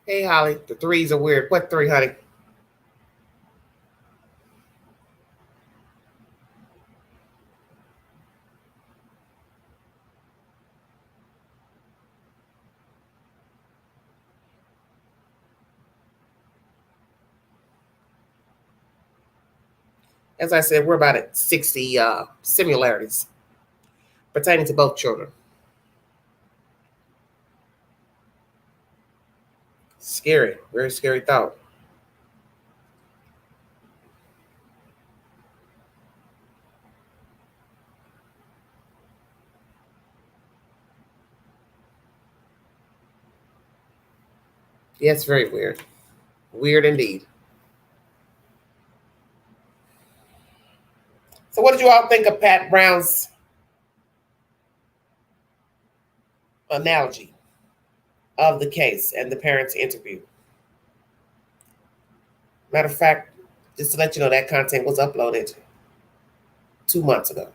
Hey, Holly, the threes are weird. What 3, honey? As I said, we're about at 60 similarities pertaining to both children. Scary, very scary thought. Yes, very weird. Weird indeed. So what did you all think of Pat Brown's analogy of the case and the parents' interview. Matter of fact, just to let you know, that content was uploaded 2 months ago.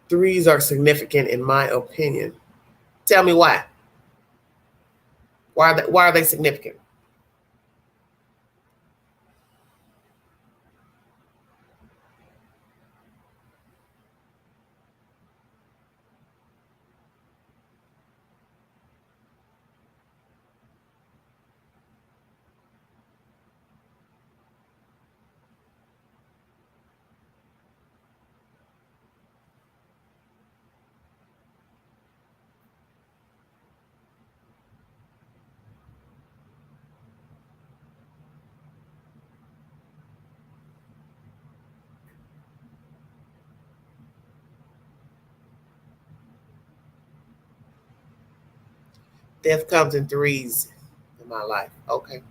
Threes are significant in my opinion. Tell me why. Why are they significant? Death comes in threes in my life. Okay.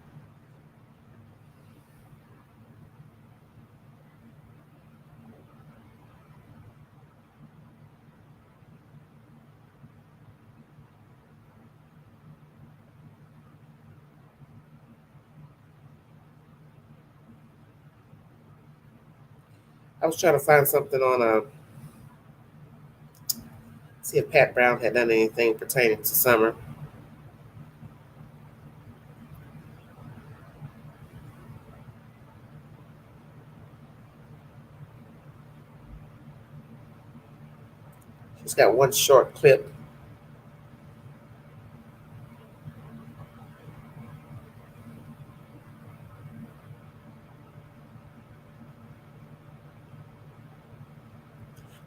I was trying to find something on see if Pat Brown had done anything pertaining to Summer. She's got one short clip.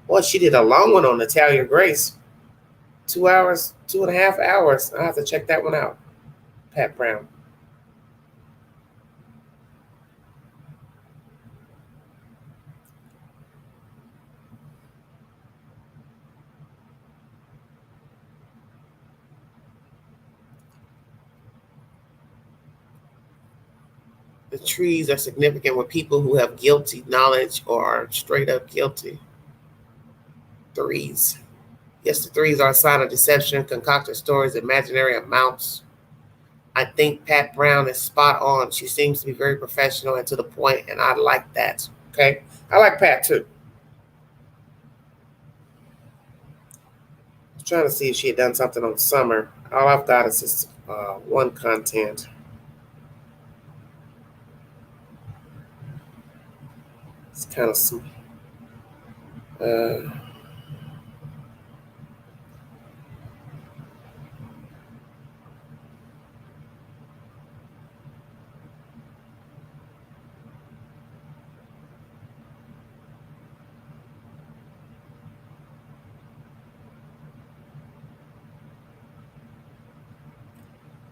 Boy, she did a long one on Natalia Grace. 2 hours, 2.5 hours. I'll have to check that one out. Pat Brown. The trees are significant with people who have guilty knowledge or are straight up guilty. Threes. Yes, the threes are a sign of deception, concocted stories, imaginary amounts. I think Pat Brown is spot on. She seems to be very professional and to the point, and I like that. Okay? I like Pat too. I was trying to see if she had done something on Summer. All I've got is this one content. It's kind of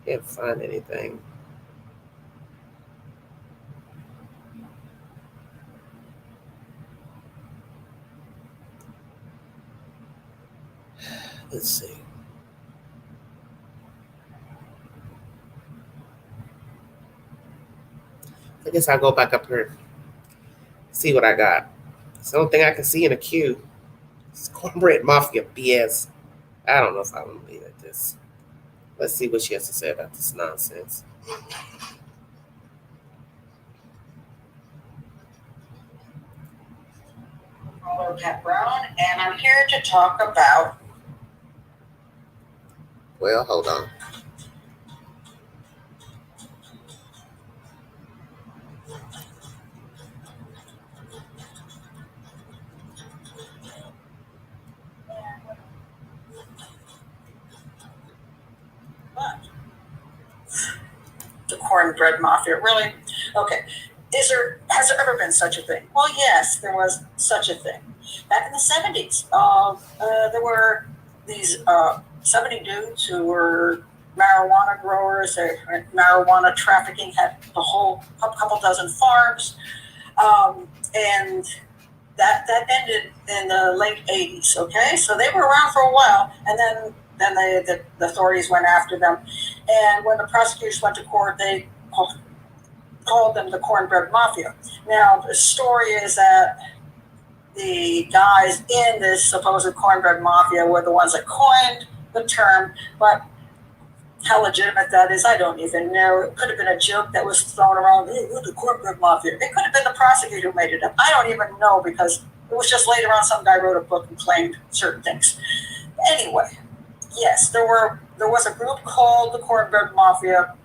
can't find anything. Let's see. I guess I'll go back up here, see what I got. It's the only thing I can see in a queue. It's cornbread mafia BS. I don't know if I want to leave it at this. Let's see what she has to say about this nonsense. Hello, Pat Brown, and I'm here to talk about. Well, hold on. The cornbread mafia, really? Okay. Has there ever been such a thing? Well, yes, there was such a thing. Back in the 70s, there were these 70 dudes who were marijuana growers. Marijuana trafficking had the whole couple dozen farms, and that ended in the late 80s. Okay, so they were around for a while, and then and the authorities went after them. And when the prosecutors went to court, they called them the Cornbread Mafia. Now, the story is that the guys in this supposed Cornbread Mafia were the ones that coined the term, but how legitimate that is, I don't even know. It could have been a joke that was thrown around, hey, we're the Cornbread Mafia. It could have been the prosecutor who made it up. I don't even know, because it was just later on some guy wrote a book and claimed certain things. Anyway, yes, there was a group called the Cornbread Mafia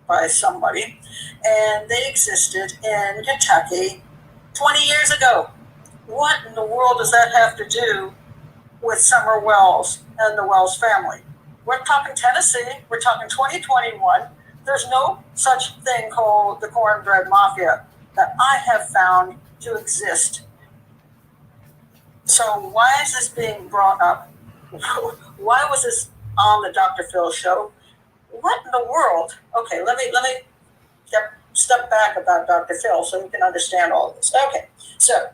by somebody, and they existed in Kentucky 20 years ago. What in the world does that have to do with Summer Wells and the Wells family? We're talking Tennessee. We're talking 2021. There's no such thing called the Cornbread Mafia that I have found to exist. So why is this being brought up? Why was this on the Dr. Phil show? What in the world? Okay, let me step back about Dr. Phil so you can understand all of this. Okay, so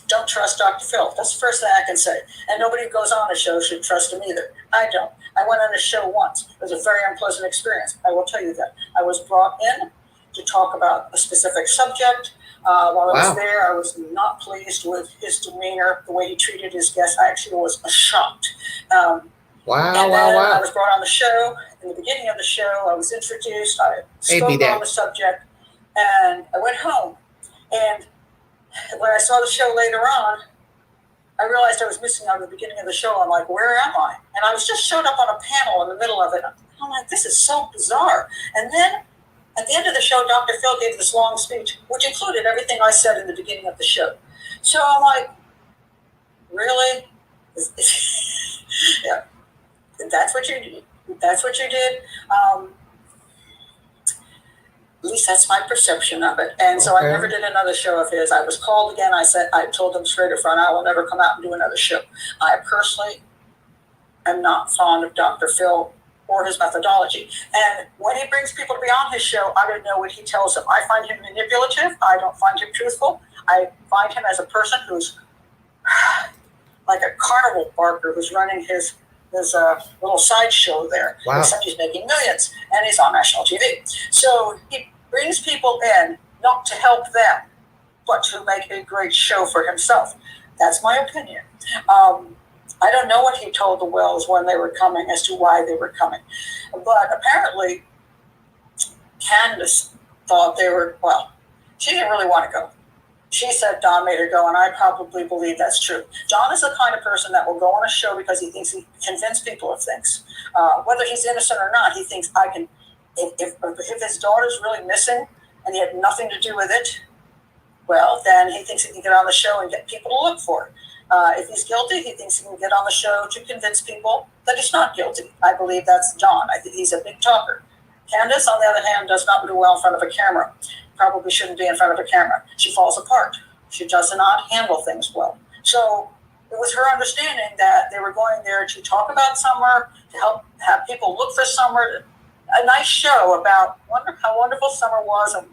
don't trust Dr. Phil. That's the first thing I can say. And nobody who goes on a show should trust him either. I don't. I went on a show once. It was a very unpleasant experience. I will tell you that. I was brought in to talk about a specific subject. While I was there, I was not pleased with his demeanor, the way he treated his guests. I actually was shocked. I was brought on the show. In the beginning of the show, I was introduced. I spoke on the subject, and I went home. And when I saw the show later on, I realized I was missing out at the beginning of the show. I'm like, where am I? And I was just showed up on a panel in the middle of it. I'm like, this is so bizarre. And then at the end of the show, Dr. Phil gave this long speech, which included everything I said in the beginning of the show. So I'm like, really? Yeah. That's what you did. At least that's my perception of it. And so I never did another show of his. I was called again. I told them straight up front, I will never come out and do another show. I personally am not fond of Dr. Phil or his methodology. And when he brings people to be on his show, I don't know what he tells them. I find him manipulative. I don't find him truthful. I find him as a person who's like a carnival barker who's running his little sideshow there. Wow. He's making millions, and he's on national TV. So he brings people in not to help them, but to make a great show for himself. That's my opinion. I don't know what he told the Wells when they were coming as to why they were coming. But apparently, Candace thought they were, she didn't really want to go. She said Don made her go, and I probably believe that's true. Don is the kind of person that will go on a show because he thinks he can convince people of things. Whether he's innocent or not, he thinks I can, if his daughter's really missing and he had nothing to do with it, well, then he thinks he can get on the show and get people to look for it. If he's guilty, he thinks he can get on the show to convince people that he's not guilty. I believe that's Don. I think he's a big talker. Candace, on the other hand, does not do well in front of a camera. Probably shouldn't be in front of a camera. She falls apart. She does not handle things well. So it was her understanding that they were going there to talk about Summer, to help have people look for Summer. A nice show about how wonderful Summer was, and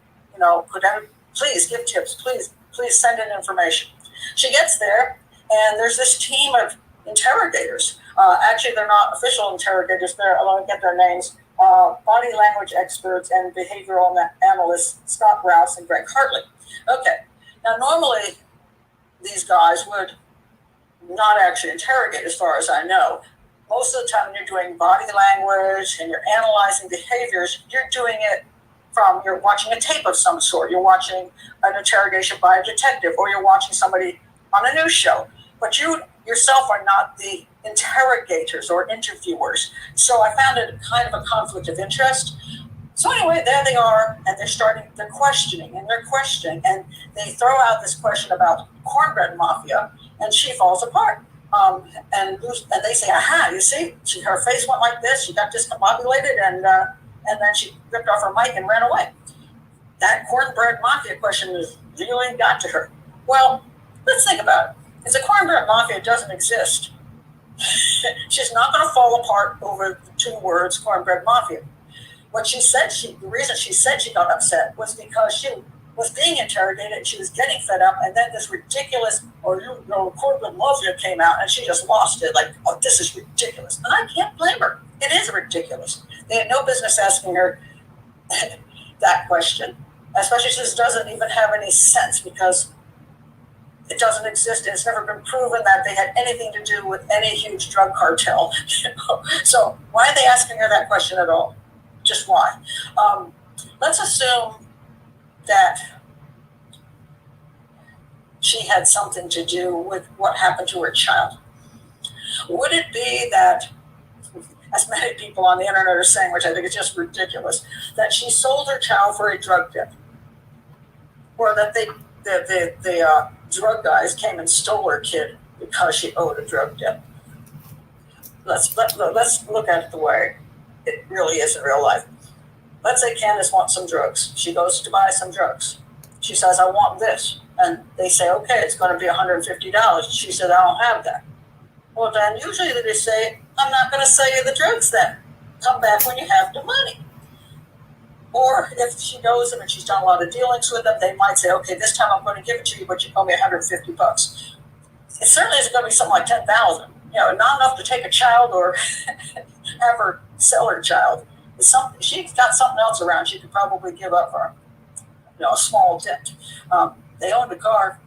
please give tips. Please send in information. She gets there, and there's this team of interrogators. Actually, they're not official interrogators. I want to get their names. Body language experts and behavioral analysts Scott Rouse and Greg Hartley. Okay, now normally these guys would not actually interrogate, as far as I know. Most of the time, when you're doing body language and you're analyzing behaviors, you're doing it you're watching a tape of some sort. You're watching an interrogation by a detective, or you're watching somebody on a news show. But you yourself are not the interrogators or interviewers. So I found it kind of a conflict of interest. So anyway, there they are, and they're questioning, and they throw out this question about Cornbread Mafia, and she falls apart. And they say, aha, you see, her face went like this, she got discombobulated, and then she ripped off her mic and ran away. That Cornbread Mafia question really got to her. Well, let's think about it. If the Cornbread Mafia doesn't exist, she's not going to fall apart over the two words Cornbread Mafia. The reason she said she got upset was because she was being interrogated and she was getting fed up, and then this ridiculous, corporate mafia came out and she just lost it. Like, oh, this is ridiculous. And I can't blame her. It is ridiculous. They had no business asking her that question, especially since it doesn't even have any sense because it doesn't exist and it's never been proven that they had anything to do with any huge drug cartel. So why are they asking her that question at all? Just why? Let's assume that she had something to do with what happened to her child. Would it be that, as many people on the internet are saying, which I think is just ridiculous, that she sold her child for a drug debt, or that the drug guys came and stole her kid because she owed a drug debt? Let's look at it the way it really is in real life. Let's say Candace wants some drugs. She goes to buy some drugs. She says, I want this. And they say, okay, it's going to be $150. She said, I don't have that. Well, then usually they say, I'm not going to sell you the drugs then. Come back when you have the money. Or if she goes and she's done a lot of dealings with them, they might say, okay, this time I'm going to give it to you, but you owe me $150. It certainly isn't going to be something like $10,000. Not enough to take a child or have her sell her child. She's got something else around she could probably give up for, a small debt. They owned a car,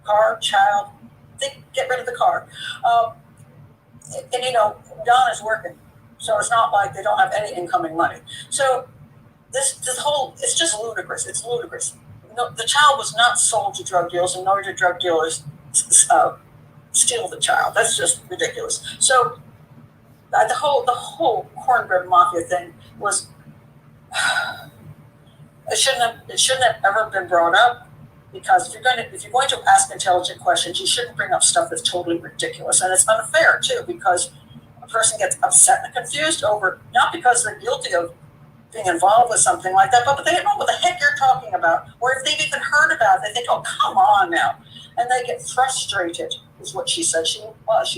car, child. They get rid of the car. Don is working, so it's not like they don't have any incoming money. So this whole, it's just ludicrous. It's ludicrous. No, the child was not sold to drug dealers, and nor did drug dealers steal the child. That's just ridiculous. So the whole cornbread mafia thing was it shouldn't have ever been brought up, because if you're going to ask intelligent questions, you shouldn't bring up stuff that's totally ridiculous. And it's unfair too, because a person gets upset and confused over, not because they're guilty of being involved with something like that, but they don't know what the heck you're talking about, or if they've even heard about it, they think, oh, come on now. And they get frustrated, is what she said. She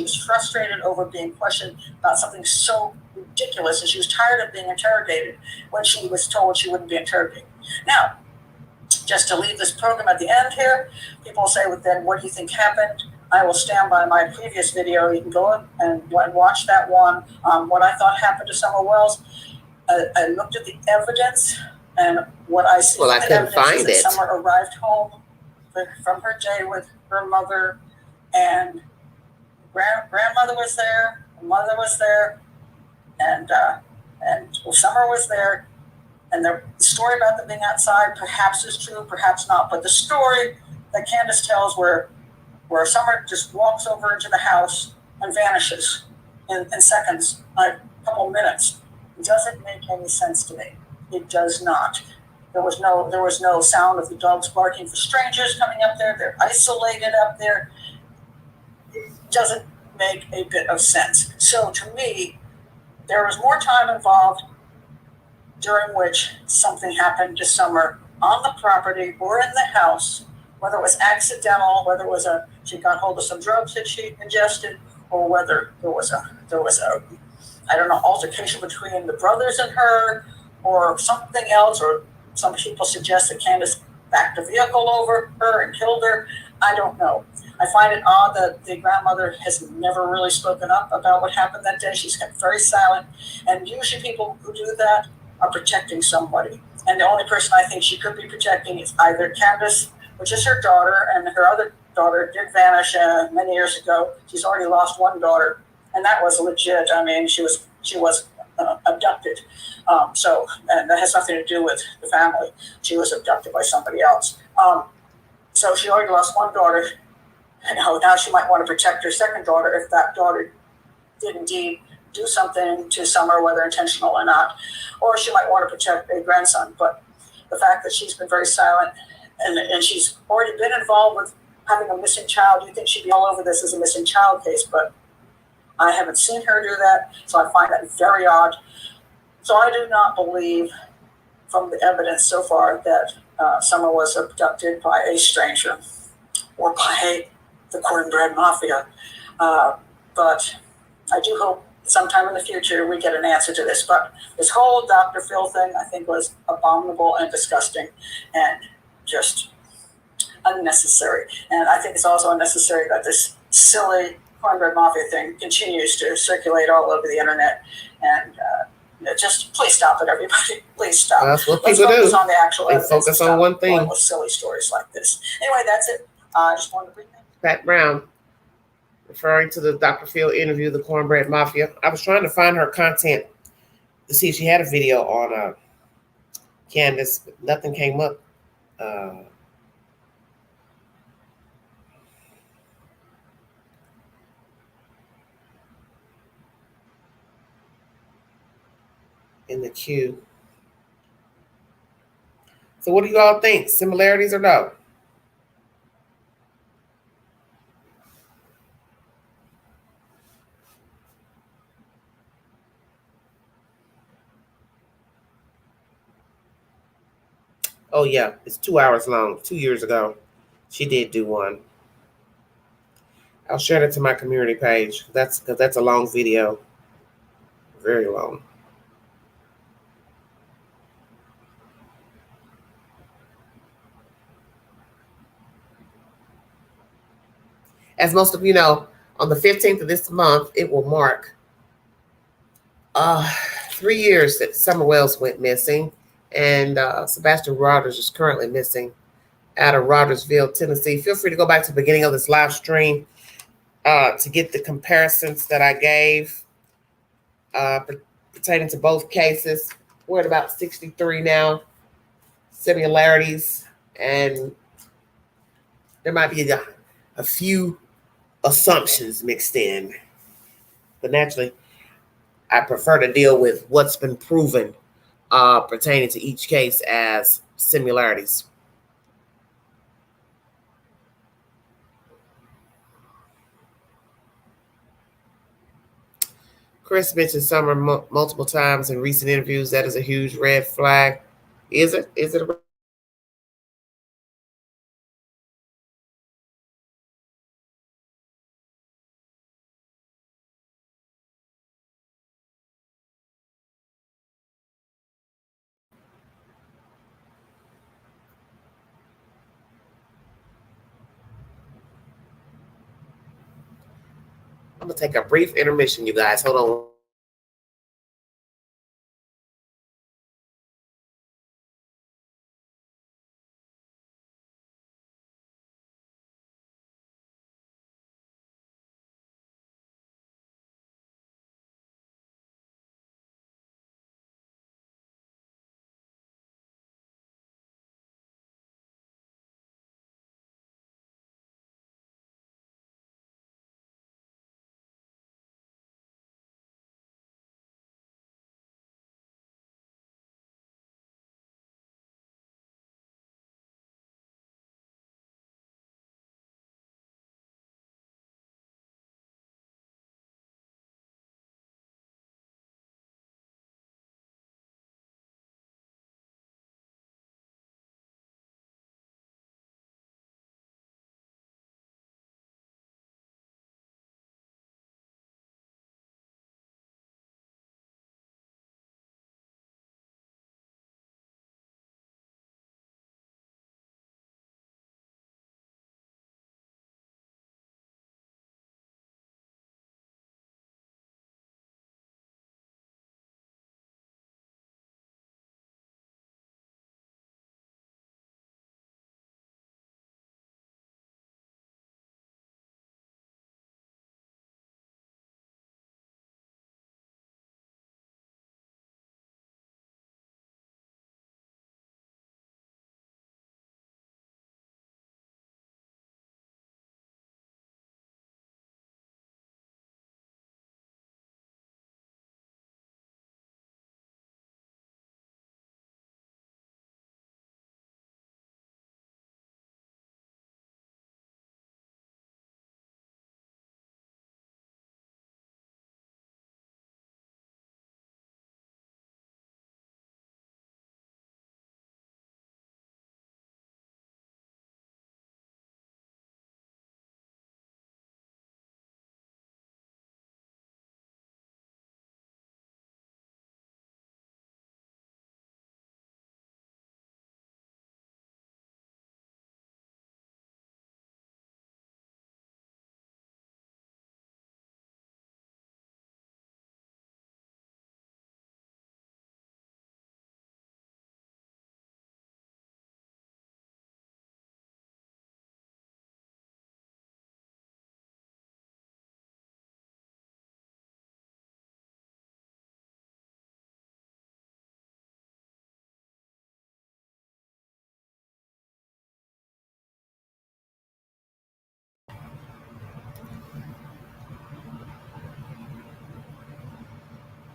was frustrated over being questioned about something so ridiculous, and she was tired of being interrogated when she was told she wouldn't be interrogated. Now, just to leave this program at the end here, people say, well, then what do you think happened? I will stand by my previous video. You can go and watch that one, what I thought happened to Summer Wells. I looked at the evidence, and what I see I couldn't find it. Summer arrived home from her day with her mother, and grandmother was there, mother was there, and Summer was there. And the story about them being outside perhaps is true, perhaps not. But the story that Candace tells, where Summer just walks over into the house and vanishes in seconds, a couple minutes, doesn't make any sense to me. It does not. There was no sound of the dogs barking for strangers coming up there. They're isolated up there. It doesn't make a bit of sense. So to me, there was more time involved during which something happened to Summer on the property or in the house, whether it was accidental, whether it was she got hold of some drugs that she ingested, or whether there was a altercation between the brothers and her, or something else, or some people suggest that Candace backed a vehicle over her and killed her. I don't know. I find it odd that the grandmother has never really spoken up about what happened that day. She's kept very silent, and usually people who do that are protecting somebody. And the only person I think she could be protecting is either Candace, which is her daughter, and her other daughter did vanish many years ago. She's already lost one daughter, and that was legit. I mean, she was abducted. And that has nothing to do with the family. She was abducted by somebody else. So she already lost one daughter. And now she might want to protect her second daughter if that daughter did indeed do something to Summer, whether intentional or not, or she might want to protect a grandson. But the fact that she's been very silent and she's already been involved with having a missing child, you think she'd be all over this as a missing child case, but I haven't seen her do that, so I find that very odd. So I do not believe, from the evidence so far, that Summer was abducted by a stranger or by the cornbread mafia. But I do hope sometime in the future we get an answer to this. But this whole Dr. Phil thing, I think, was abominable and disgusting and just unnecessary. And I think it's also unnecessary that this silly cornbread mafia thing continues to circulate all over the internet. And just please stop it, everybody. Please stop. That's what Let's people focus do. on the actual They evidence. focus and on stop one thing. going with silly stories like this. Anyway, that's it. I just wanted to bring that. Pat Brown, referring to the Dr. Phil interview, the Cornbread Mafia. I was trying to find her content to see if she had a video on Candace, but nothing came up. In the queue. So what do you all think? Similarities or no? Oh yeah, it's 2 hours long. 2 years ago, she did do one. I'll share that to my community page. That's because that's a long video, very long. As most of you know, on the 15th of this month, it will mark 3 years that Summer Wells went missing, and Sebastian Rogers is currently missing out of Rogersville, Tennessee. Feel free to go back to the beginning of this live stream to get the comparisons that I gave pertaining to both cases. We're at about 63 now, similarities, and there might be a few assumptions mixed in, but naturally, I prefer to deal with what's been proven pertaining to each case as similarities. Chris mentioned Summer multiple times in recent interviews. That is a huge red flag. Is it? Is it a I'm going to take a brief intermission, you guys. Hold on.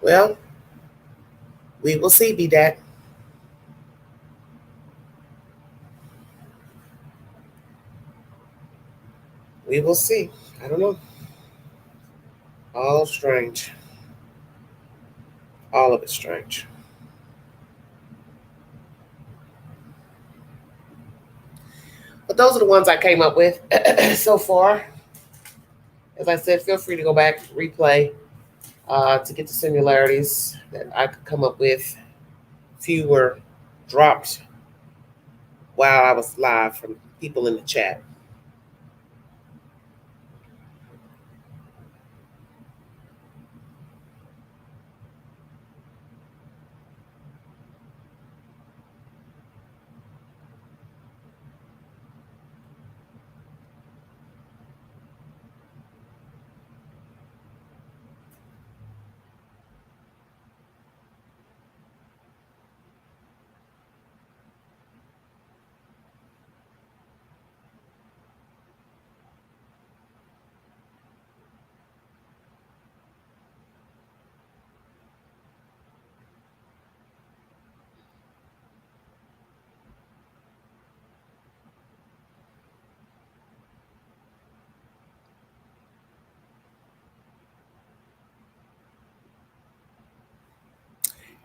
Well, we will see, BDAC. We will see. I don't know. All strange. All of it strange. But those are the ones I came up with so far. As I said, feel free to go back, replay, to get the similarities that I could come up with. Few were dropped while I was live from people in the chat.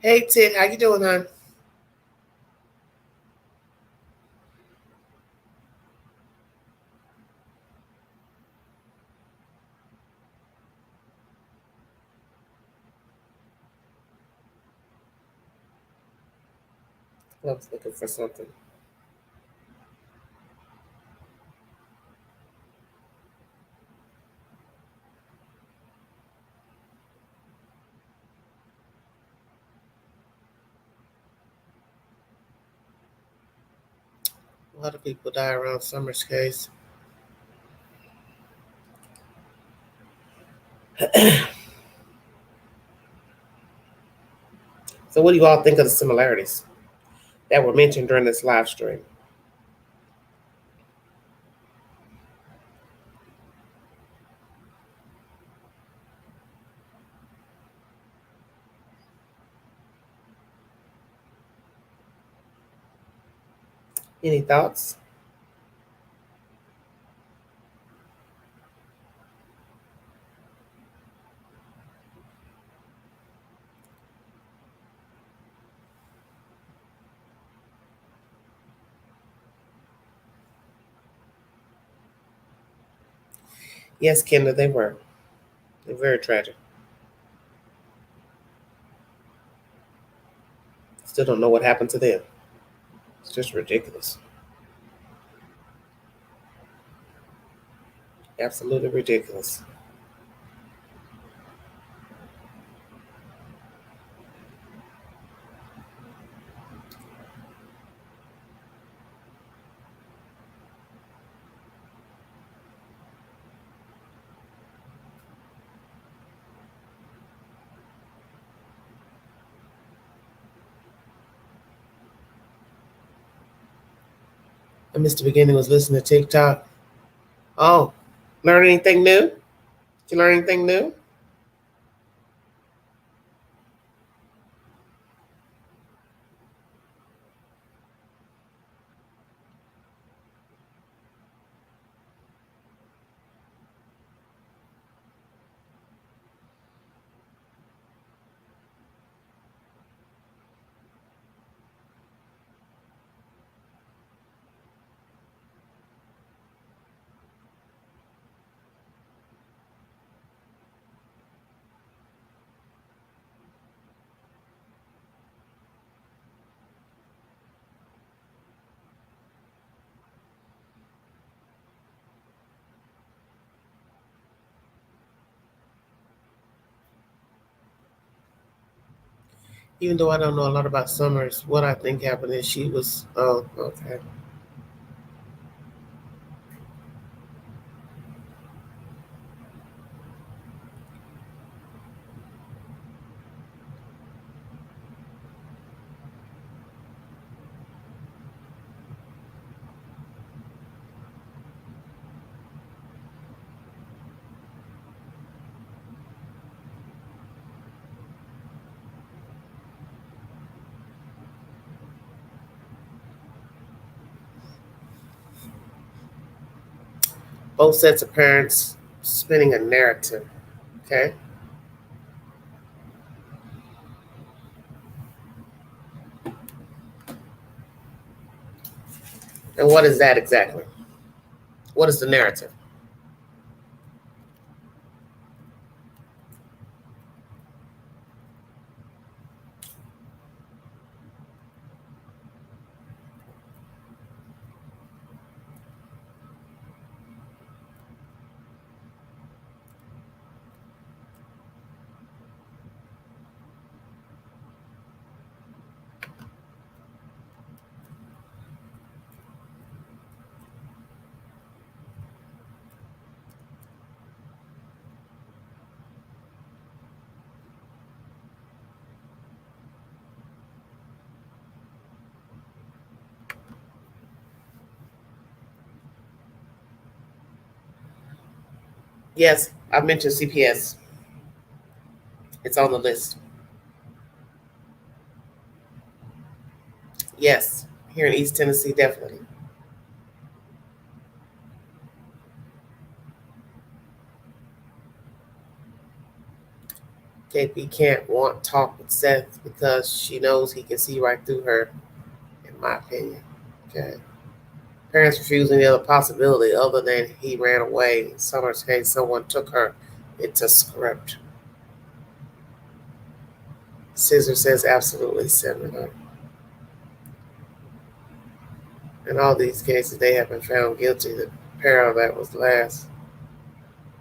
Hey, Ted, how you doing, hon? I was looking for something. A lot of people die around Summer's case. So what do you all think of the similarities that were mentioned during this live stream? Any thoughts? Yes, Kendra, they were. They're very tragic. Still don't know what happened to them. It's just ridiculous. Absolutely ridiculous. I missed the beginning, was listening to TikTok. Oh, learn anything new? Did you learn anything new? Even though I don't know a lot about Summers, what I think happened is she was, oh, okay. Both sets of parents spinning a narrative. Okay. And what is that exactly? What is the narrative? Yes, I mentioned CPS. It's on the list. Yes, here in East Tennessee, definitely. KP can't want talk with Seth because she knows he can see right through her, in my opinion. Okay. Parents refusing the other possibility other than he ran away. In Summer's case, someone took her into script. Scissor says absolutely similar. In all these cases, they have been found guilty. The Parental that was last.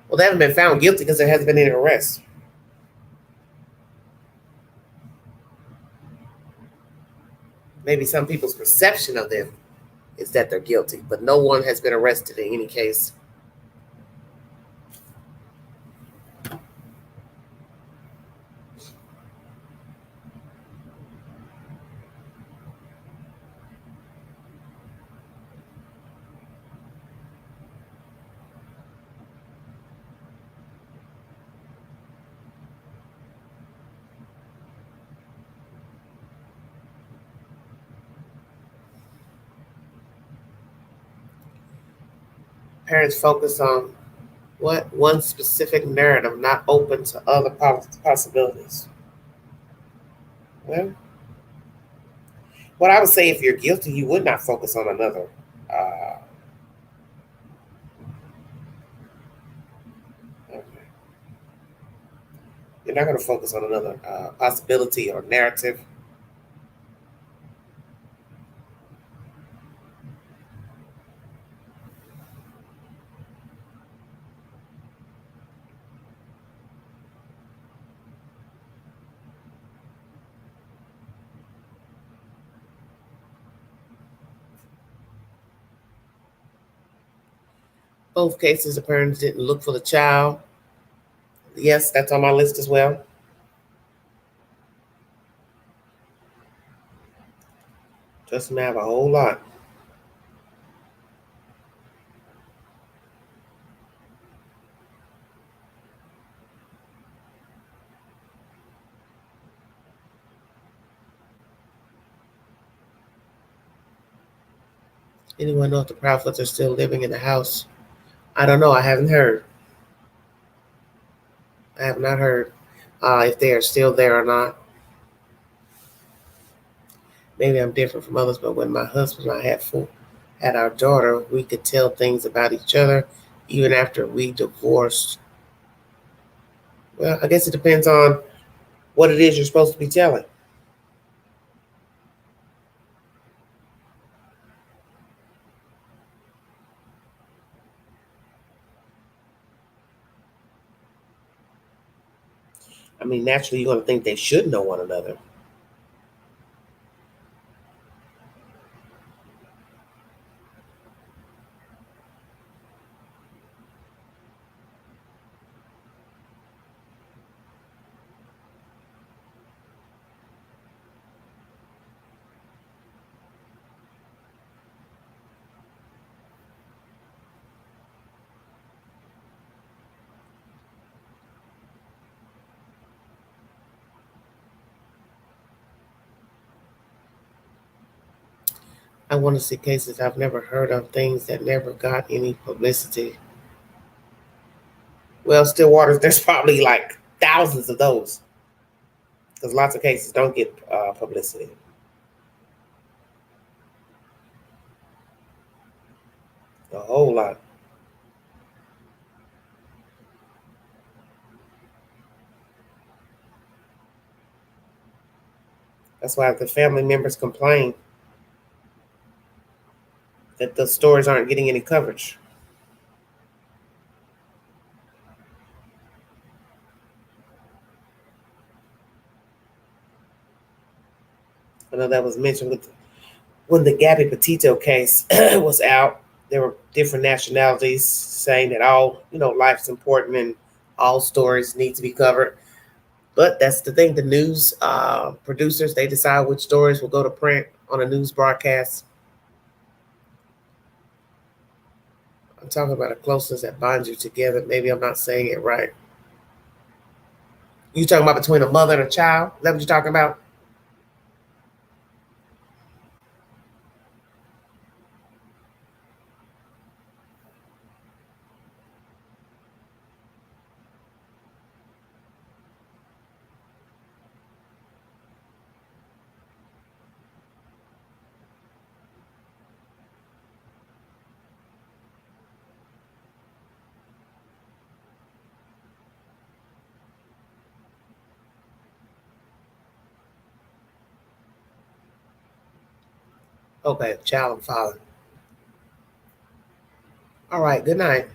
Well, they haven't been found guilty because there hasn't been any arrest. Maybe some people's perception of them is that they're guilty, but no one has been arrested in any case. Parents focus on what? One specific narrative, not open to other possibilities. Well, what I would say, if you're guilty, you would not focus on another. Uh, okay. You're not going to focus on another possibility or narrative. Both cases, the parents didn't look for the child. Yes, that's on my list as well. Doesn't have a whole lot. Anyone know if the Proudfoots are still living in the house? I don't know. I haven't heard. I have not heard if they are still there or not. Maybe I'm different from others, but when my husband and I had our daughter, we could tell things about each other even after we divorced. Well, I guess it depends on what it is you're supposed to be telling. I mean, naturally, you're going to think they should know one another. I want to see cases I've never heard of, things that never got any publicity. Well, Stillwater, there's probably like thousands of those because lots of cases don't get publicity. A whole lot. That's why the family members complain that the stories aren't getting any coverage. I know that was mentioned with when the Gabby Petito case was out. There were different nationalities saying that all, life's important and all stories need to be covered. But that's the thing. The news producers, they decide which stories will go to print on a news broadcast. I'm talking about a closeness that binds you together. Maybe I'm not saying it right. You talking about between a mother and a child? Is that what you're talking about? Okay, child and father. All right, good night.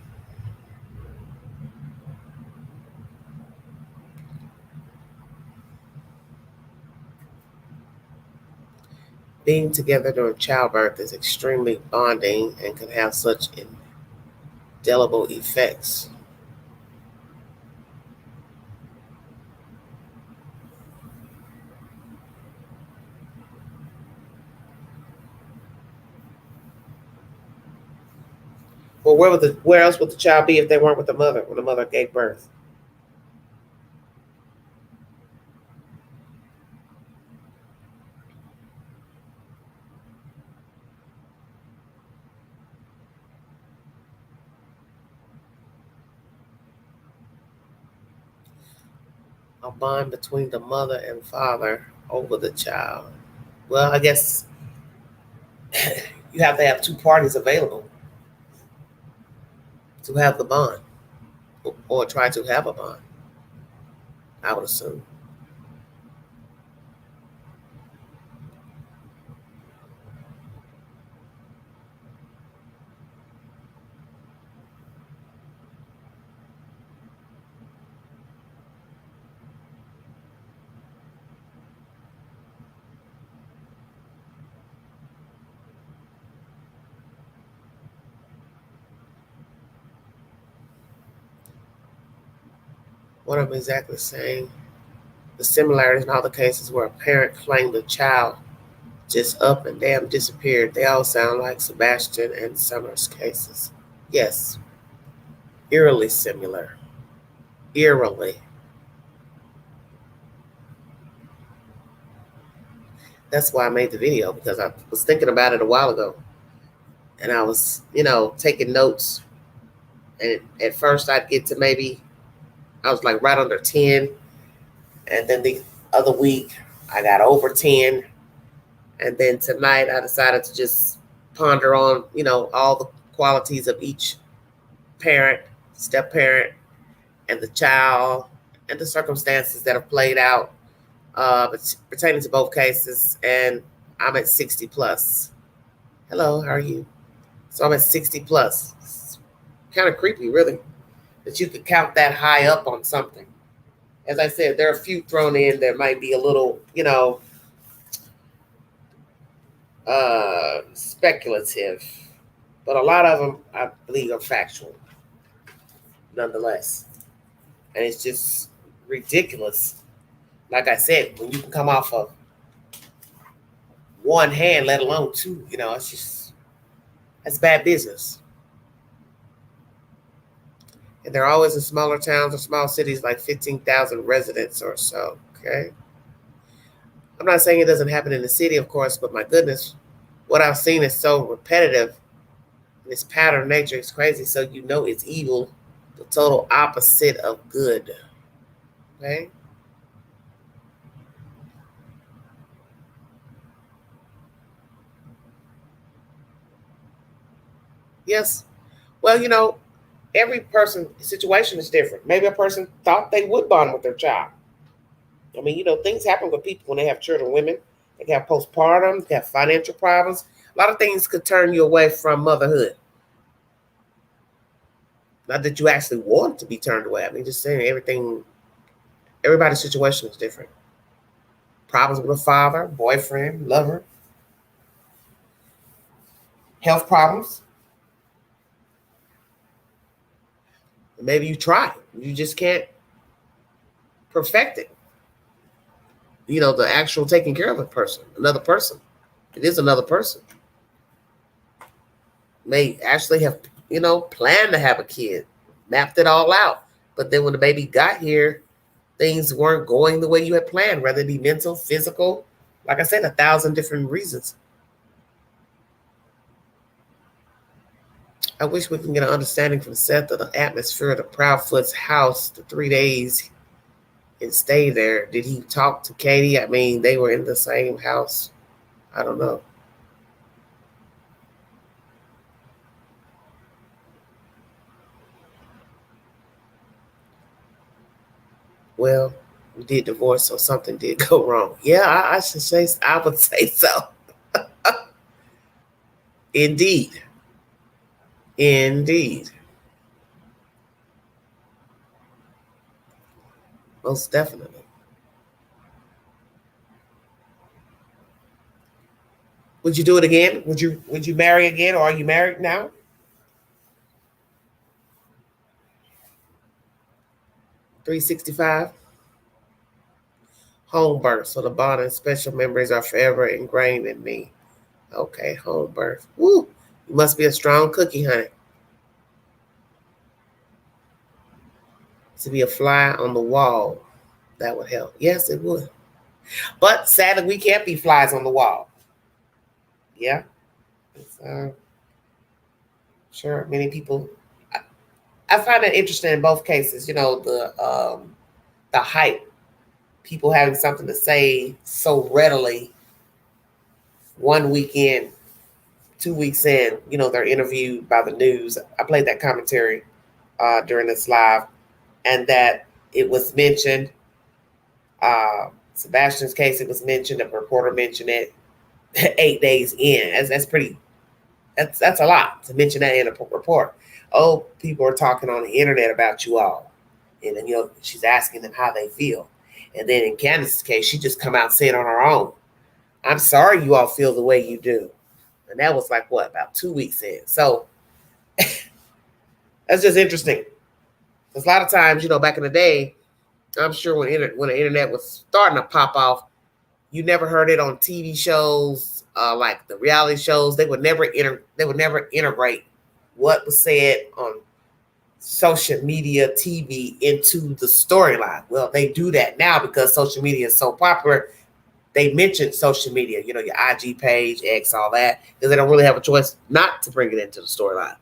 Being together during childbirth is extremely bonding and can have such indelible effects. Well, where else would the child be if they weren't with the mother when the mother gave birth? A bond between the mother and father over the child. Well, I guess you have to have two parties available to have the bond or try to have a bond, I would assume. What I'm exactly saying, the similarities in all the cases where a parent claimed the child just up and damn disappeared, they all sound like Sebastian and Summer's cases. Yes, eerily similar. Eerily. That's why I made the video, because I was thinking about it a while ago. And I was, taking notes. And at first I'd get to maybe, I was like right under 10. And then the other week I got over 10. And then tonight I decided to just ponder on, all the qualities of each parent, step parent, and the child, and the circumstances that have played out pertaining to both cases. And I'm at 60 plus. Hello, how are you? So I'm at 60 plus. It's kind of creepy, really, that you could count that high up on something. As I said, there are a few thrown in that might be a little, speculative, but a lot of them, I believe, are factual, nonetheless. And it's just ridiculous. Like I said, when you can come off of one hand, let alone two, it's just, that's bad business. And they're always in smaller towns or small cities, like 15,000 residents or so, okay? I'm not saying it doesn't happen in the city, of course, but my goodness, what I've seen is so repetitive. And this pattern of nature is crazy, so it's evil. The total opposite of good. Okay? Yes. Well, every person's situation is different. Maybe a person thought they would bond with their child. I mean, things happen with people when they have children. Women, they can have postpartum, they have financial problems. A lot of things could turn you away from motherhood. Not that you actually want to be turned away. I mean, just saying everybody's situation is different. Problems with a father, boyfriend, lover, health problems. Maybe you try. You just can't perfect it. The actual taking care of another person. It is another person. May actually have, planned to have a kid, mapped it all out. But then when the baby got here, things weren't going the way you had planned, whether it be mental, physical, like I said, 1,000 different reasons. I wish we can get an understanding from Seth of the atmosphere of the Proudfoot's house the 3 days and stay there. Did he talk to Katie? I mean, they were in the same house. I don't know. Well, we did divorce, so something did go wrong. Yeah, I should say, I would say so. Indeed. Most definitely. Would you do it again? Would you marry again, or are you married now? $365. Home birth. So the bond and special memories are forever ingrained in me. Okay, home birth. Woo! You must be a strong cookie, honey. To be a fly on the wall, that would help. Yes, it would. But sadly, we can't be flies on the wall. Yeah. Sure, many people. I find it interesting in both cases. The hype, people having something to say so readily. 1 weekend, 2 weeks in, they're interviewed by the news. I played that commentary during this live, and that it was mentioned. Sebastian's case, it was mentioned. A reporter mentioned it 8 days in. That's a lot to mention that in a report. Oh, people are talking on the internet about you all. And then, she's asking them how they feel. And then in Candace's case, she just come out and say it on her own. I'm sorry you all feel the way you do. And that was like, what, about 2 weeks in. So that's just interesting. Because a lot of times, back in the day, I'm sure when the internet was starting to pop off, you never heard it on TV shows, like the reality shows. They would never integrate what was said on social media, TV into the storyline. Well, they do that now because social media is so popular. They mention social media, your IG page, X, all that, because they don't really have a choice not to bring it into the storyline.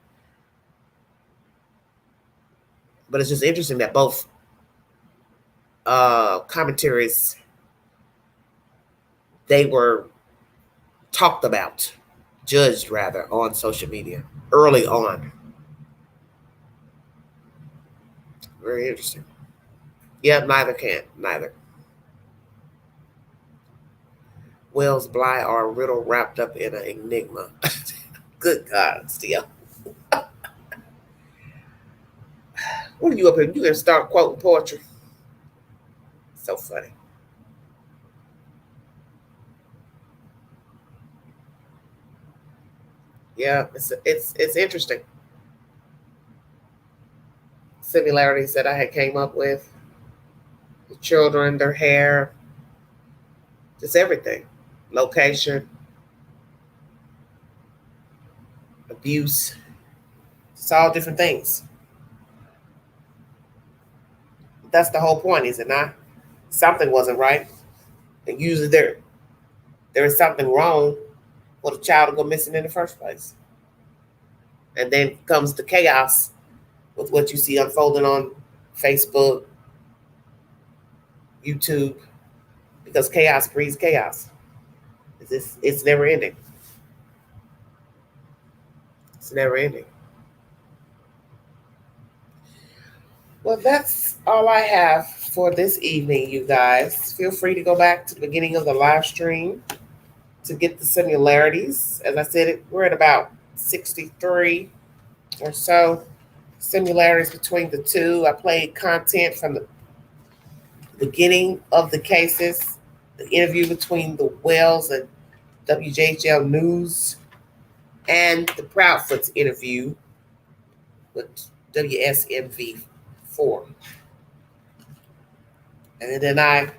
But it's just interesting that both commentaries, they were talked about, judged rather, on social media early on. Very interesting. Yeah, neither. Wells, Bly, or riddle wrapped up in an enigma. Good God, Steve. What are you up here? You gonna start quoting poetry? So funny. Yeah, it's interesting. Similarities that I had came up with. The children, their hair, just everything. Location, abuse. It's all different things. That's the whole point, is it not? Something wasn't right. And usually there is something wrong for the child to go missing in the first place. And then comes the chaos with what you see unfolding on Facebook, YouTube, because chaos breeds chaos. It's never ending. It's never ending. Well, that's all I have for this evening, you guys. Feel free to go back to the beginning of the live stream to get the similarities. As I said, we're at about 63 or so similarities between the two. I played content from the beginning of the cases, the interview between the Wells and WJHL News, and the Proudfoots interview with WSMV4. And then I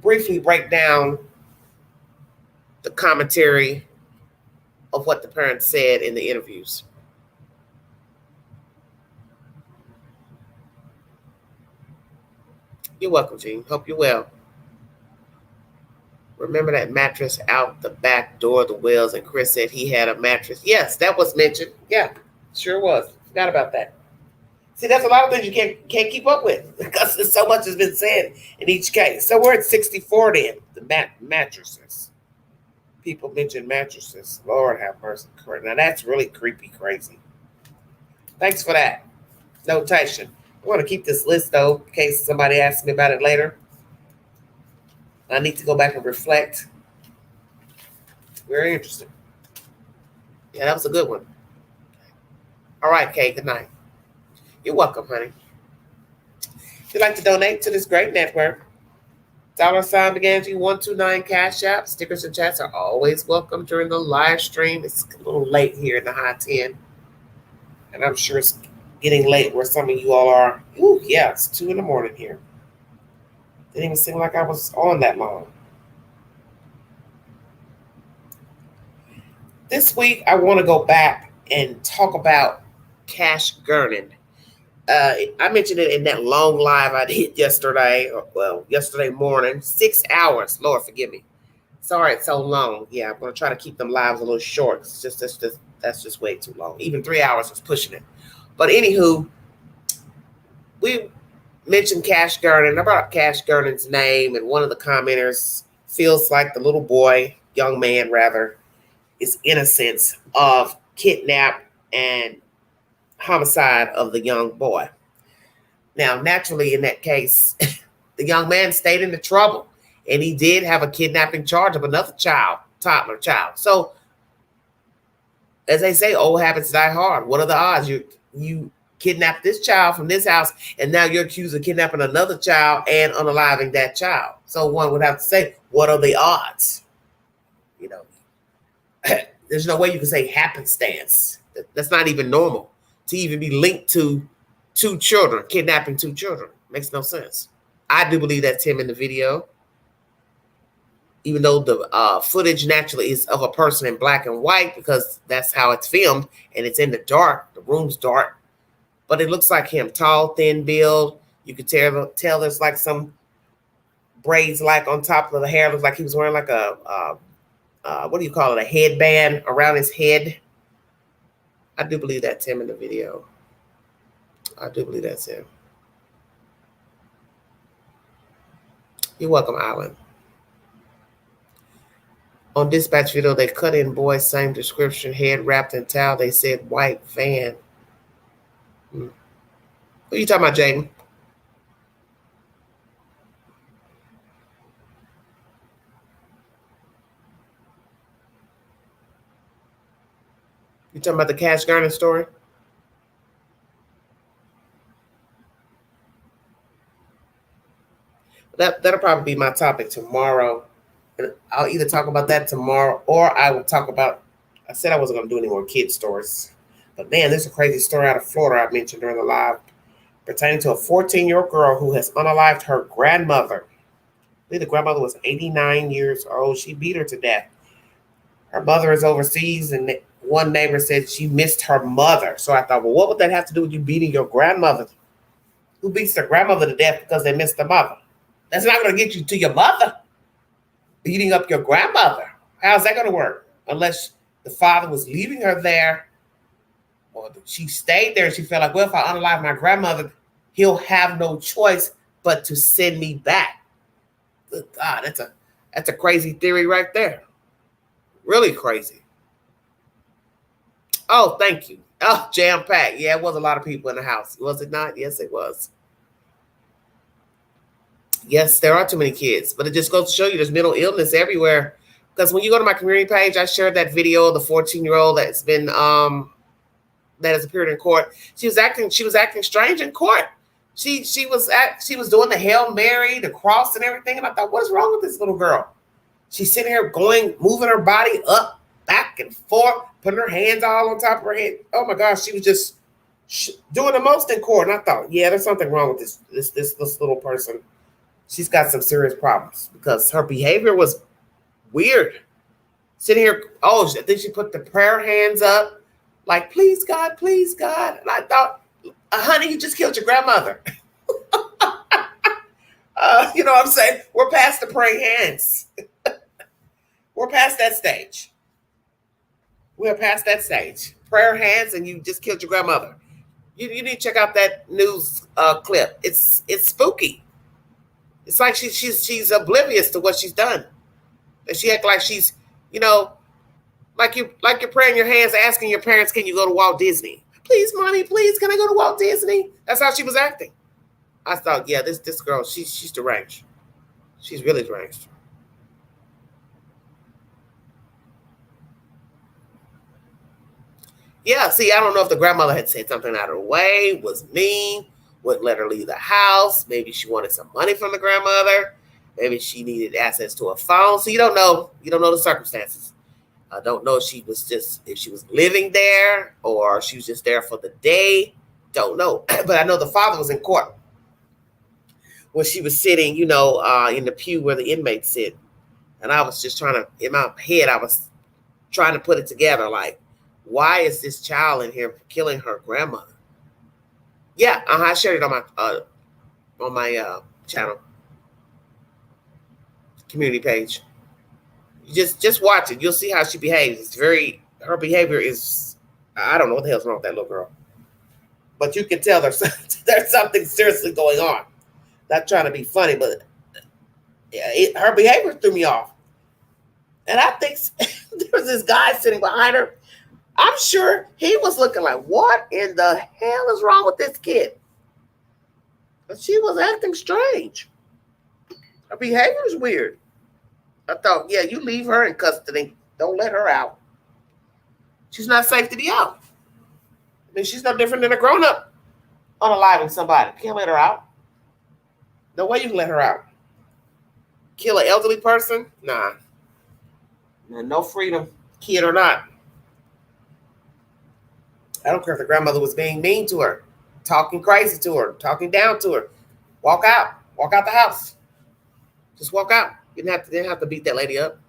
briefly break down the commentary of what the parents said in the interviews. You're welcome, Gene. Hope you're well. Remember that mattress out the back door of the Wells, and Chris said he had a mattress. Yes, that was mentioned. Yeah, sure was. Forgot about that. See, that's a lot of things you can't keep up with because so much has been said in each case. So we're at 64 then, the mattresses. People mention mattresses. Lord have mercy. Now that's really creepy crazy. Thanks for that notation. I want to keep this list though, in case somebody asks me about it later. I need to go back and reflect. Very interesting. Yeah, that was a good one. All right, Kay, good night. You're welcome, honey. If you'd like to donate to this great network, $BeganG129 Cash App. Stickers and chats are always welcome during the live stream. It's a little late here in the high 10. And I'm sure it's getting late where some of you all are. Ooh, yeah, it's 2 a.m. here. Didn't even seem like I was on that long. This week, I want to go back and talk about Cash Gernon. I mentioned it in that long live I did yesterday morning. 6 hours. Lord, forgive me. Sorry it's so long. Yeah, I'm going to try to keep them lives a little short. It's just that's just way too long. Even 3 hours is pushing it. But anywho, we mentioned Cash Gernon. I brought up Cash Gernon's name, and one of the commenters feels like the little boy, young man rather, is innocent of kidnap and homicide of the young boy. Now, naturally, in that case, the young man stayed in the trouble, and he did have a kidnapping charge of another toddler child. So, as they say, old habits die hard. What are the odds? You kidnapped this child from this house, and now you're accused of kidnapping another child and unaliving that child. So one would have to say, what are the odds? You know, there's no way you can say happenstance. That's not even normal to even be linked to kidnapping two children. Makes no sense. I do believe that's him in the video, even though the footage naturally is of a person in black and white because that's how it's filmed, and it's in the dark. The room's dark. But it looks like him, tall, thin build. You could tell there's like some braids like on top of the hair. Looks like he was wearing like a what do you call it? A headband around his head. I do believe that's him in the video. I do believe that's him. You're welcome, Island. On dispatch video, they cut in boy, same description, head wrapped in towel. They said white van. Who are you talking about, Jaden? You talking about the Cash Gernon story? That'll probably be my topic tomorrow. And I'll either talk about that tomorrow or I will talk about, I said I wasn't going to do any more kid stories. But man, there's a crazy story out of Florida I mentioned during the live pertaining to a 14-year-old girl who has unalived her grandmother. I believe the grandmother was 89 years old. She beat her to death. Her mother is overseas, and one neighbor said she missed her mother. So I thought, well, what would that have to do with you beating your grandmother? Who beats their grandmother to death because they missed the mother? That's not going to get you to your mother. Beating up your grandmother. How's that going to work? Unless the father was leaving her there Or she stayed there and she felt like, well, if I unalive my grandmother, he'll have no choice but to send me back. Good God, that's a crazy theory right there. Really crazy. Oh, thank you. Oh, jam-packed. Yeah, it was a lot of people in the house. Was it not? Yes, it was. Yes, there are too many kids, but it just goes to show you there's mental illness everywhere. Because when you go to my community page, I shared that video of the 14-year-old that's been that has appeared in court. She was acting strange in court. She was doing the Hail Mary, the cross, and everything. And I thought, what is wrong with this little girl? She's sitting here moving her body up, back and forth, putting her hands all on top of her head. Oh my gosh, she was just doing the most in court. And I thought, yeah, there's something wrong with this little person. She's got some serious problems because her behavior was weird. Sitting here, I think she put the prayer hands up, like, please God, please God. And I thought, honey, you just killed your grandmother. You know what I'm saying? We're past the praying hands. We're past that stage. We're past that stage. Prayer hands, and you just killed your grandmother. You need to check out that news clip. It's spooky. It's like she's oblivious to what she's done. And she act like she's, like you're praying your hands, asking your parents, can you go to Walt Disney? Please, mommy, please, can I go to Walt Disney? That's how she was acting. I thought, yeah, this girl, she's deranged. She's really deranged. Yeah, see, I don't know if the grandmother had said something out of her way, was mean, wouldn't let her leave the house. Maybe she wanted some money from the grandmother. Maybe she needed access to a phone. So you don't know the circumstances. I don't know if she was living there or she was just there for the day. Don't know. But I know the father was in court when she was sitting, in the pew where the inmates sit. And I was just in my head, I was trying to put it together. Like, why is this child in here killing her grandmother? Yeah, I shared it on my channel, community page. You just watch it. You'll see how she behaves. Her behavior is, I don't know what the hell's wrong with that little girl. But you can tell there's something seriously going on. Not trying to be funny, but her behavior threw me off. And I think there was this guy sitting behind her. I'm sure he was looking like, what in the hell is wrong with this kid? But she was acting strange. Her behavior is weird. I thought, yeah, you leave her in custody. Don't let her out. She's not safe to be out. I mean, she's no different than a grown-up unaliving somebody. Can't let her out. No way you can let her out. Kill an elderly person? Nah. No freedom, kid or not. I don't care if the grandmother was being mean to her, talking crazy to her, talking down to her. Walk out the house. Just walk out. You didn't have to beat that lady up.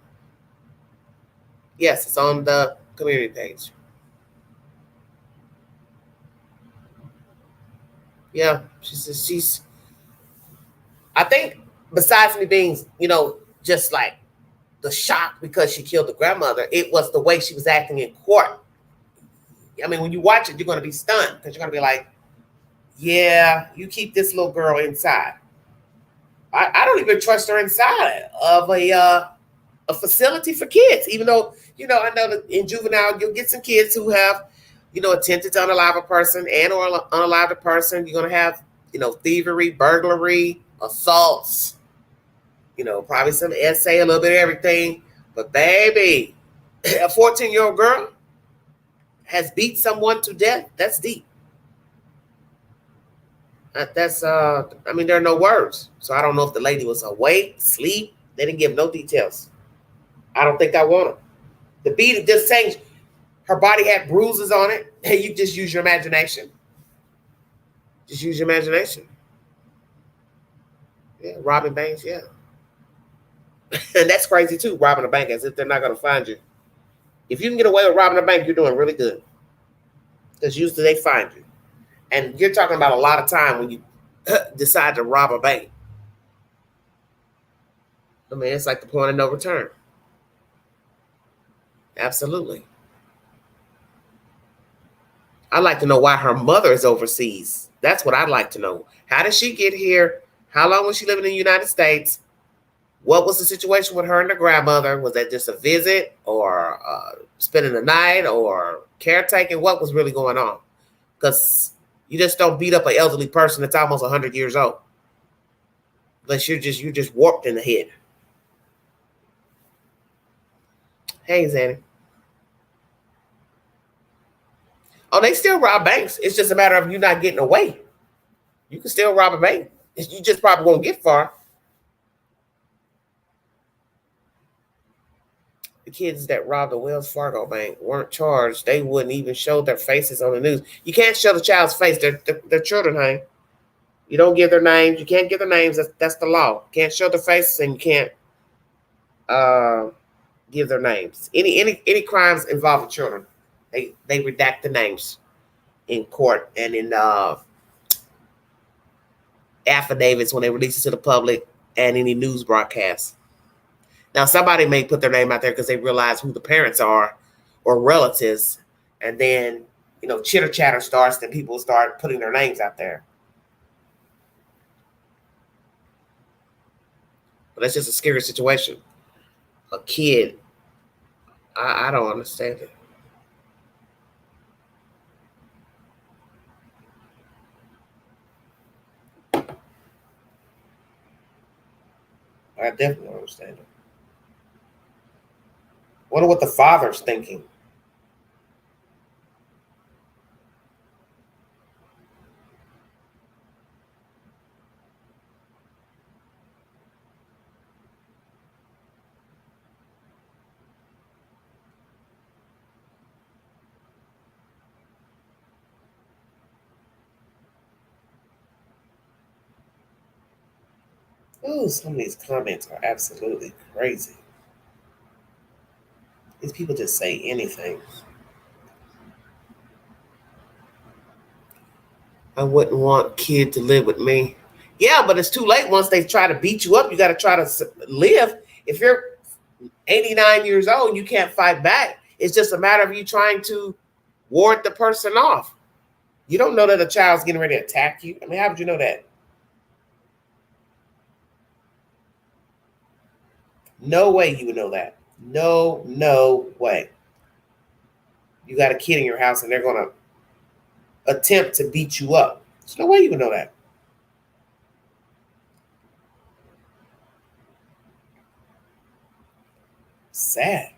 Yes, it's on the community page. Yeah, she's. I think besides me being, just like the shock because she killed the grandmother, it was the way she was acting in court. I mean, when you watch it, you're going to be stunned because you're going to be like, yeah, you keep this little girl inside. I don't even trust her inside of a facility for kids, even though, I know that in juvenile, you'll get some kids who have, attempted to unalive a person and or unalive a person. You're going to have, thievery, burglary, assaults, probably some essay, a little bit of everything. But baby, a 14-year-old girl has beat someone to death. That's deep. There are no words. So I don't know if the lady was awake, asleep. They didn't give no details. I don't think I want them. The beat, just saying her body had bruises on it. Hey, you just use your imagination. Just use your imagination. Yeah, robbing banks, yeah. And that's crazy too, robbing a bank as if they're not going to find you. If you can get away with robbing a bank, you're doing really good. Because usually they find you. And you're talking about a lot of time when you decide to rob a bank. I mean, it's like the point of no return. Absolutely. I'd like to know why her mother is overseas. That's what I'd like to know. How did she get here? How long was she living in the United States? What was the situation with her and her grandmother? Was that just a visit or spending the night or caretaking? What was really going on? Because you just don't beat up an elderly person that's almost 100 years old. Unless you're just warped in the head. Hey, Zanny. Oh, they still rob banks. It's just a matter of you not getting away. You can still rob a bank. You just probably won't get far. The kids that robbed the Wells Fargo bank weren't charged. They wouldn't even show their faces on the news. You can't show the child's face. They're children, honey. You don't give their names. You can't give their names. That's the law. You can't show their faces and you can't give their names. Any crimes involving children, they redact the names in court and in affidavits when they release it to the public and any news broadcasts. Now, somebody may put their name out there because they realize who the parents are or relatives, and then, chitter chatter starts, then people start putting their names out there. But that's just a scary situation. A kid, I don't understand it. I definitely don't understand it. Wonder what the father's thinking. Oh, some of these comments are absolutely crazy. These people just say anything. I wouldn't want kid to live with me. Yeah, but it's too late. Once they try to beat you up, you got to try to live. If you're 89 years old, you can't fight back. It's just a matter of you trying to ward the person off. You don't know that a child's getting ready to attack you. I mean, how would you know that? No way you would know that. No way. You got a kid in your house and they're going to attempt to beat you up. There's no way you would know that. Sad.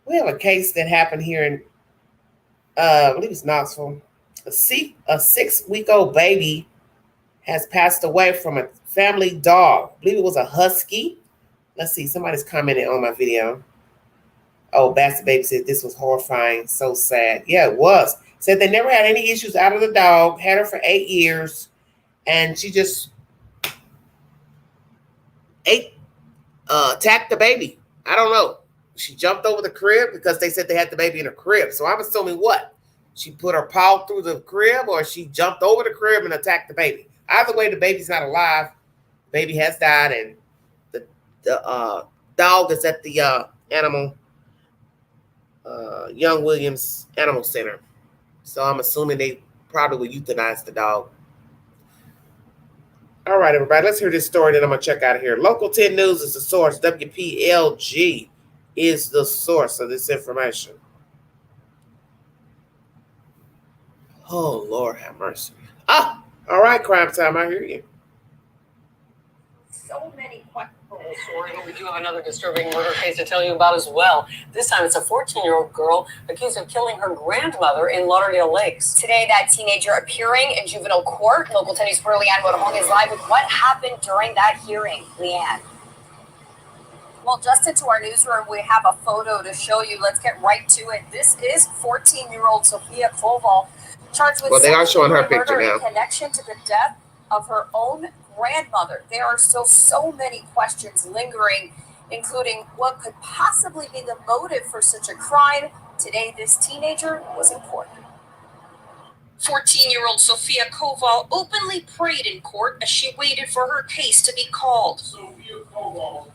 We have a case that happened here in, I believe it's Knoxville. A 6-week-old baby has passed away from a family dog. I believe it was a husky. Let's see, somebody's commenting on my video. Oh, Bastard Baby said this was horrifying, so sad. Yeah, it was. Said they never had any issues out of the dog, had her for 8 years, and she just attacked the baby. I don't know. She jumped over the crib because they said they had the baby in a crib. So I'm assuming what? She put her paw through the crib or she jumped over the crib and attacked the baby. Either way, the baby's not alive. The baby has died, and the dog is at the Young Williams Animal Center. So I'm assuming they probably will euthanize the dog. All right, everybody, let's hear this story, then I'm going to check out of here. Local 10 News is the source. WPLG is the source of this information. Oh, Lord have mercy. All right, Crime Time, I hear you. So many questions. Sorry, we do have another disturbing murder case to tell you about as well. This time it's a 14-year-old girl accused of killing her grandmother in Lauderdale Lakes. Today, that teenager appearing in juvenile court. Local 10 News' Leanne Woodhong is live with what happened during that hearing. Leanne. Well, just into our newsroom, we have a photo to show you. Let's get right to it. This is 14-year-old Sophia Koval, charged with they are showing her picture now. In connection to the death of her own grandmother. There are still so many questions lingering, including what could possibly be the motive for such a crime. Today, this teenager was in court. 14-year-old Sofia Koval openly prayed in court as she waited for her case to be called.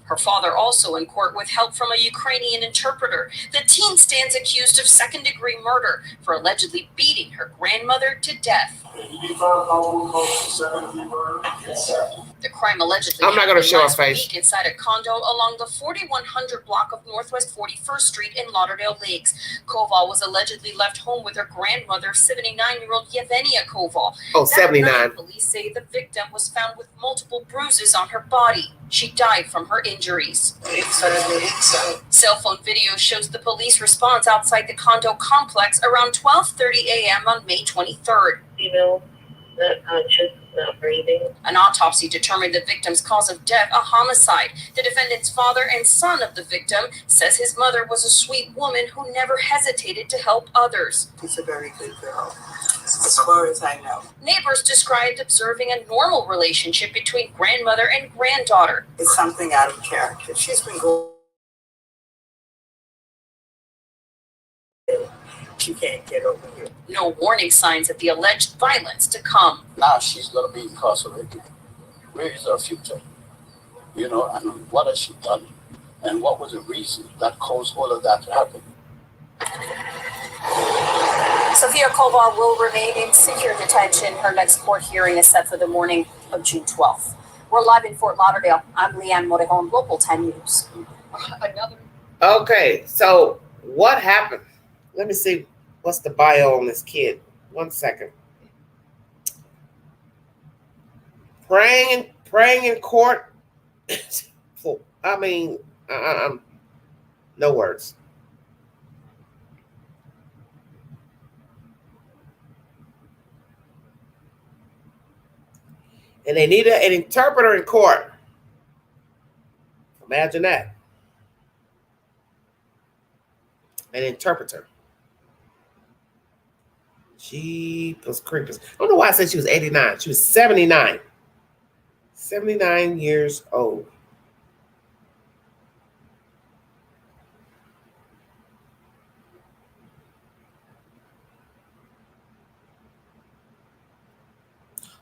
Her father also in court with help from a Ukrainian interpreter. The teen stands accused of second-degree murder for allegedly beating her grandmother to death. The crime allegedly I'm not going to show her last face. week inside a condo along the 4100 block of Northwest 41st Street in Lauderdale Lakes. Koval was allegedly left home with her grandmother, 79-year-old Yevgenia Koval. Oh, 79. That night, police say the victim was found with multiple bruises on her body. She died from her injuries. Cell phone video shows the police response outside the condo complex around 12:30 a.m. on May 23rd. Female, not conscious, not breathing. An autopsy determined the victim's cause of death a homicide. The defendant's father and son of the victim says his mother was a sweet woman who never hesitated to help others. She's a very good girl, as far as I know. Neighbors described observing a normal relationship between grandmother and granddaughter. It's something out of character. She's been going. She can't get over here. No warning signs of the alleged violence to come. Now she's going to be incarcerated. Where is her future? You know, and what has she done? And what was the reason that caused all of that to happen? Sofia Koval will remain in secure detention. Her next court hearing is set for the morning of June 12th. We're live in Fort Lauderdale. I'm Leanne Morejon, Local 10 News. Okay, so what happened? Let me see what's the bio on this kid. 1 second. Praying in court. I mean, no words. And they need an interpreter in court. Imagine that. An interpreter. Jeepers creepers. I don't know why I said she was 89. She was 79. 79 years old.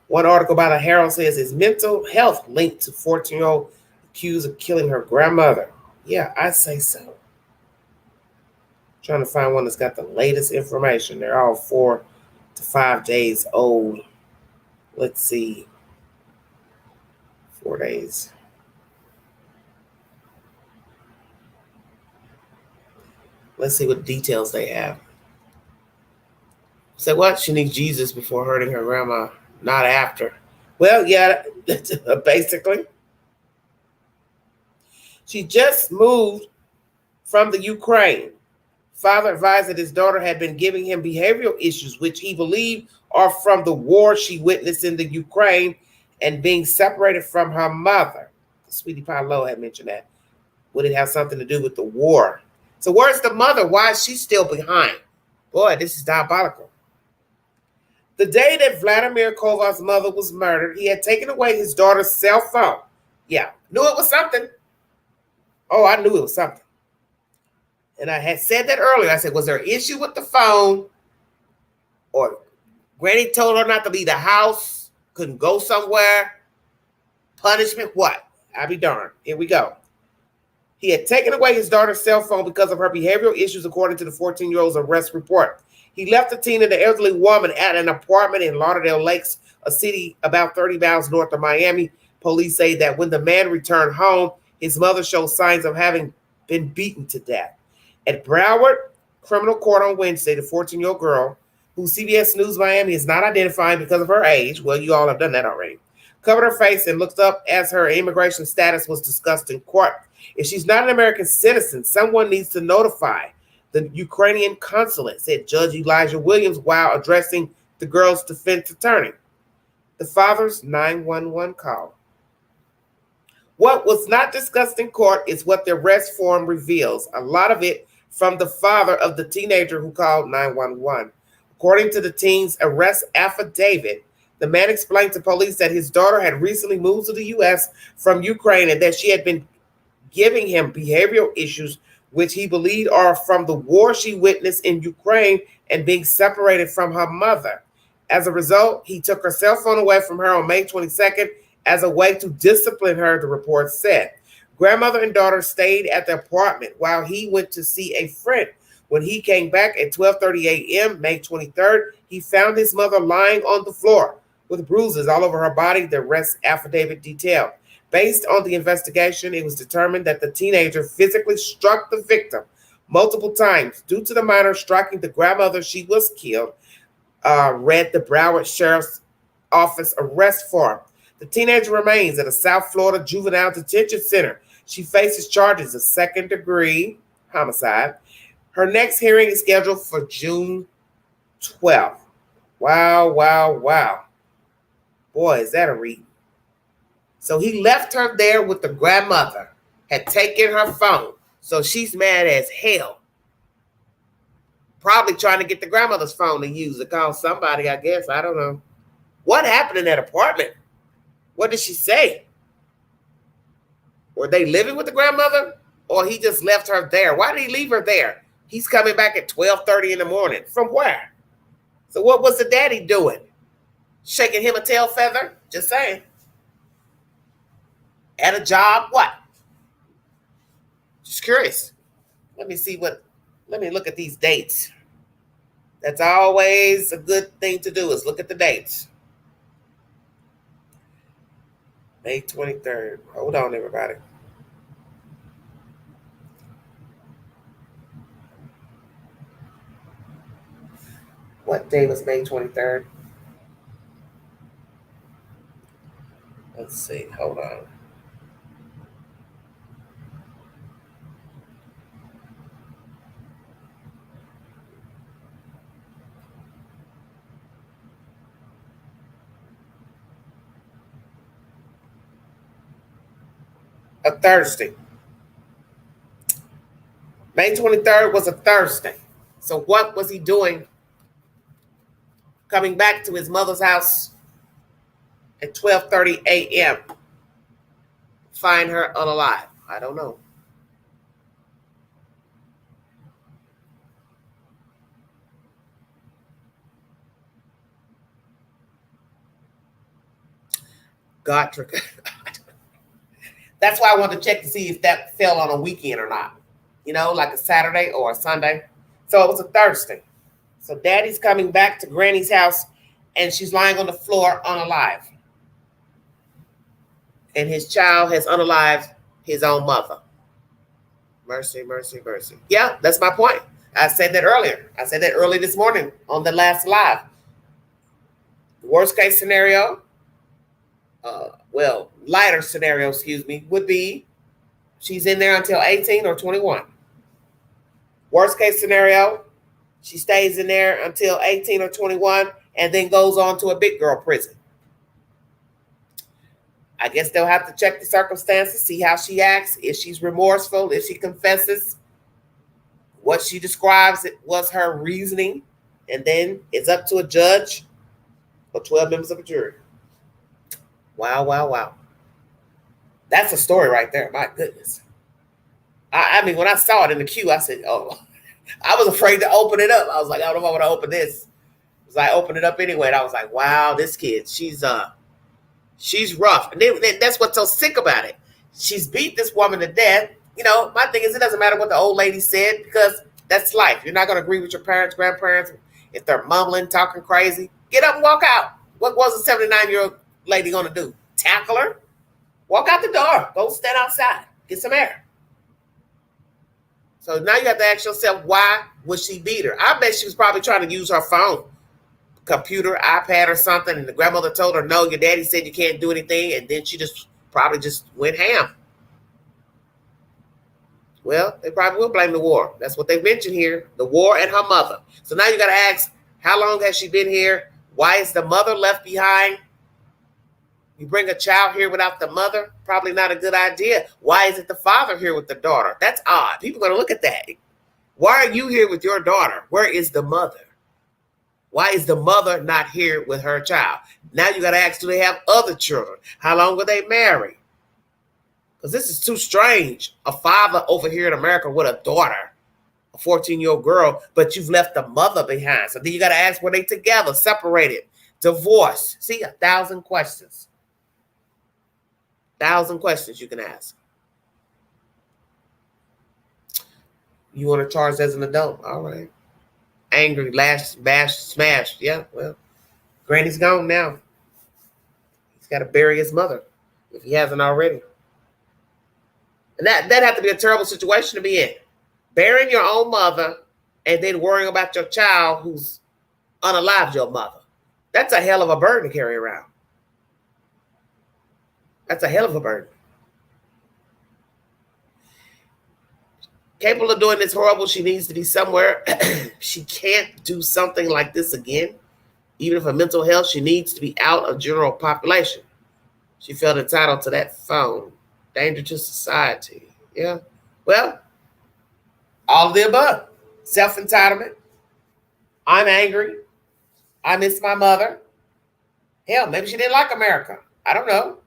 One article by the Herald says his mental health linked to 14-year-old accused of killing her grandmother. Yeah, I say so. Trying to find one that's got the latest information. They're all 4 to 5 days old. Let's see. 4 days. Let's see what details they have. Say what? She needs Jesus before hurting her grandma, not after. Well, yeah, basically. She just moved from the Ukraine. Father advised that his daughter had been giving him behavioral issues, which he believed are from the war she witnessed in the Ukraine and being separated from her mother. Sweetie Pie Lowe had mentioned that. Would it have something to do with the war? So where's the mother? Why is she still behind? Boy, this is diabolical. The day that Vladimir Koval's mother was murdered, he had taken away his daughter's cell phone. Yeah, knew it was something. Oh, I knew it was something. And I had said that earlier. I said, was there an issue with the phone? Or Granny told her not to leave the house, couldn't go somewhere? Punishment? What? I'll be darned. Here we go. He had taken away his daughter's cell phone because of her behavioral issues, according to the 14-year-old's arrest report. He left the teen and the elderly woman at an apartment in Lauderdale Lakes, a city about 30 miles north of Miami. Police say that when the man returned home, his mother showed signs of having been beaten to death. At Broward Criminal Court on Wednesday, the 14-year-old girl, who CBS News Miami is not identifying because of her age, well, you all have done that already, covered her face and looked up as her immigration status was discussed in court. If she's not an American citizen, someone needs to notify the Ukrainian consulate, said Judge Elijah Williams while addressing the girl's defense attorney. The father's 911 call. What was not discussed in court is what the arrest form reveals, a lot of it from the father of the teenager who called 911. According to the teen's arrest affidavit, the man explained to police that his daughter had recently moved to the U.S. from Ukraine and that she had been giving him behavioral issues which he believed are from the war she witnessed in Ukraine and being separated from her mother. As a result, he took her cell phone away from her on May 22nd as a way to discipline her, the report said. Grandmother and daughter stayed at the apartment while he went to see a friend. When he came back at 12:30 a.m., May 23rd, he found his mother lying on the floor with bruises all over her body, the arrest affidavit detailed. Based on the investigation, it was determined that the teenager physically struck the victim multiple times. Due to the minor striking the grandmother, she was killed, read the Broward Sheriff's Office arrest form. The teenager remains at a South Florida juvenile detention center. She faces charges of second-degree homicide. Her next hearing is scheduled for June 12th. Wow, wow, wow. Boy, is that a read. So he left her there with the grandmother, had taken her phone. So she's mad as hell. Probably trying to get the grandmother's phone to use to call somebody, I guess. I don't know. What happened in that apartment? What did she say? Were they living with the grandmother? Or he just left her there? Why did he leave her there? He's coming back at 12:30 in the morning. From where? So what was the daddy doing? Shaking him a tail feather? Just saying. At a job? What? Just curious. Let me look at these dates. That's always a good thing to do is look at the dates. May 23rd. Hold on, everybody. What day was May 23rd? Let's see. Hold on. A Thursday. May 23rd was a Thursday. So what was he doing coming back to his mother's house at 12:30 a.m.? Find her unalive. I don't know. God trick. That's why I wanted to check to see if that fell on a weekend or not. You know, like a Saturday or a Sunday. So it was a Thursday. So daddy's coming back to granny's house and she's lying on the floor unalive. And his child has unalived his own mother. Mercy, mercy, mercy. Yeah, that's my point. I said that earlier. I said that early this morning on the last live. The worst case scenario, lighter scenario, would be she's in there until 18 or 21. Worst case scenario, she stays in there until 18 or 21 and then goes on to a big girl prison. I guess they'll have to check the circumstances, see how she acts, if she's remorseful, if she confesses, what she describes was her reasoning, and then it's up to a judge or 12 members of a jury. Wow, wow, wow. That's a story right there. My goodness. I mean, when I saw it in the queue, I said, oh, I was afraid to open it up. I was like, I don't know if I want to open this. So I opened it up anyway. And I was like, wow, this kid, she's rough. And that's what's so sick about it. She's beat this woman to death. You know, my thing is it doesn't matter what the old lady said because that's life. You're not going to agree with your parents, grandparents. If they're mumbling, talking crazy, get up and walk out. What was a 79-year-old lady going to do? Tackle her? Walk out the door. Go stand outside. Get some air. So now you have to ask yourself, why would she beat her? I bet she was probably trying to use her phone, computer, iPad or something. And the grandmother told her, no, your daddy said you can't do anything. And then she probably went ham. Well, they probably will blame the war. That's what they mentioned here, the war and her mother. So now you got to ask, how long has she been here? Why is the mother left behind? You bring a child here without the mother, probably not a good idea. Why is it the father here with the daughter? That's odd. People are going to look at that. Why are you here with your daughter? Where is the mother? Why is the mother not here with her child? Now you got to ask, do they have other children? How long were they married? Because this is too strange. A father over here in America with a daughter, a 14-year-old girl, but you've left the mother behind. So then you got to ask, were they together, separated? Divorce. See, 1,000 questions. 1,000 questions you can ask. You want to charge as an adult? All right. Angry, lashed, bashed, smashed. Yeah, well, Granny's gone now. He's got to bury his mother if he hasn't already. And that have to be a terrible situation to be in. Burying your own mother and then worrying about your child who's unalived your mother. That's a hell of a burden to carry around. That's a hell of a burden. Capable of doing this horrible, she needs to be somewhere. She can't do something like this again. Even if her mental health, she needs to be out of general population. She felt entitled to that phone. Danger to society. Yeah. Well, all of the above. Self-entitlement. I'm angry. I miss my mother. Hell, maybe she didn't like America. I don't know.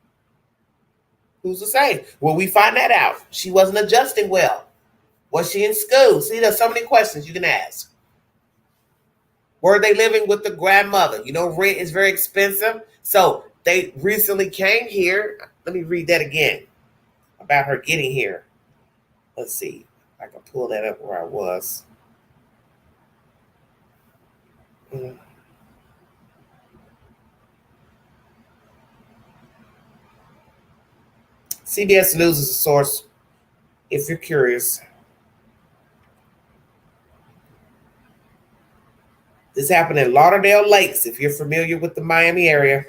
Who's to say? Will we find that out? She wasn't adjusting well. Was she in school? See, there's so many questions you can ask. Were they living with the grandmother? You know, rent is very expensive. So they recently came here. Let me read that again about her getting here. Let's see. I can pull that up where I was. CBS News is a source if you're curious. This happened in Lauderdale Lakes, if you're familiar with the Miami area.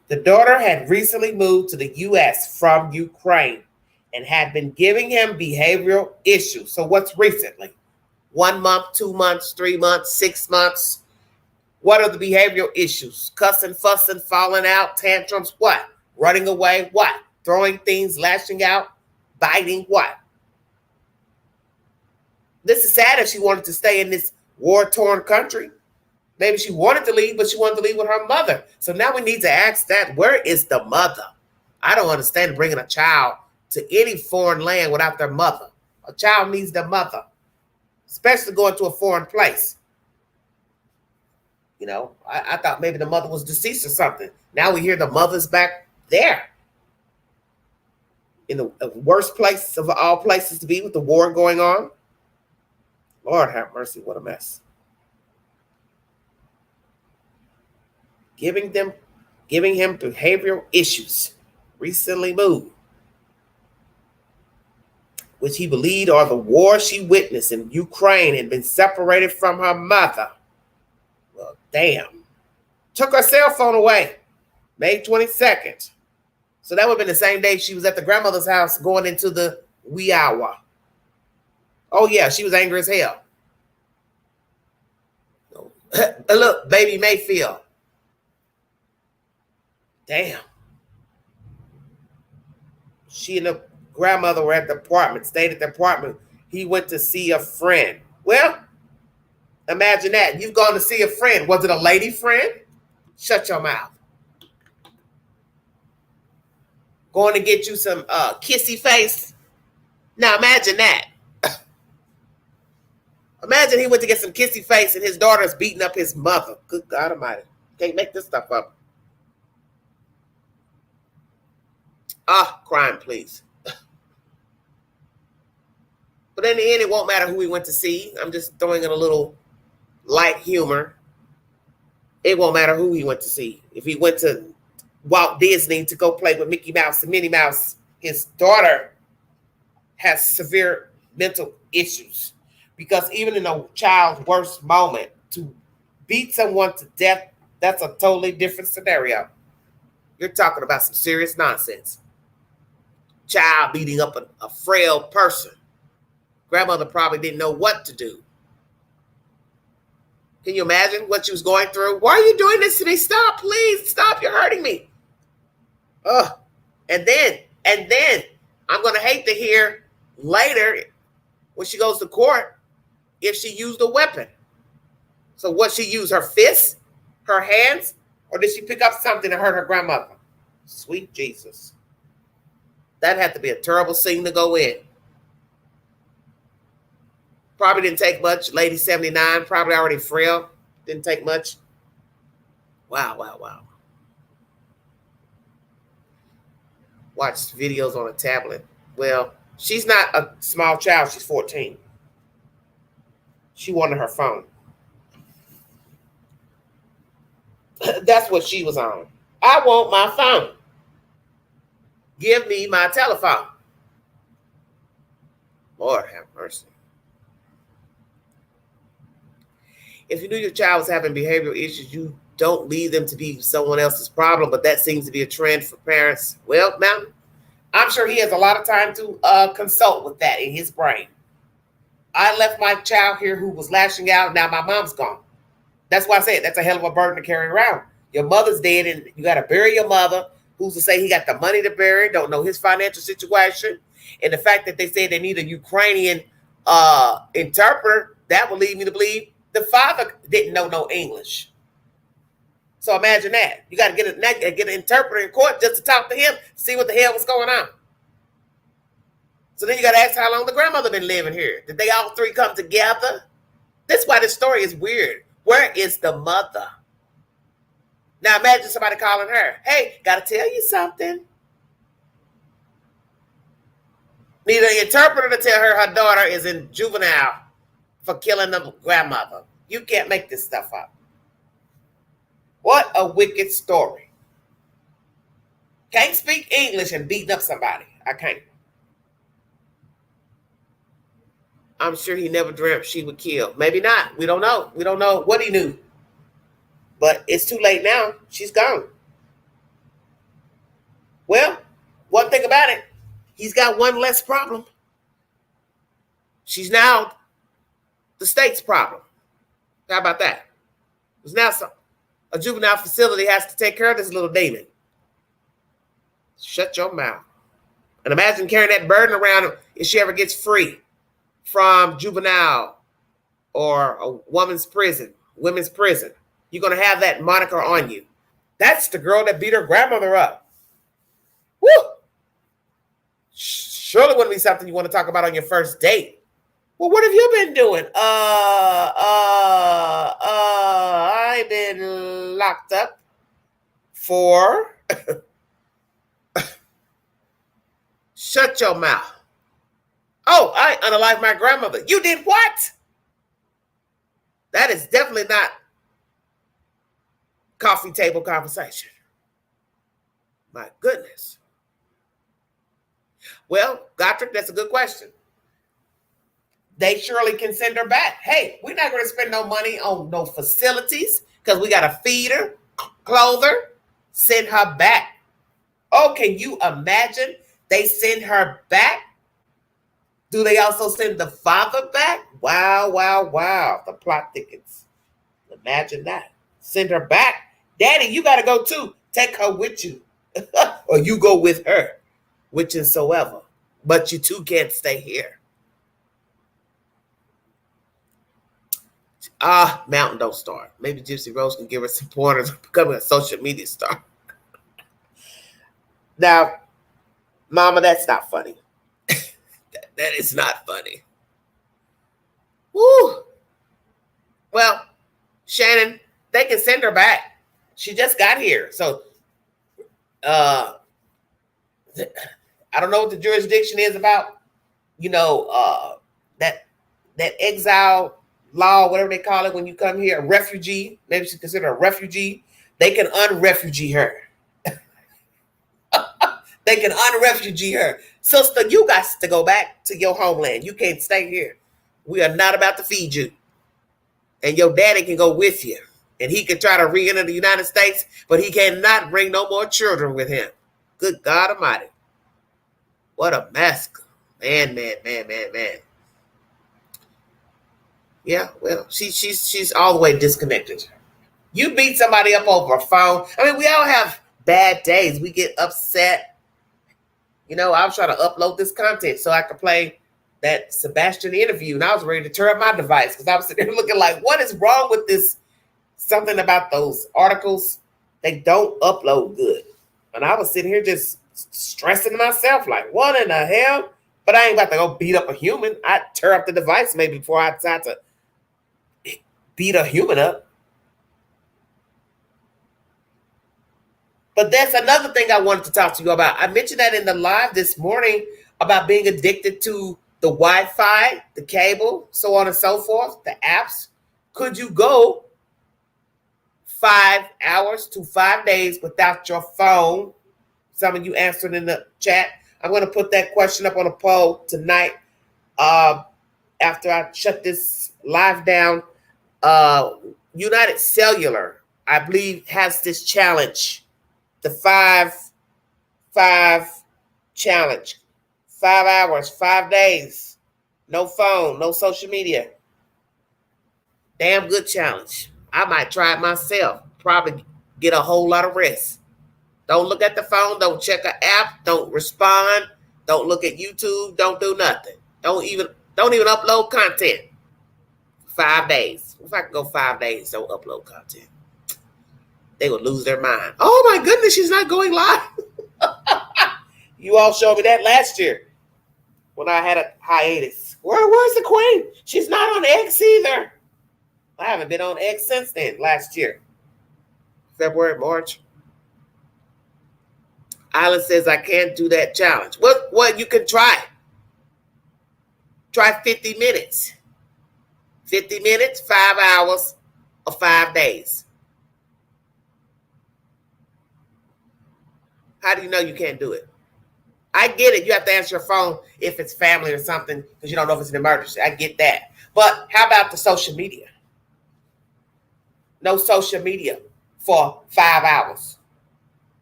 The daughter had recently moved to the U.S. from Ukraine and had been giving him behavioral issues. So what's recently? 1 month, 2 months, 3 months, 6 months? What are the behavioral issues? Cussing, fussing, falling out, tantrums, what? Running away, what? Throwing things, lashing out, biting, what? This is sad if she wanted to stay in this war-torn country. Maybe she wanted to leave, but she wanted to leave with her mother. So now we need to ask that, where is the mother? I don't understand bringing a child to any foreign land without their mother. A child needs their mother, especially going to a foreign place. You know, I thought maybe the mother was deceased or something. Now we hear the mother's back there. In the worst place of all places to be with the war going on. Lord have mercy, what a mess. Giving him behavioral issues. Recently moved. Which he believed are the war she witnessed in Ukraine and been separated from her mother. Well, damn. Took her cell phone away. May 22nd. So that would have been the same day she was at the grandmother's house going into the wee hour. Oh, yeah, she was angry as hell. Look, baby Mayfield. Damn. She and the grandmother were at the apartment, stayed at the apartment. He went to see a friend. Well, imagine that. You've gone to see a friend. Was it a lady friend? Shut your mouth. Going to get you some kissy face. Now imagine that. Imagine he went to get some kissy face and his daughter's beating up his mother. Good God Almighty. Can't make this stuff up. Crime, please. But in the end, it won't matter who he went to see. I'm just throwing in a little light humor. It won't matter who he went to see. If he went to Walt Disney to go play with Mickey Mouse and Minnie Mouse, his daughter has severe mental issues. Because even in a child's worst moment, to beat someone to death, that's a totally different scenario. You're talking about some serious nonsense. Child beating up a frail person. Grandmother probably didn't know what to do. Can you imagine what she was going through? Why are you doing this to me? Stop, please. Stop. You're hurting me. And then I'm going to hate to hear later when she goes to court if she used a weapon. So what she used, her fists, her hands, or did she pick up something to hurt her grandmother? Sweet Jesus. That had to be a terrible scene to go in. Probably didn't take much. Lady 79, probably already frail. Didn't take much. Wow, wow, wow. Watched videos on a tablet. Well, she's not a small child. She's 14. She wanted her phone. That's what she was on. I want my phone. Give me my telephone. Lord have mercy. If you knew your child was having behavioral issues, you don't leave them to be someone else's problem, but that seems to be a trend for parents. Well, Mountain, I'm sure he has a lot of time to consult with that in his brain. I left my child here who was lashing out. Now my mom's gone. That's why I said that's a hell of a burden to carry around. Your mother's dead and you got to bury your mother. Who's to say he got the money to bury? Don't know his financial situation. And the fact that they say they need a Ukrainian interpreter, that would lead me to believe the father didn't know no English. So imagine that. You got to get an interpreter in court just to talk to him, see what the hell was going on. So then you got to ask how long the grandmother been living here. Did they all three come together? That's why this story is weird. Where is the mother? Now imagine somebody calling her. Hey, got to tell you something. Need an interpreter to tell her daughter is in juvenile for killing the grandmother. You can't make this stuff up. What a wicked story. Can't speak English and beating up somebody. I can't. I'm sure he never dreamt she would kill. Maybe not. We don't know. We don't know what he knew. But it's too late now. She's gone. Well, one thing about it, he's got one less problem. She's now the state's problem. How about that? There's now a juvenile facility has to take care of this little demon. Shut your mouth. And imagine carrying that burden around if she ever gets free from juvenile or a women's prison. You're going to have that moniker on you. That's the girl that beat her grandmother up. Woo! Surely wouldn't be something you want to talk about on your first date. Well, what have you been doing? I've been locked up for... Shut your mouth. Oh, I unalived my grandmother. You did what? That is definitely not coffee table conversation. My goodness. Well, Gottfried, that's a good question. They surely can send her back. Hey, we're not going to spend no money on no facilities because we got to feed her, clothe her, send her back. Oh, can you imagine they send her back? Do they also send the father back? Wow, wow, wow. The plot thickens. Imagine that. Send her back. Daddy, you got to go too. Take her with you. Or you go with her, whichsoever. But you two can't stay here. Mountain don't start. Maybe Gypsy Rose can give her some pointers on becoming a social media star. Now, Mama, that's not funny. That is not funny. Woo. Well, Shannon, they can send her back. She just got here. So, I don't know what the jurisdiction is about, that exile law, whatever they call it when you come here, a refugee. Maybe she's considered a refugee. They can unrefugee her. They can unrefugee her. Sister, you got to go back to your homeland. You can't stay here. We are not about to feed you. And your daddy can go with you. And he can try to re-enter the United States, but he cannot bring no more children with him. Good God Almighty. What a mess. Man. Yeah, well, she's all the way disconnected. You beat somebody up over a phone. I mean, we all have bad days. We get upset. I was trying to upload this content so I could play that Sebastian interview, and I was ready to turn up my device because I was sitting there looking like, what is wrong with this? Something about those articles. They don't upload good. And I was sitting here just stressing myself, like, what in the hell? But I ain't about to go beat up a human. I'd tear up the device maybe before I decide to beat a human up. But that's another thing I wanted to talk to you about. I mentioned that in the live this morning about being addicted to the Wi-Fi, the cable, so on and so forth, the apps. Could you go 5 hours to 5 days without your phone? Some of you answered in the chat. I'm going to put that question up on a poll tonight after I shut this live down. United Cellular, I believe, has this challenge, the 5-5 challenge. 5 hours, 5 days, no phone, no social media. Damn good challenge. I might try it myself. Probably get a whole lot of rest. Don't look at the phone. Don't check an app. Don't respond. Don't look at YouTube. Don't do nothing. Don't even upload content. 5 days. If I could go 5 days, don't upload content, they would lose their mind. Oh my goodness, she's not going live. You all showed me that last year when I had a hiatus. Where's the queen? She's not on X either. I haven't been on X since then, last year. February, March. Isla says I can't do that challenge. Well, you can try. Try 50 minutes. 50 minutes, 5 hours, or 5 days. How do you know you can't do it? I get it. You have to answer your phone if it's family or something because you don't know if it's an emergency. I get that. But how about the social media? No social media for 5 hours,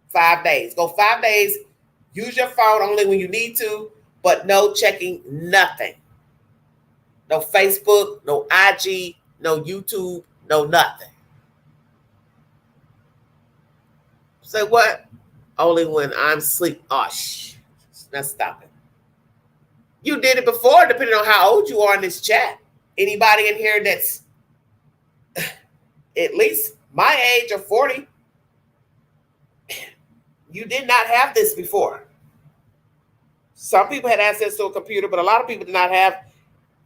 5 days. Go 5 days. Use your phone only when you need to, but no checking nothing. No Facebook, no IG, no YouTube, no nothing. Say what? Only when I'm asleep. Oh, now stop it. You did it before, depending on how old you are in this chat. Anybody in here that's at least my age or 40, you did not have this before. Some people had access to a computer, but a lot of people did not have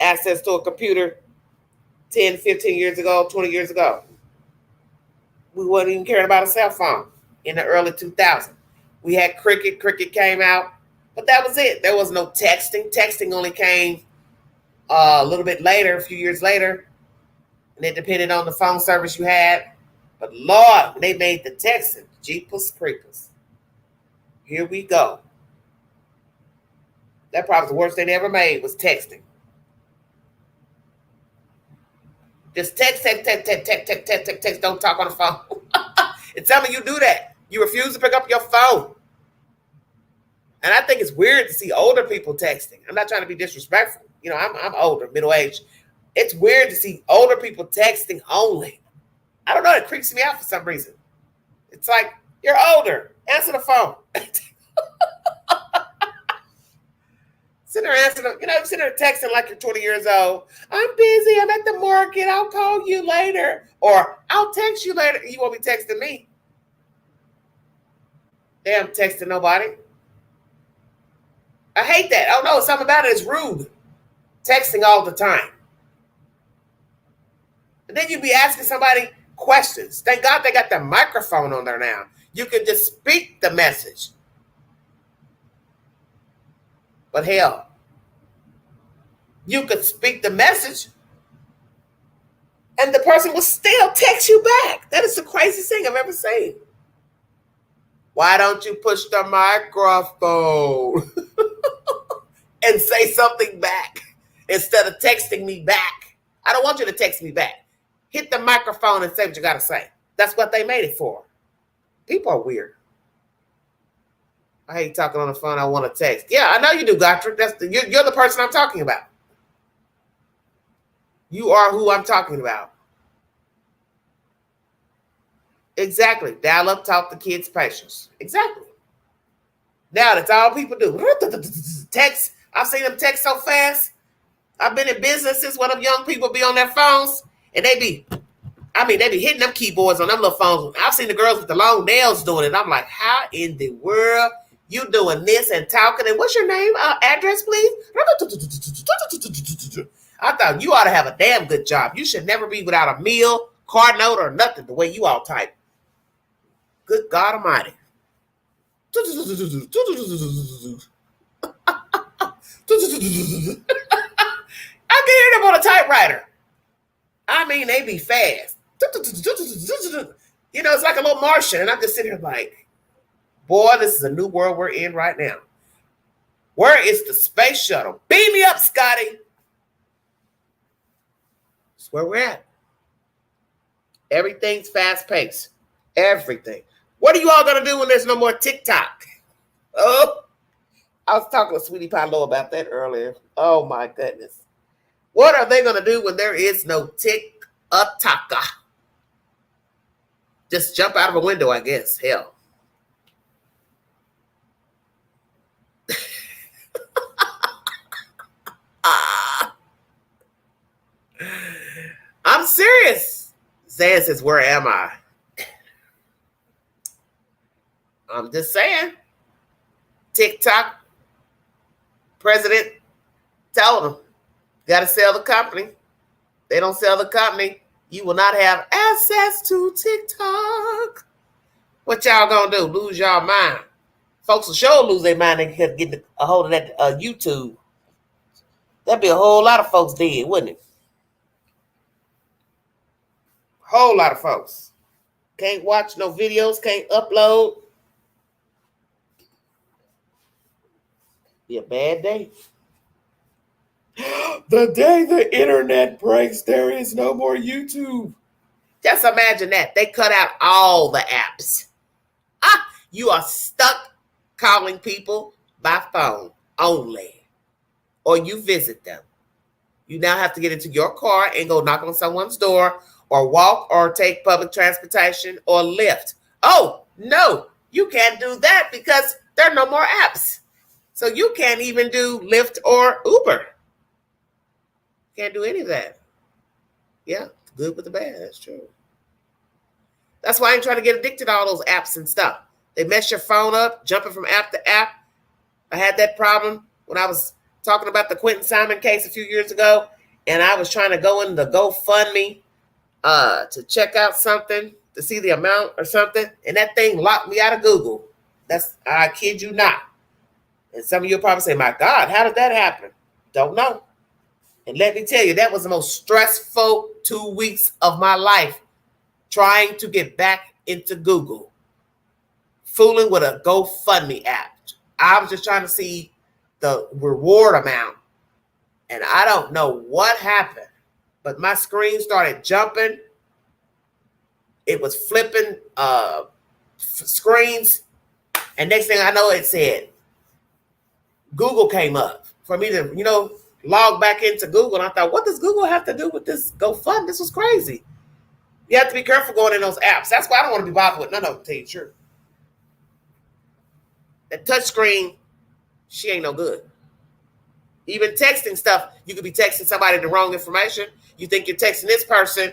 access to a computer 10, 15 years ago, 20 years ago. We wasn't even caring about a cell phone in the early 2000s. We had Cricket. Cricket came out, but that was it. There was no texting. Texting only came a little bit later, a few years later, and it depended on the phone service you had. But Lord, they made the texting. Jeepers creepers. Here we go. That probably was the worst thing they ever made was texting. Just text. Don't talk on the phone. And tell me you do that. You refuse to pick up your phone. And I think it's weird to see older people texting. I'm not trying to be disrespectful. You know, I'm older, middle-aged. It's weird to see older people texting only. I don't know. It creeps me out for some reason. It's like, you're older. Answer the phone. Sitting there answering, sitting there texting like you're 20 years old. I'm busy. I'm at the market. I'll call you later. Or I'll text you later. You won't be texting me. Damn, texting nobody. I hate that. I don't know. Something about it is rude. Texting all the time. And then you'd be asking somebody questions. Thank God they got the microphone on there now. You can just speak the message. But hell, you could speak the message and the person will still text you back. That is the craziest thing I've ever seen. Why don't you push the microphone and say something back instead of texting me back? I don't want you to text me back. Hit the microphone and say what you got to say. That's what they made it for. People are weird. I hate talking on the phone. I want to text. Yeah, I know you do, Gottfried. You're the person I'm talking about. You are who I'm talking about. Exactly. Dial up, talk to kids' patience. Exactly. Now that's all people do. Text. I've seen them text so fast. I've been in businesses where them young people be on their phones and they be, I mean, they be hitting them keyboards on them little phones. I've seen the girls with the long nails doing it. I'm like, how in the world you doing this and talking? And what's your name? Address, please? I thought you ought to have a damn good job. You should never be without a meal, card note, or nothing the way you all type. Good God Almighty. I can hear them on a typewriter. I mean, they be fast. You know, it's like a little Martian. And I'm just sitting here like, boy, this is a new world we're in right now. Where is the space shuttle? Beam me up, Scotty. That's where we're at. Everything's fast paced. Everything. What are you all going to do when there's no more TikTok? Oh, I was talking to Sweetie Pie Low about that earlier. Oh, my goodness. What are they going to do when there is no TikTok? Just jump out of a window, I guess. Hell. I'm serious. Zan says, where am I? I'm just saying. TikTok president told them, got to sell the company. They don't sell the company, you will not have access to TikTok. What y'all gonna do? Lose y'all mind? Folks will sure lose their mind and get a hold of that YouTube. That'd be a whole lot of folks dead, wouldn't it? Whole lot of folks. Can't watch no videos, can't upload. Be a bad day. The day the internet breaks, there is no more YouTube. Just imagine that. They cut out all the apps. You are stuck calling people by phone only. Or you visit them. You now have to get into your car and go knock on someone's door or walk or take public transportation or Lyft. Oh, no, you can't do that because there are no more apps. So you can't even do Lyft or Uber. Can't do any of that. Yeah, good with the bad. That's true. That's why I ain't trying to get addicted to all those apps and stuff. They mess your phone up, jumping from app to app. I had that problem when I was talking about the Quentin Simon case a few years ago, and I was trying to go in the GoFundMe to check out something, to see the amount or something, and that thing locked me out of Google. I kid you not. And some of you will probably say, my God, how did that happen? Don't know. And let me tell you, that was the most stressful 2 weeks of my life, trying to get back into Google, fooling with a GoFundMe app. I was just trying to see the reward amount, and I don't know what happened, but my screen started jumping. It was flipping screens, and next thing I know, it said, Google came up for me to, log back into Google. And I thought, what does Google have to do with this GoFundMe? This was crazy. You have to be careful going in those apps. That's why I don't want to be bothered with none of them, to tell you the truth. That touch screen, she ain't no good. Even texting stuff, you could be texting somebody the wrong information. You think you're texting this person,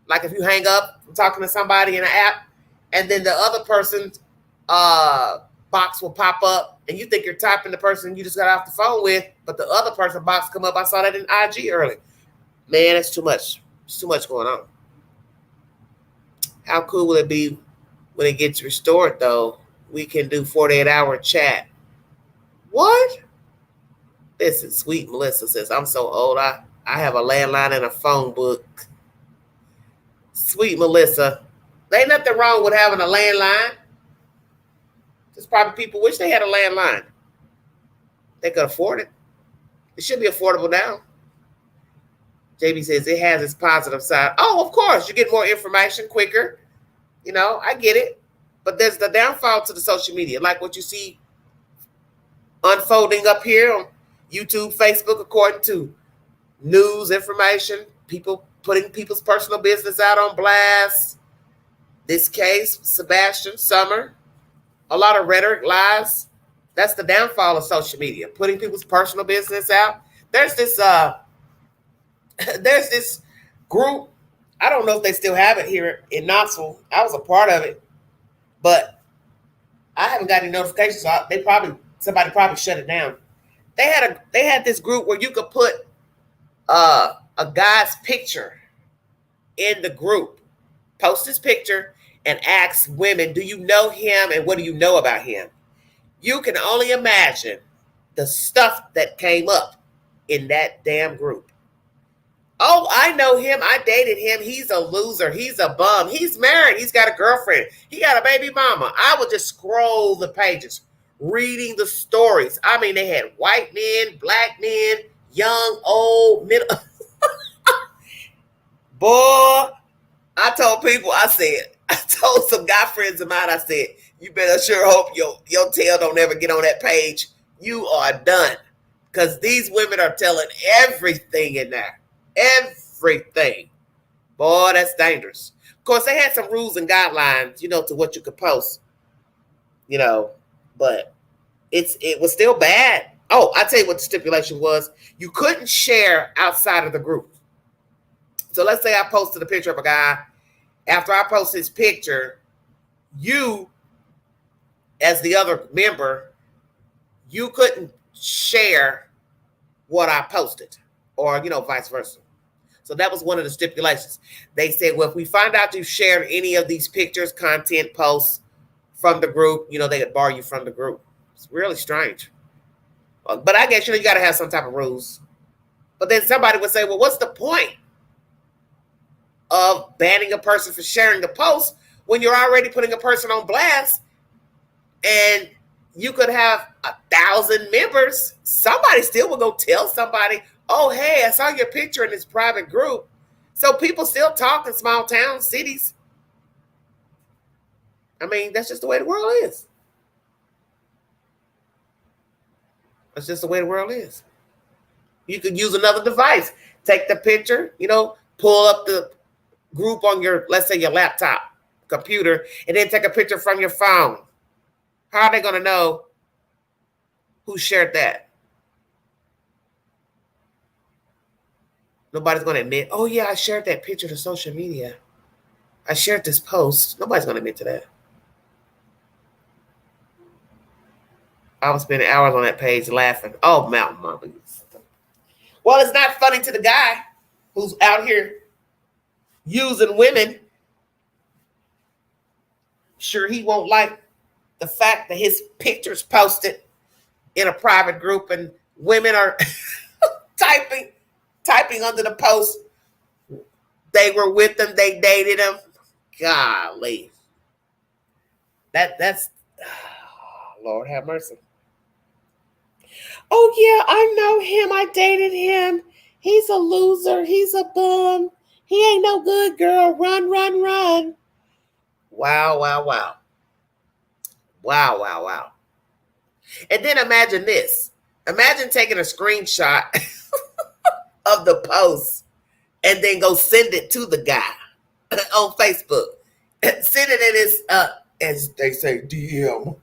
like if you hang up from talking to somebody in an app, and then the other person's box will pop up, and you think you're typing the person you just got off the phone with, but the other person box come up. I saw that in IG earlier. Man, it's too much. There's too much going on. How cool will it be when it gets restored, though? We can do 48-hour chat. What? Listen, sweet Melissa says, I'm so old. I have a landline and a phone book. Sweet Melissa, there ain't nothing wrong with having a landline. There's probably people wish they had a landline. They could afford it. It should be affordable now. JB says it has its positive side. Oh, of course. You get more information quicker. I get it. But there's the downfall to the social media, like what you see unfolding up here on YouTube, Facebook, according to news information, people putting people's personal business out on blast. This case, Sebastian, Summer, a lot of rhetoric, lies. That's the downfall of social media, putting people's personal business out. There's this group I don't know if they still have it here in Knoxville. I was a part of it, but I haven't got any notifications. So somebody probably shut it down. They had this group where you could put a guy's picture in the group, post his picture, and ask women, do you know him and what do you know about him? You can only imagine the stuff that came up in that damn group. Oh, I know him. I dated him. He's a loser. He's a bum. He's married. He's got a girlfriend. He got a baby mama. I would just scroll the pages, reading the stories. I mean, they had white men, black men, young, old, middle. Boy, I told people, I told some guy friends of mine, I said, you better sure hope your tail don't ever get on that page. You are done. Because these women are telling everything in there. Everything. Boy, that's dangerous. Of course, they had some rules and guidelines, to what you could post. But it was still bad. Oh, I tell you what the stipulation was. You couldn't share outside of the group. So let's say I posted a picture of a guy. After I post his picture, you, as the other member, you couldn't share what I posted or, vice versa. So that was one of the stipulations. They said, well, if we find out you shared any of these pictures, content, posts from the group, they could bar you from the group. It's really strange. But I guess, you got to have some type of rules. But then somebody would say, well, what's the point of banning a person for sharing the post when you're already putting a person on blast and you could have 1,000 members? Somebody still will go tell somebody, oh, hey, I saw your picture in this private group. So people still talk in small towns, cities. I mean, that's just the way the world is. That's just the way the world is. You could use another device. Take the picture, pull up the group on your, let's say your laptop, computer, and then take a picture from your phone. How are they going to know who shared that? Nobody's going to admit, oh yeah, I shared that picture to social media. I shared this post. Nobody's going to admit to that. I was spending hours on that page laughing. Oh, mountain mummies. Well, it's not funny to the guy who's out here using women. Sure, he won't like the fact that his picture's posted in a private group and women are typing under the post. They were with him. They dated him. Golly. That's Lord have mercy. Oh, yeah, I know him. I dated him. He's a loser. He's a bum. He ain't no good, girl. Run, run, run. Wow, wow, wow. Wow, wow, wow. And then imagine this. Imagine taking a screenshot of the post and then go send it to the guy on Facebook. Send it in his, as they say, DM.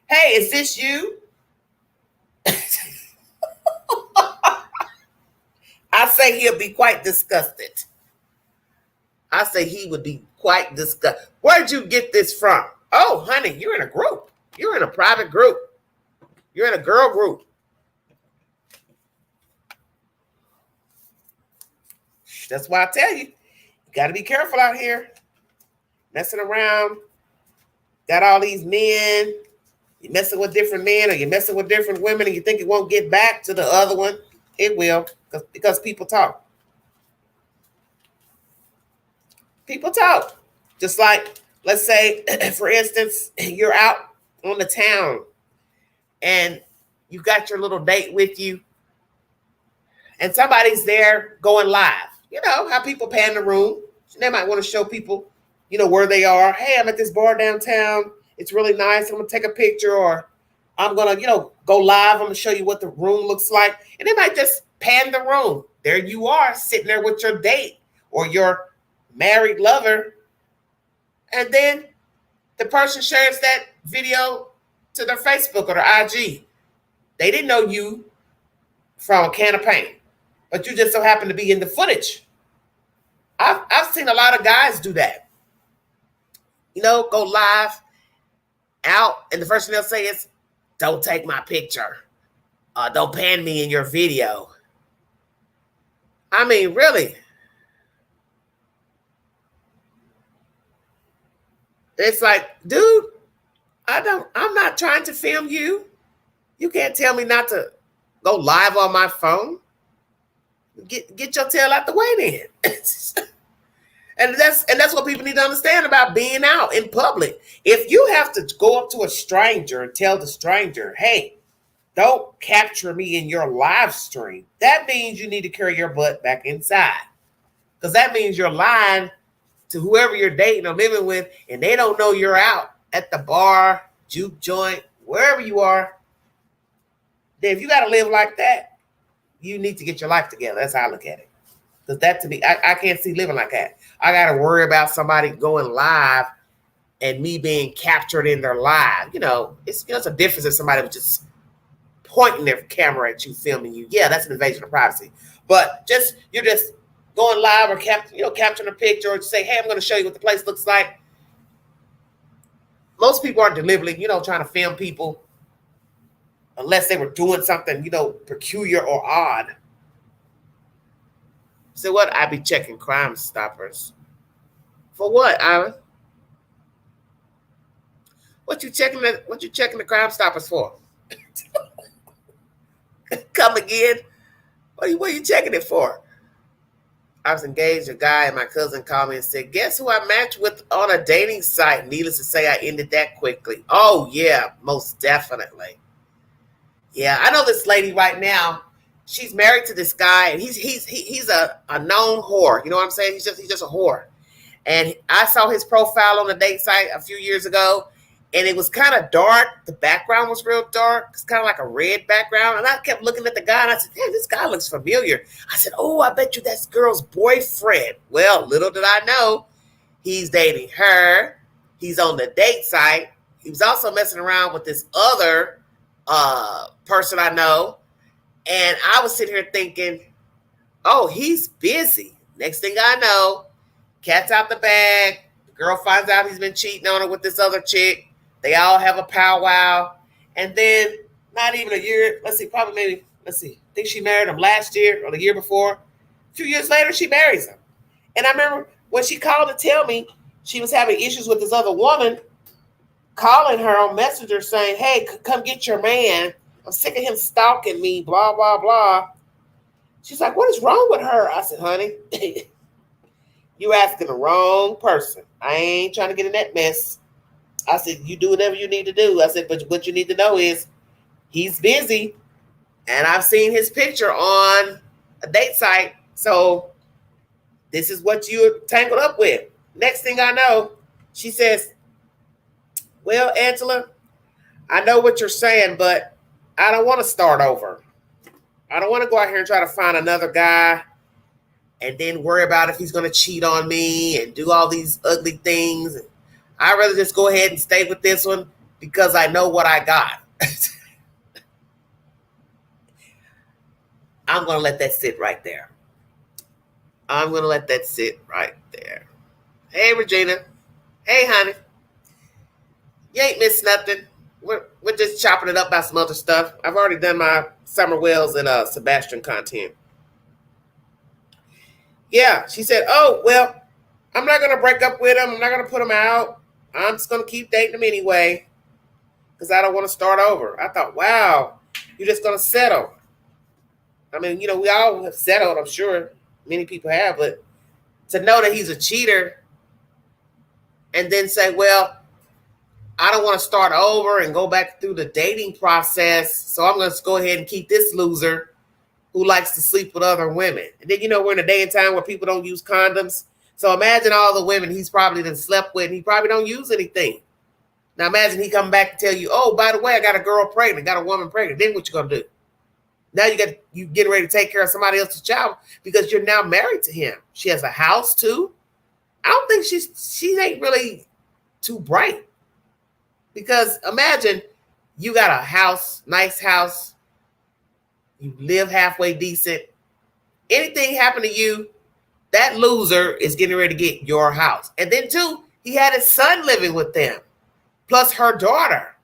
Hey, is this you? I say he'll be quite disgusted. I say he would be quite disgusted. Where'd you get this from? Oh, honey, you're in a group. You're in a private group. You're in a girl group. That's why I tell you, you got to be careful out here. Messing around. Got all these men. You're messing with different men or you're messing with different women and you think it won't get back to the other one. It will, because people talk. People talk. Just like, let's say, for instance, you're out on the town and you got your little date with you and somebody's there going live. You know how people pan the room. They might want to show people, where they are. Hey, I'm at this bar downtown. It's really nice. I'm going to take a picture, or I'm going to, go live. I'm going to show you what the room looks like. And they might just pan the room. There you are sitting there with your date or your married lover. And then the person shares that video to their Facebook or their IG. They didn't know you from a can of paint, but you just so happen to be in the footage. I've seen a lot of guys do that. You know, go live out, and the first thing they'll say is, "Don't take my picture. Don't pan me in your video." I mean, really? It's like, dude, I'm not trying to film you. You can't tell me not to go live on my phone. Get your tail out the way then. And that's what people need to understand about being out in public. If you have to go up to a stranger and tell the stranger, "Hey, don't capture me in your live stream," that means you need to carry your butt back inside. Because that means you're lying to whoever you're dating or living with, and they don't know you're out at the bar, juke joint, wherever you are. Then if you got to live like that, you need to get your life together. That's how I look at it. Because that, to me, I can't see living like that. I got to worry about somebody going live and me being captured in their live. It's a difference if somebody was just pointing their camera at you, filming you. Yeah, that's an invasion of privacy. But you're just going live or capturing a picture, or say, "Hey, I'm going to show you what the place looks like." Most people aren't deliberately, trying to film people unless they were doing something, peculiar or odd. So what? I be checking Crime Stoppers. For what, Ivan? What you checking the Crime Stoppers for? Come again? What are you checking it for? I was engaged to a guy, and my cousin called me and said, "Guess who I matched with on a dating site?" Needless to say, I ended that quickly. Oh, yeah, most definitely. Yeah, I know this lady right now. She's married to this guy, and he's a known whore. You know what I'm saying? He's just a whore. And I saw his profile on the date site a few years ago, and it was kind of dark. The background was real dark. It's kind of like a red background. And I kept looking at the guy, and I said, "Damn, this guy looks familiar." I said, "Oh, I bet you that's girl's boyfriend." Well, little did I know, he's dating her. He's on the date site. He was also messing around with this other person I know. And I was sitting here thinking, oh, he's busy. Next thing I know, cat's out the bag. The girl finds out he's been cheating on her with this other chick. They all have a powwow. And then not even a year, I think she married him last year or the year before. A few years later, she marries him. And I remember when she called to tell me she was having issues with this other woman, calling her on Messenger saying, "Hey, come get your man. I'm sick of him stalking me, blah, blah, blah." She's like, "What is wrong with her?" I said, "Honey, you asking the wrong person. I ain't trying to get in that mess." I said, "You do whatever you need to do." I said, "But what you need to know is he's busy. And I've seen his picture on a date site. So this is what you're tangled up with." Next thing I know, she says, "Well, Angela, I know what you're saying, but I don't want to start over. I don't want to go out here and try to find another guy and then worry about if he's going to cheat on me and do all these ugly things. I'd rather just go ahead and stay with this one because I know what I got." I'm going to let that sit right there. Hey, Regina. Hey, honey. You ain't missed nothing. We're just chopping it up about some other stuff. I've already done my Summer Wells and Sebastian content. Yeah, she said, "Oh, well, I'm not going to break up with him. I'm not going to put him out. I'm just going to keep dating him anyway because I don't want to start over." I thought, wow, you're just going to settle. I mean, we all have settled, I'm sure. Many people have, but to know that he's a cheater and then say, "Well, I don't want to start over and go back through the dating process, so I'm going to go ahead and keep this loser who likes to sleep with other women." And then, we're in a day and time where people don't use condoms. So imagine all the women he's probably done slept with, and he probably don't use anything. Now imagine he come back and tell you, "Oh, by the way, I got a girl pregnant, got a woman pregnant." Then what you going to do? Now you getting ready to take care of somebody else's child because you're now married to him. She has a house too. I don't think she ain't really too bright. Because imagine you got a house, nice house, you live halfway decent. Anything happen to you, that loser is getting ready to get your house. And then too, he had his son living with them, plus her daughter.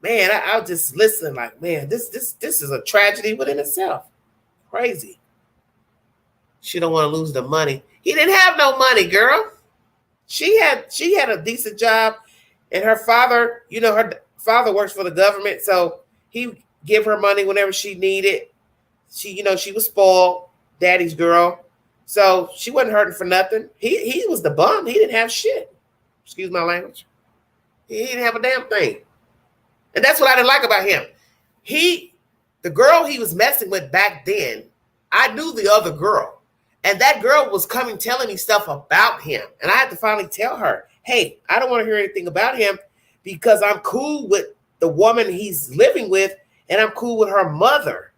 Man, I was just listening like, man, this is a tragedy within itself. Crazy. She don't want to lose the money. He didn't have no money, girl. She had a decent job, and her father, her father works for the government, so he give her money whenever she needed. She was spoiled, daddy's girl, so she wasn't hurting for nothing. He was the bum. He didn't have shit. Excuse my language. He didn't have a damn thing. And that's what I didn't like about him. The girl he was messing with back then, I knew the other girl. And that girl was telling me stuff about him. And I had to finally tell her, hey, I don't want to hear anything about him because I'm cool with the woman he's living with and I'm cool with her mother.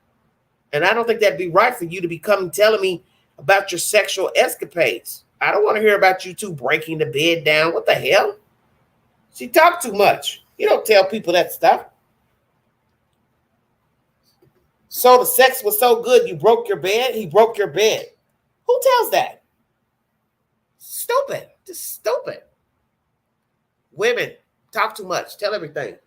And I don't think that'd be right for you to be telling me about your sexual escapades. I don't want to hear about you two breaking the bed down. What the hell? She talked too much. You don't tell people that stuff. So the sex was so good, you broke your bed? He broke your bed. Who tells that? Stupid. Just stupid. Women talk too much. Tell everything.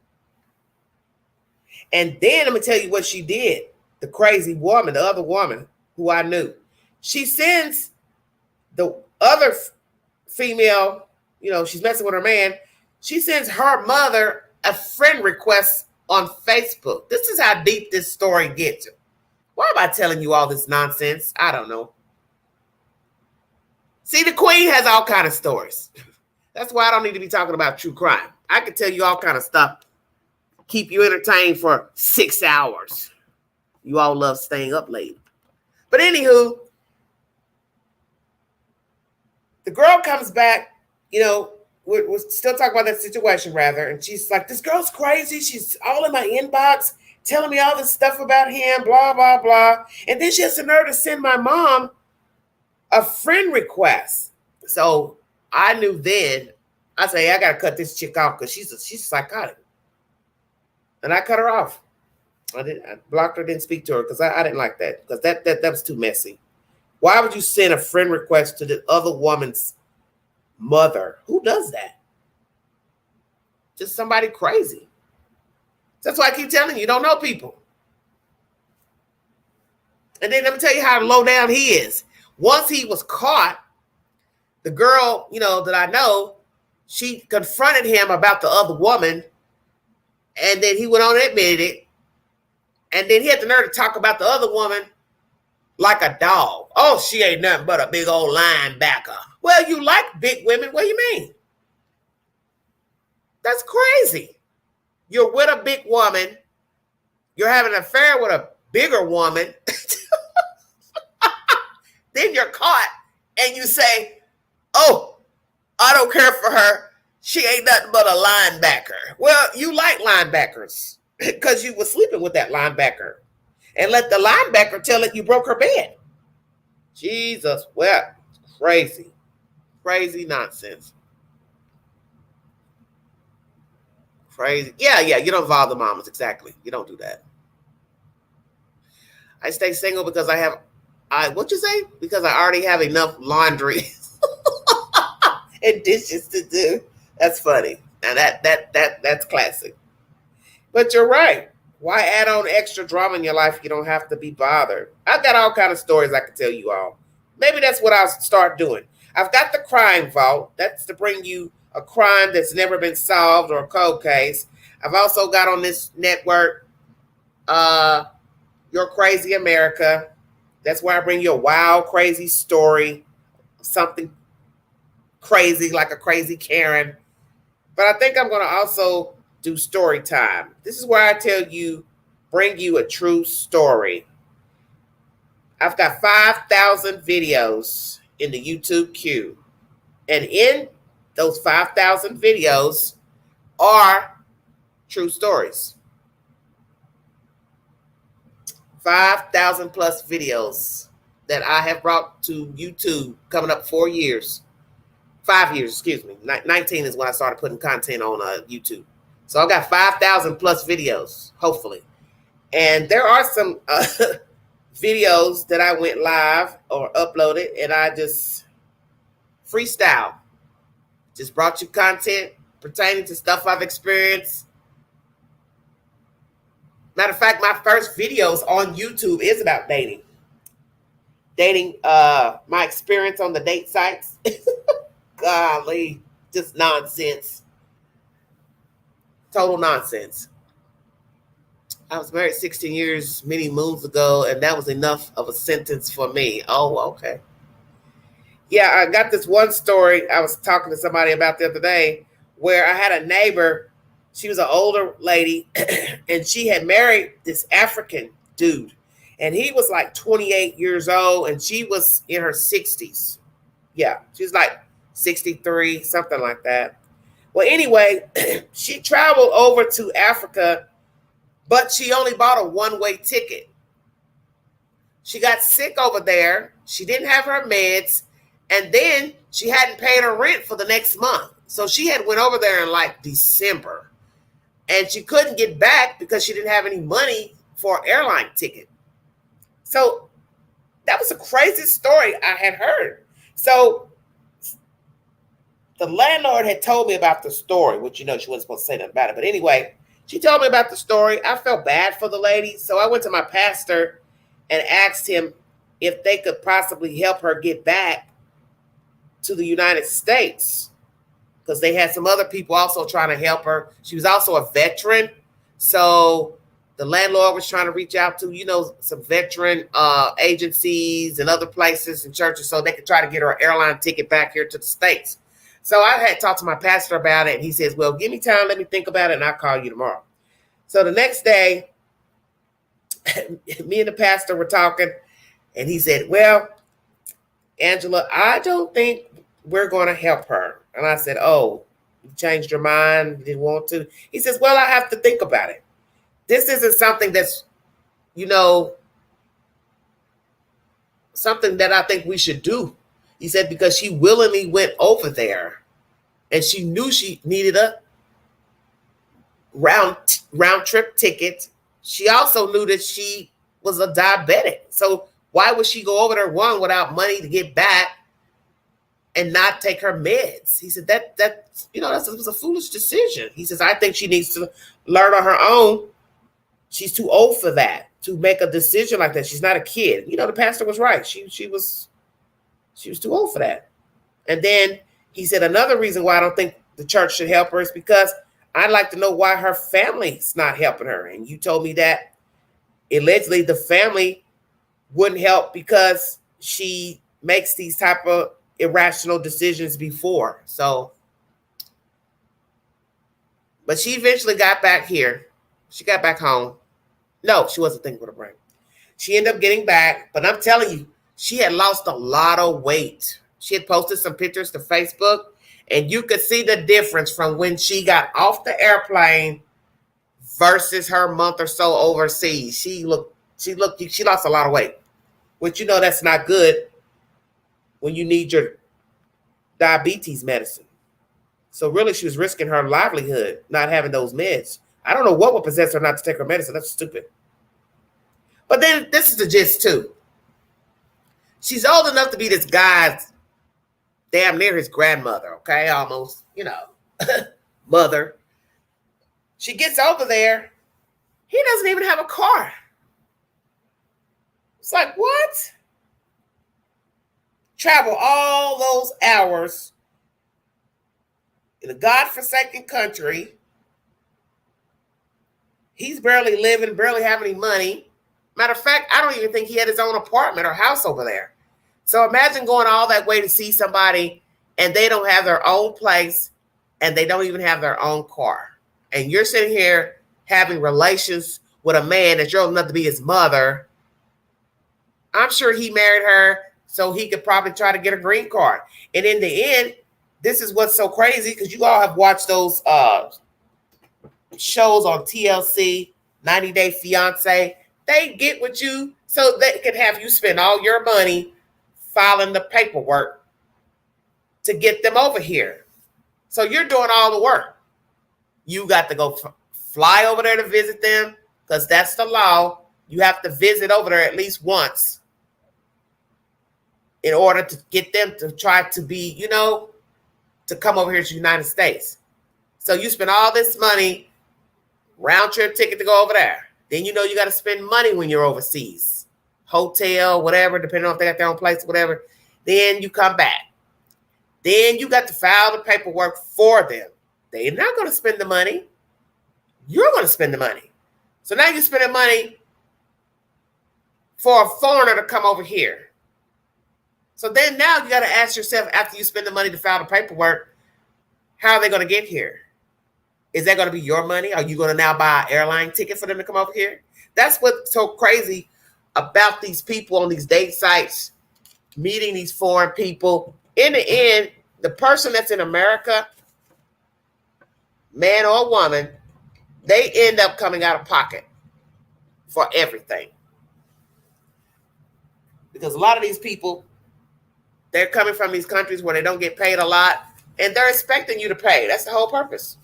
And then I'm going to tell you what she did. The crazy woman, the other woman who I knew. She sends the other female, she's messing with her man. She sends her mother a friend request on Facebook. This is how deep this story gets. Why am I telling you all this nonsense? I don't know. See, the queen has all kind of stories. That's why I don't need to be talking about true crime. I can tell you all kind of stuff. Keep you entertained for 6 hours. You all love staying up late. But anywho, the girl comes back, we're still talking about that situation rather. And she's like, this girl's crazy. She's all in my inbox, telling me all this stuff about him, blah, blah, blah. And then she has the nerve to send my mom a friend request. So I knew then, I say, I got to cut this chick off because she's psychotic. And I cut her off. I blocked her, didn't speak to her because I didn't like that because that was too messy. Why would you send a friend request to the other woman's mother? Who does that? Just somebody crazy. That's why I keep telling you, you don't know people. And then let me tell you how low down he is. Once he was caught, the girl, that I know, she confronted him about the other woman. And then he went on and admitted it. And then he had the nerve to talk about the other woman like a dog. Oh, she ain't nothing but a big old linebacker. Well, you like big women. What do you mean? That's crazy. You're with a big woman. You're having an affair with a bigger woman. Then you're caught and you say, oh, I don't care for her. She ain't nothing but a linebacker. Well, you like linebackers because you were sleeping with that linebacker and let the linebacker tell it you broke her bed. Jesus, well, crazy. Crazy nonsense. Crazy. Yeah, you don't involve the mamas. Exactly. You don't do that. I stay single because what'd you say? Because I already have enough laundry and dishes to do. That's funny. Now that's classic. But you're right. Why add on extra drama in your life if you don't have to be bothered? I've got all kind of stories I can tell you all. Maybe that's what I'll start doing. I've got the crime vault. That's to bring you a crime that's never been solved or a cold case. I've also got on this network, Your Crazy America. That's where I bring you a wild, crazy story, something crazy like a crazy Karen. But I think I'm going to also do story time. This is where I bring you a true story. I've got 5,000 videos in the YouTube queue. And in those 5,000 videos are true stories. 5,000 plus videos that I have brought to YouTube coming up 4 years. 5 years, excuse me. 19 is when I started putting content on YouTube. So I've got 5,000 plus videos, hopefully. And there are some videos that I went live or uploaded, and I just freestyle. Just brought you content pertaining to stuff I've experienced. Matter of fact, my first videos on YouTube is about dating. My experience on the date sites. Golly, just nonsense. Total nonsense. I was married 16 years, many moons ago, and that was enough of a sentence for me. Oh, okay. Yeah, I got this one story I was talking to somebody about the other day where I had a neighbor. She was an older lady, and she had married this African dude. And he was like 28 years old, and she was in her 60s. Yeah, she was like 63, something like that. Well, anyway, she traveled over to Africa, but she only bought a one-way ticket. She got sick over there. She didn't have her meds, and then she hadn't paid her rent for the next month. So she had went over there in like December, and she couldn't get back because she didn't have any money for an airline ticket. So that was a crazy story I had heard. So the landlord had told me about the story, which, she wasn't supposed to say nothing about it. But anyway, she told me about the story. I felt bad for the lady. So I went to my pastor and asked him if they could possibly help her get back to the United States, because they had some other people also trying to help her. She was also a veteran. So the landlord was trying to reach out to, some veteran agencies and other places and churches so they could try to get her an airline ticket back here to the States. So I had talked to my pastor about it, and he says, well, give me time, let me think about it, and I'll call you tomorrow. So the next day, me and the pastor were talking, and he said, well, Angela, I don't think we're going to help her. And I said, oh, you changed your mind, you didn't want to? He says, well, I have to think about it. This isn't something that's, something that I think we should do. He said, because she willingly went over there and she knew she needed a round trip ticket. She also knew that she was a diabetic. So why would she go over there, one, without money to get back and not take her meds? He said that was a foolish decision. He says, I think she needs to learn on her own. She's too old for that, to make a decision like that. She's not a kid. The pastor was right. She was too old for that. And then he said another reason why I don't think the church should help her is because I'd like to know why her family's not helping her. And you told me that allegedly the family wouldn't help because she makes these type of irrational decisions before. So, but she eventually got back here. She got back home. No, she wasn't thinking with her brain. She ended up getting back, but I'm telling you, she had lost a lot of weight. She had posted some pictures to Facebook, and you could see the difference from when she got off the airplane versus her month or so overseas. She lost a lot of weight, which that's not good when you need your diabetes medicine. So really, she was risking her livelihood not having those meds. I don't know what would possess her not to take her medicine. That's stupid. But then this is the gist too. She's old enough to be this guy's damn near his grandmother, okay? Almost, mother. She gets over there. He doesn't even have a car. It's like, what? Travel all those hours in a godforsaken country. He's barely living, barely have any money. Matter of fact, I don't even think he had his own apartment or house over there. So imagine going all that way to see somebody and they don't have their own place and they don't even have their own car. And you're sitting here having relations with a man that you're old enough to be his mother. I'm sure he married her so he could probably try to get a green card. And in the end, this is what's so crazy, because you all have watched those shows on TLC, 90 Day Fiance. They get with you so they can have you spend all your money filing the paperwork to get them over here. So you're doing all the work. You got to go fly over there to visit them because that's the law. You have to visit over there at least once in order to get them to try to be, to come over here to the United States. So you spend all this money, round trip ticket to go over there. Then you got to spend money when you're overseas. Hotel, whatever, depending on if they got their own place, whatever. Then you come back. Then you got to file the paperwork for them. They're not going to spend the money. You're going to spend the money. So now you're spending money for a foreigner to come over here. So then now you got to ask yourself, after you spend the money to file the paperwork, how are they going to get here? Is that going to be your money? Are you going to now buy an airline ticket for them to come over here? That's what's so crazy about these people on these date sites, meeting these foreign people. In the end, the person that's in America, man or woman, they end up coming out of pocket for everything. Because a lot of these people, they're coming from these countries where they don't get paid a lot, and they're expecting you to pay. That's the whole purpose.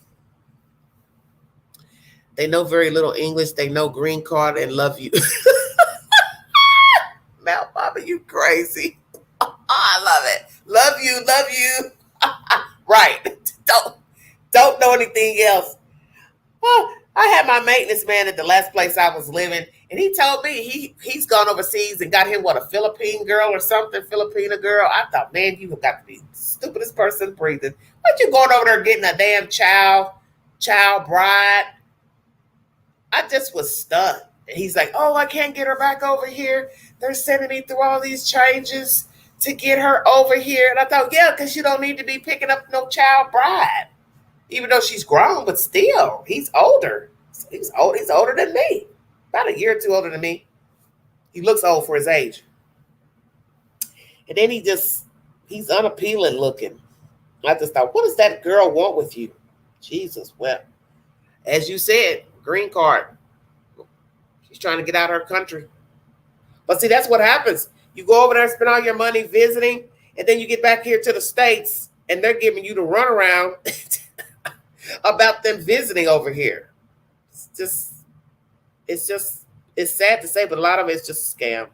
They know very little English. They know green card and love you. Mal, Baba, you crazy. I love it. Love you. Right. Don't know anything else. Oh, I had my maintenance man at the last place I was living, and he told me he's gone overseas and got him, a Philippine girl or something, Filipina girl. I thought, man, you have got to be the stupidest person breathing. What you going over there getting a damn child bride? I just was stunned. And he's like, oh, I can't get her back over here. They're sending me through all these changes to get her over here. And I thought, yeah, because you don't need to be picking up no child bride. Even though she's grown, but still, he's older. He's older than me. About a year or two older than me. He looks old for his age. And then he's unappealing looking. I just thought, what does that girl want with you? Jesus, well, as you said, green card. She's trying to get out of her country. But see, that's what happens. You go over there and spend all your money visiting, and then you get back here to the States, and they're giving you the runaround about them visiting over here. It's sad to say, but a lot of it's just a scam.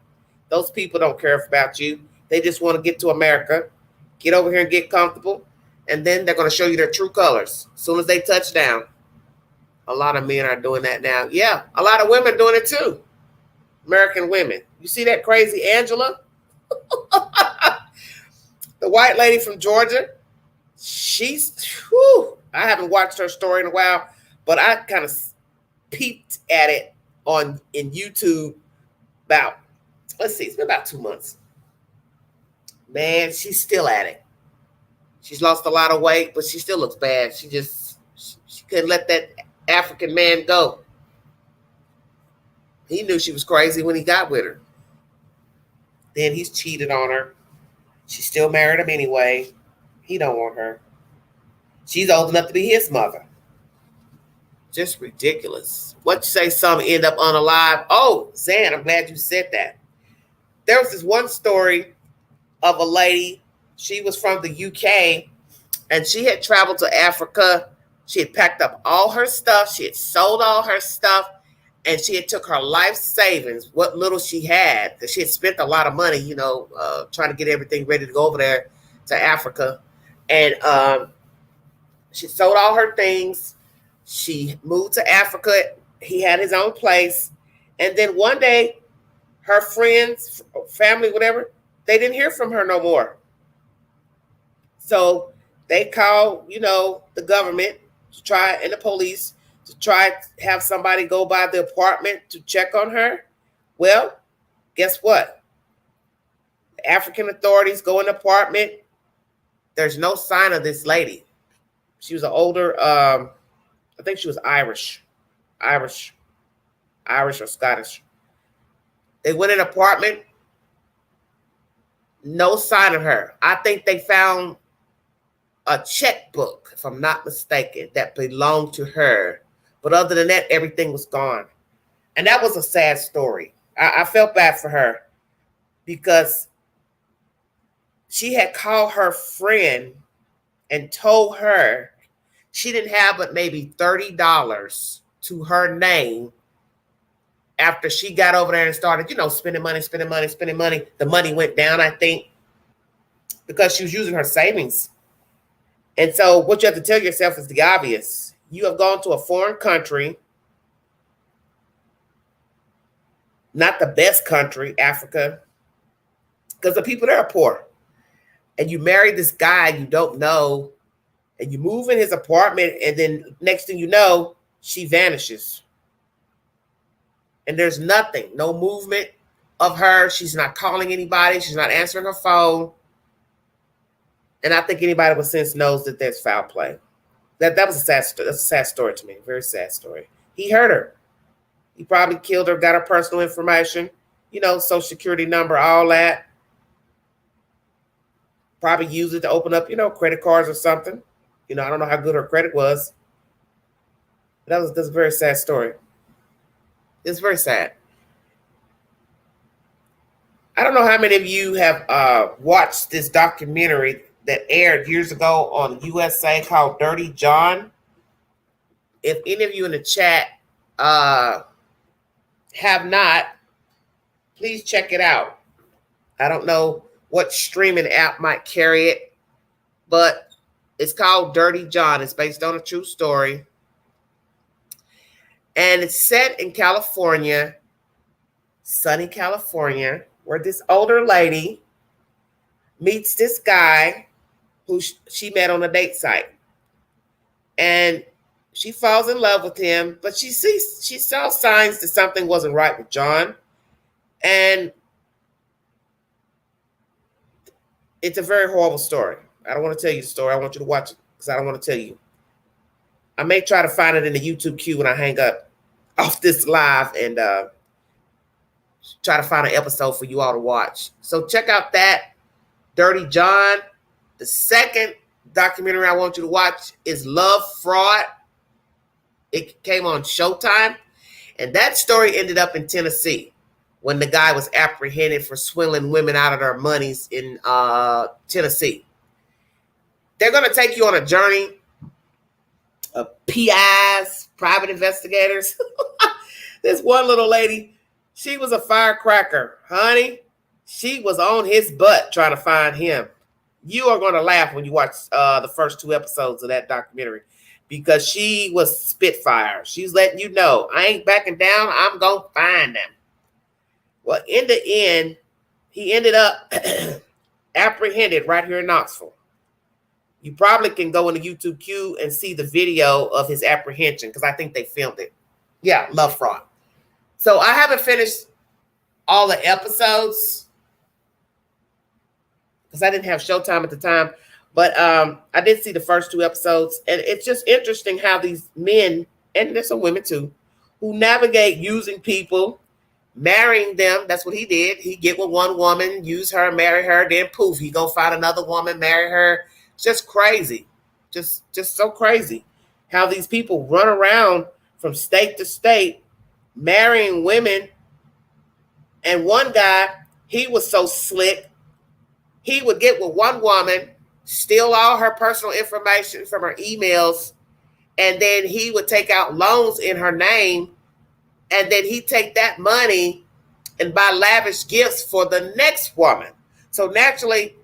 Those people don't care about you. They just want to get to America, get over here and get comfortable, and then they're going to show you their true colors as soon as they touch down. A lot of men are doing that now. Yeah, a lot of women are doing it too. American women. You see that crazy Angela? The white lady from Georgia. I haven't watched her story in a while, but I kind of peeped at it in YouTube it's been about 2 months. Man, she's still at it. She's lost a lot of weight, but she still looks bad. She couldn't let that African man go. He knew she was crazy when he got with her. Then he's cheated on her. She still married him anyway. He don't want her. She's old enough to be his mother. Just ridiculous. What you say some end up unalive? Oh, Zan, I'm glad you said that. There was this one story of a lady. She was from the UK, and she had traveled to Africa. She had packed up all her stuff. She had sold all her stuff, and she had took her life savings, what little she had, because she had spent a lot of money, trying to get everything ready to go over there to Africa. And she sold all her things. She moved to Africa. He had his own place. And then one day, her friends, family, whatever, they didn't hear from her no more. So they called, the government and the police to try to have somebody go by the apartment to check on her. Well, guess what? The African authorities go in the apartment. There's no sign of this lady. She was an older, I think she was Irish or Scottish. They went in the apartment. No sign of her. I think they found a checkbook, if I'm not mistaken, that belonged to her. But other than that, everything was gone. And that was a sad story. I felt bad for her because she had called her friend and told her she didn't have but maybe $30 to her name after she got over there and started, spending money, the money went down, I think, because she was using her savings. And so what you have to tell yourself is the obvious. You have gone to a foreign country, not the best country, Africa, because the people there are poor. And you marry this guy you don't know, and you move in his apartment, and then next thing you know, she vanishes. And there's nothing, no movement of her. She's not calling anybody. She's not answering her phone. And I think anybody with sense knows that there's foul play. That was a sad story. That's a sad story to me. Very sad story. He hurt her. He probably killed her, got her personal information, social security number, all that. Probably used it to open up, credit cards or something. I don't know how good her credit was. That's a very sad story. It's very sad. I don't know how many of you have watched this documentary that aired years ago on USA called Dirty John. If any of you in the chat have not, please check it out. I don't know what streaming app might carry it, but it's called Dirty John. It's based on a true story. And it's set in California, sunny California, where this older lady meets this guy who she met on a date site. And she falls in love with him, but she saw signs that something wasn't right with John. And it's a very horrible story. I don't want to tell you the story. I want you to watch it because I don't want to tell you. I may try to find it in the YouTube queue when I hang up off this live and try to find an episode for you all to watch. So check out that, Dirty John. The second documentary I want you to watch is Love Fraud. It came on Showtime. And that story ended up in Tennessee when the guy was apprehended for swindling women out of their monies in Tennessee. They're going to take you on a journey of PIs, private investigators. This one little lady, she was a firecracker. Honey, she was on his butt trying to find him. You are going to laugh when you watch the first 2 episodes of that documentary because she was Spitfire. She's letting you know, I ain't backing down. I'm going to find them. Well, in the end, he ended up apprehended right here in Knoxville. You probably can go in the YouTube queue and see the video of his apprehension because I think they filmed it. Yeah, Love Fraud. So I haven't finished all the episodes because I didn't have Showtime at the time. But I did see the first 2 episodes. And it's just interesting how these men, and there's some women too, who navigate using people, marrying them. That's what he did. He get with one woman, use her, marry her, then poof, he go find another woman, marry her. It's just crazy. Just so crazy how these people run around from state to state marrying women. And one guy, he was so slick. He would get with one woman, steal all her personal information from her emails, and then he would take out loans in her name, and then he'd take that money and buy lavish gifts for the next woman. So naturally,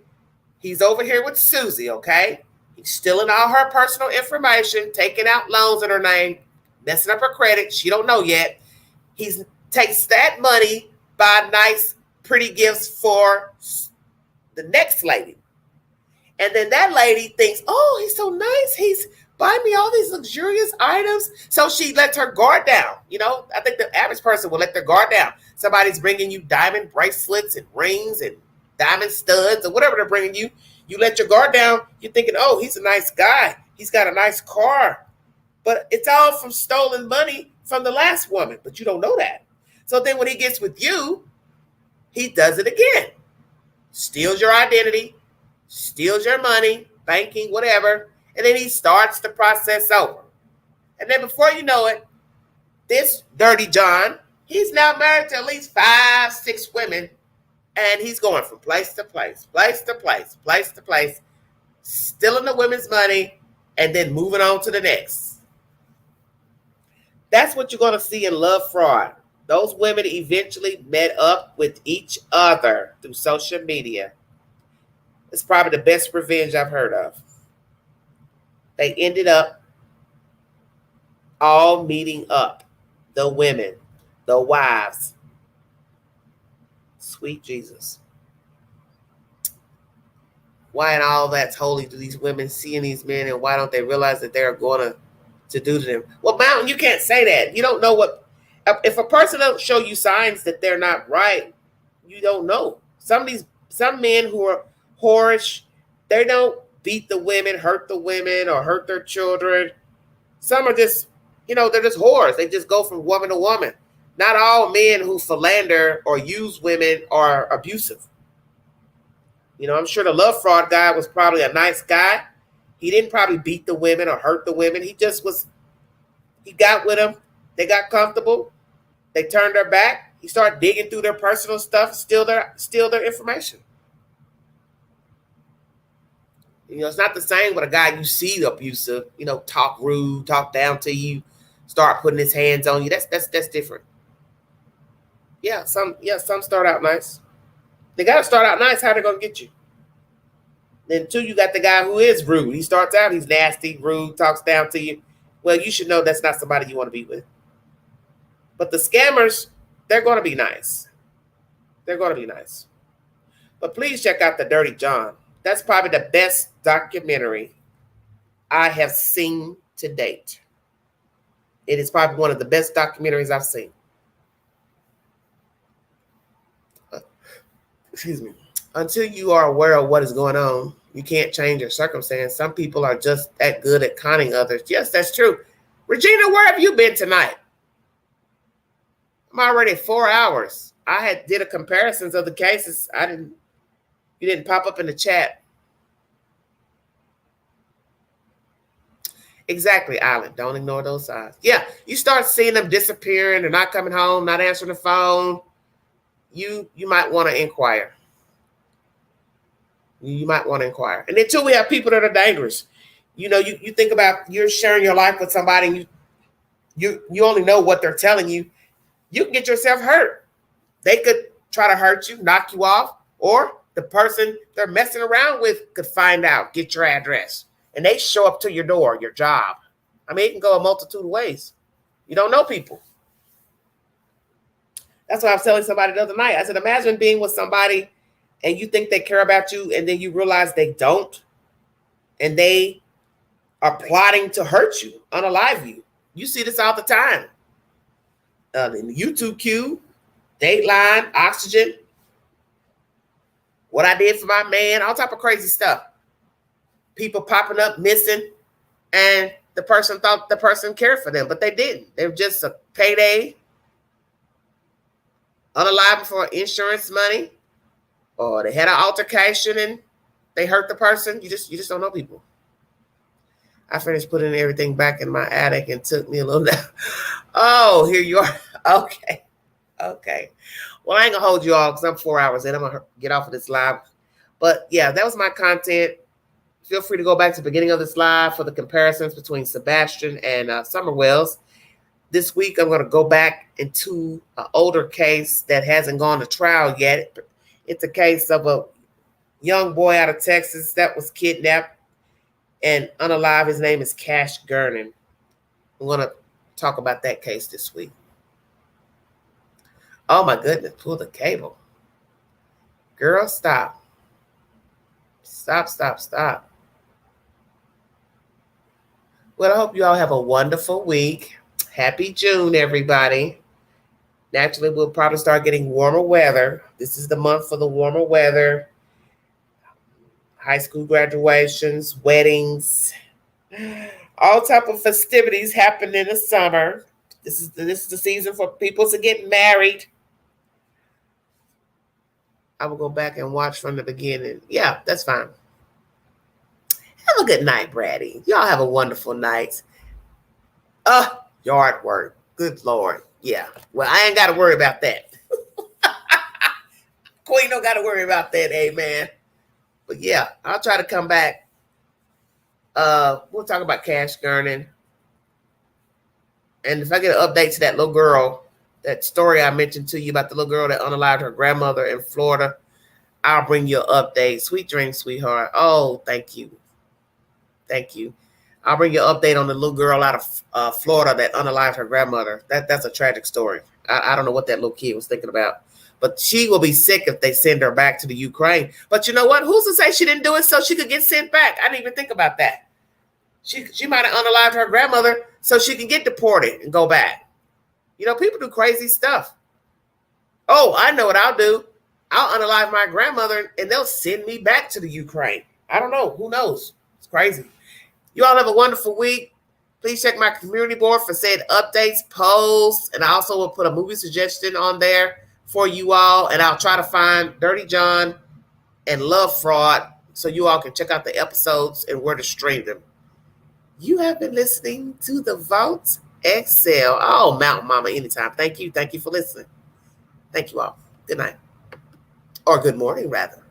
he's over here with Susie, okay? He's stealing all her personal information, taking out loans in her name, messing up her credit. She don't know yet. He takes that money, buy nice, pretty gifts for the next lady. And then that lady thinks, oh, he's so nice. He's buying me all these luxurious items. So she lets her guard down. I think the average person will let their guard down. Somebody's bringing you diamond bracelets and rings and diamond studs or whatever they're bringing you. You let your guard down. You're thinking, oh, he's a nice guy. He's got a nice car. But it's all from stolen money from the last woman. But you don't know that. So then when he gets with you, he does it again. Steals your identity, steals your money, banking, whatever. And then he starts the process over. And then before you know it, this Dirty John, he's now married to at least 5, 6 women. And he's going from place to place, place to place, place to place, stealing the women's money and then moving on to the next. That's what you're going to see in Love Fraud. Those women eventually met up with each other through social media. It's probably the best revenge I've heard of. They ended up all meeting up. The women, the wives. Sweet Jesus. Why in all that's holy do these women seeing these men, and why don't they realize that they're going to do to them? Well, Mountain, you can't say that. You don't know what. If a person don't show you signs that they're not right, you don't know. Some men who are whorish, they don't beat the women, hurt the women, or hurt their children. Some are just, they're just whores. They just go from woman to woman. Not all men who philander or use women are abusive. I'm sure the love fraud guy was probably a nice guy. He didn't probably beat the women or hurt the women. He got with them. They got comfortable. They turned their back. He started digging through their personal stuff, steal their information. It's not the same with a guy you see abusive, talk rude, talk down to you, start putting his hands on you. That's different. Some start out nice. They got to start out nice. How they going to get you? Then two, you got the guy who is rude. He starts out, he's nasty, rude, talks down to you. Well, you should know that's not somebody you want to be with. But the scammers, they're going to be nice. They're going to be nice. But please check out The Dirty John. That's probably the best documentary I have seen to date. It is probably one of the best documentaries I've seen. Excuse me. Until you are aware of what is going on, you can't change your circumstance. Some people are just that good at conning others. Yes, that's true. Regina, where have you been tonight? I'm already 4 hours. I did a comparisons of the cases. You didn't pop up in the chat. Exactly, Island. Don't ignore those signs. Yeah, you start seeing them disappearing. They're not coming home, not answering the phone. You might want to inquire. You might want to inquire. And then too, we have people that are dangerous. You think about you're sharing your life with somebody and you only know what they're telling you. You can get yourself hurt. They could try to hurt you, knock you off, or the person they're messing around with could find out, get your address, and they show up to your door, your job. I mean, it can go a multitude of ways. You don't know people. That's what I was telling somebody the other night. I said, imagine being with somebody and you think they care about you, and then you realize they don't, and they are plotting to hurt you, unalive you. You see this all the time. In the YouTube queue, Dateline, Oxygen, What I Did for My Man, all type of crazy stuff. People popping up missing, and the person thought the person cared for them, but they didn't. They were just a payday, unalive for insurance money, or they had an altercation and they hurt the person. You just don't know people. I finished putting everything back in my attic and took me a little down. Oh, here you are. Okay. Well, I ain't gonna hold you all because I'm 4 hours in. I'm gonna get off of this live. But yeah, that was my content. Feel free to go back to the beginning of this live for the comparisons between Sebastian and Summer Wells. This week, I'm gonna go back into an older case that hasn't gone to trial yet. It's a case of a young boy out of Texas that was kidnapped and unalive. His name is Cash Gernon. I'm going to talk about that case this week. Oh my goodness, pull the cable. Girl, stop. Stop. Well, I hope you all have a wonderful week. Happy June, everybody. Naturally, we'll probably start getting warmer weather. This is the month for the warmer weather. High school graduations, weddings, all type of festivities happen in the summer. This is the season for people to get married. I will go back and watch from the beginning. Yeah, that's fine. Have a good night, Braddy. Y'all have a wonderful night. Yard work. Good Lord. Yeah. Well, I ain't got to worry about that. Queen don't got to worry about that, amen. But yeah, I'll try to come back. We'll talk about Cash Gernon. And if I get an update to that little girl that story I mentioned to you about the little girl that unalived her grandmother in Florida, I'll bring you an update. Sweet dreams, sweetheart. Oh, thank you. Thank you. I'll bring you an update on the little girl out of Florida that unalived her grandmother. That's a tragic story. I don't know what that little kid was thinking about. But she will be sick if they send her back to the Ukraine. But you know what? Who's to say she didn't do it so she could get sent back? I didn't even think about that. She might have unalived her grandmother so she can get deported and go back. You know, people do crazy stuff. Oh, I know what I'll do. I'll unalive my grandmother and they'll send me back to the Ukraine. I don't know. Who knows? It's crazy. You all have a wonderful week. Please check my community board for said updates, polls, and I also will put a movie suggestion on there for you all. And I'll try to find Dirty John and Love Fraud so you all can check out the episodes and where to stream them. You have been listening to the Vault Excel. Oh, Mountain Mama, anytime. Thank you. Thank you for listening. Thank you all. Good night. Or good morning, rather.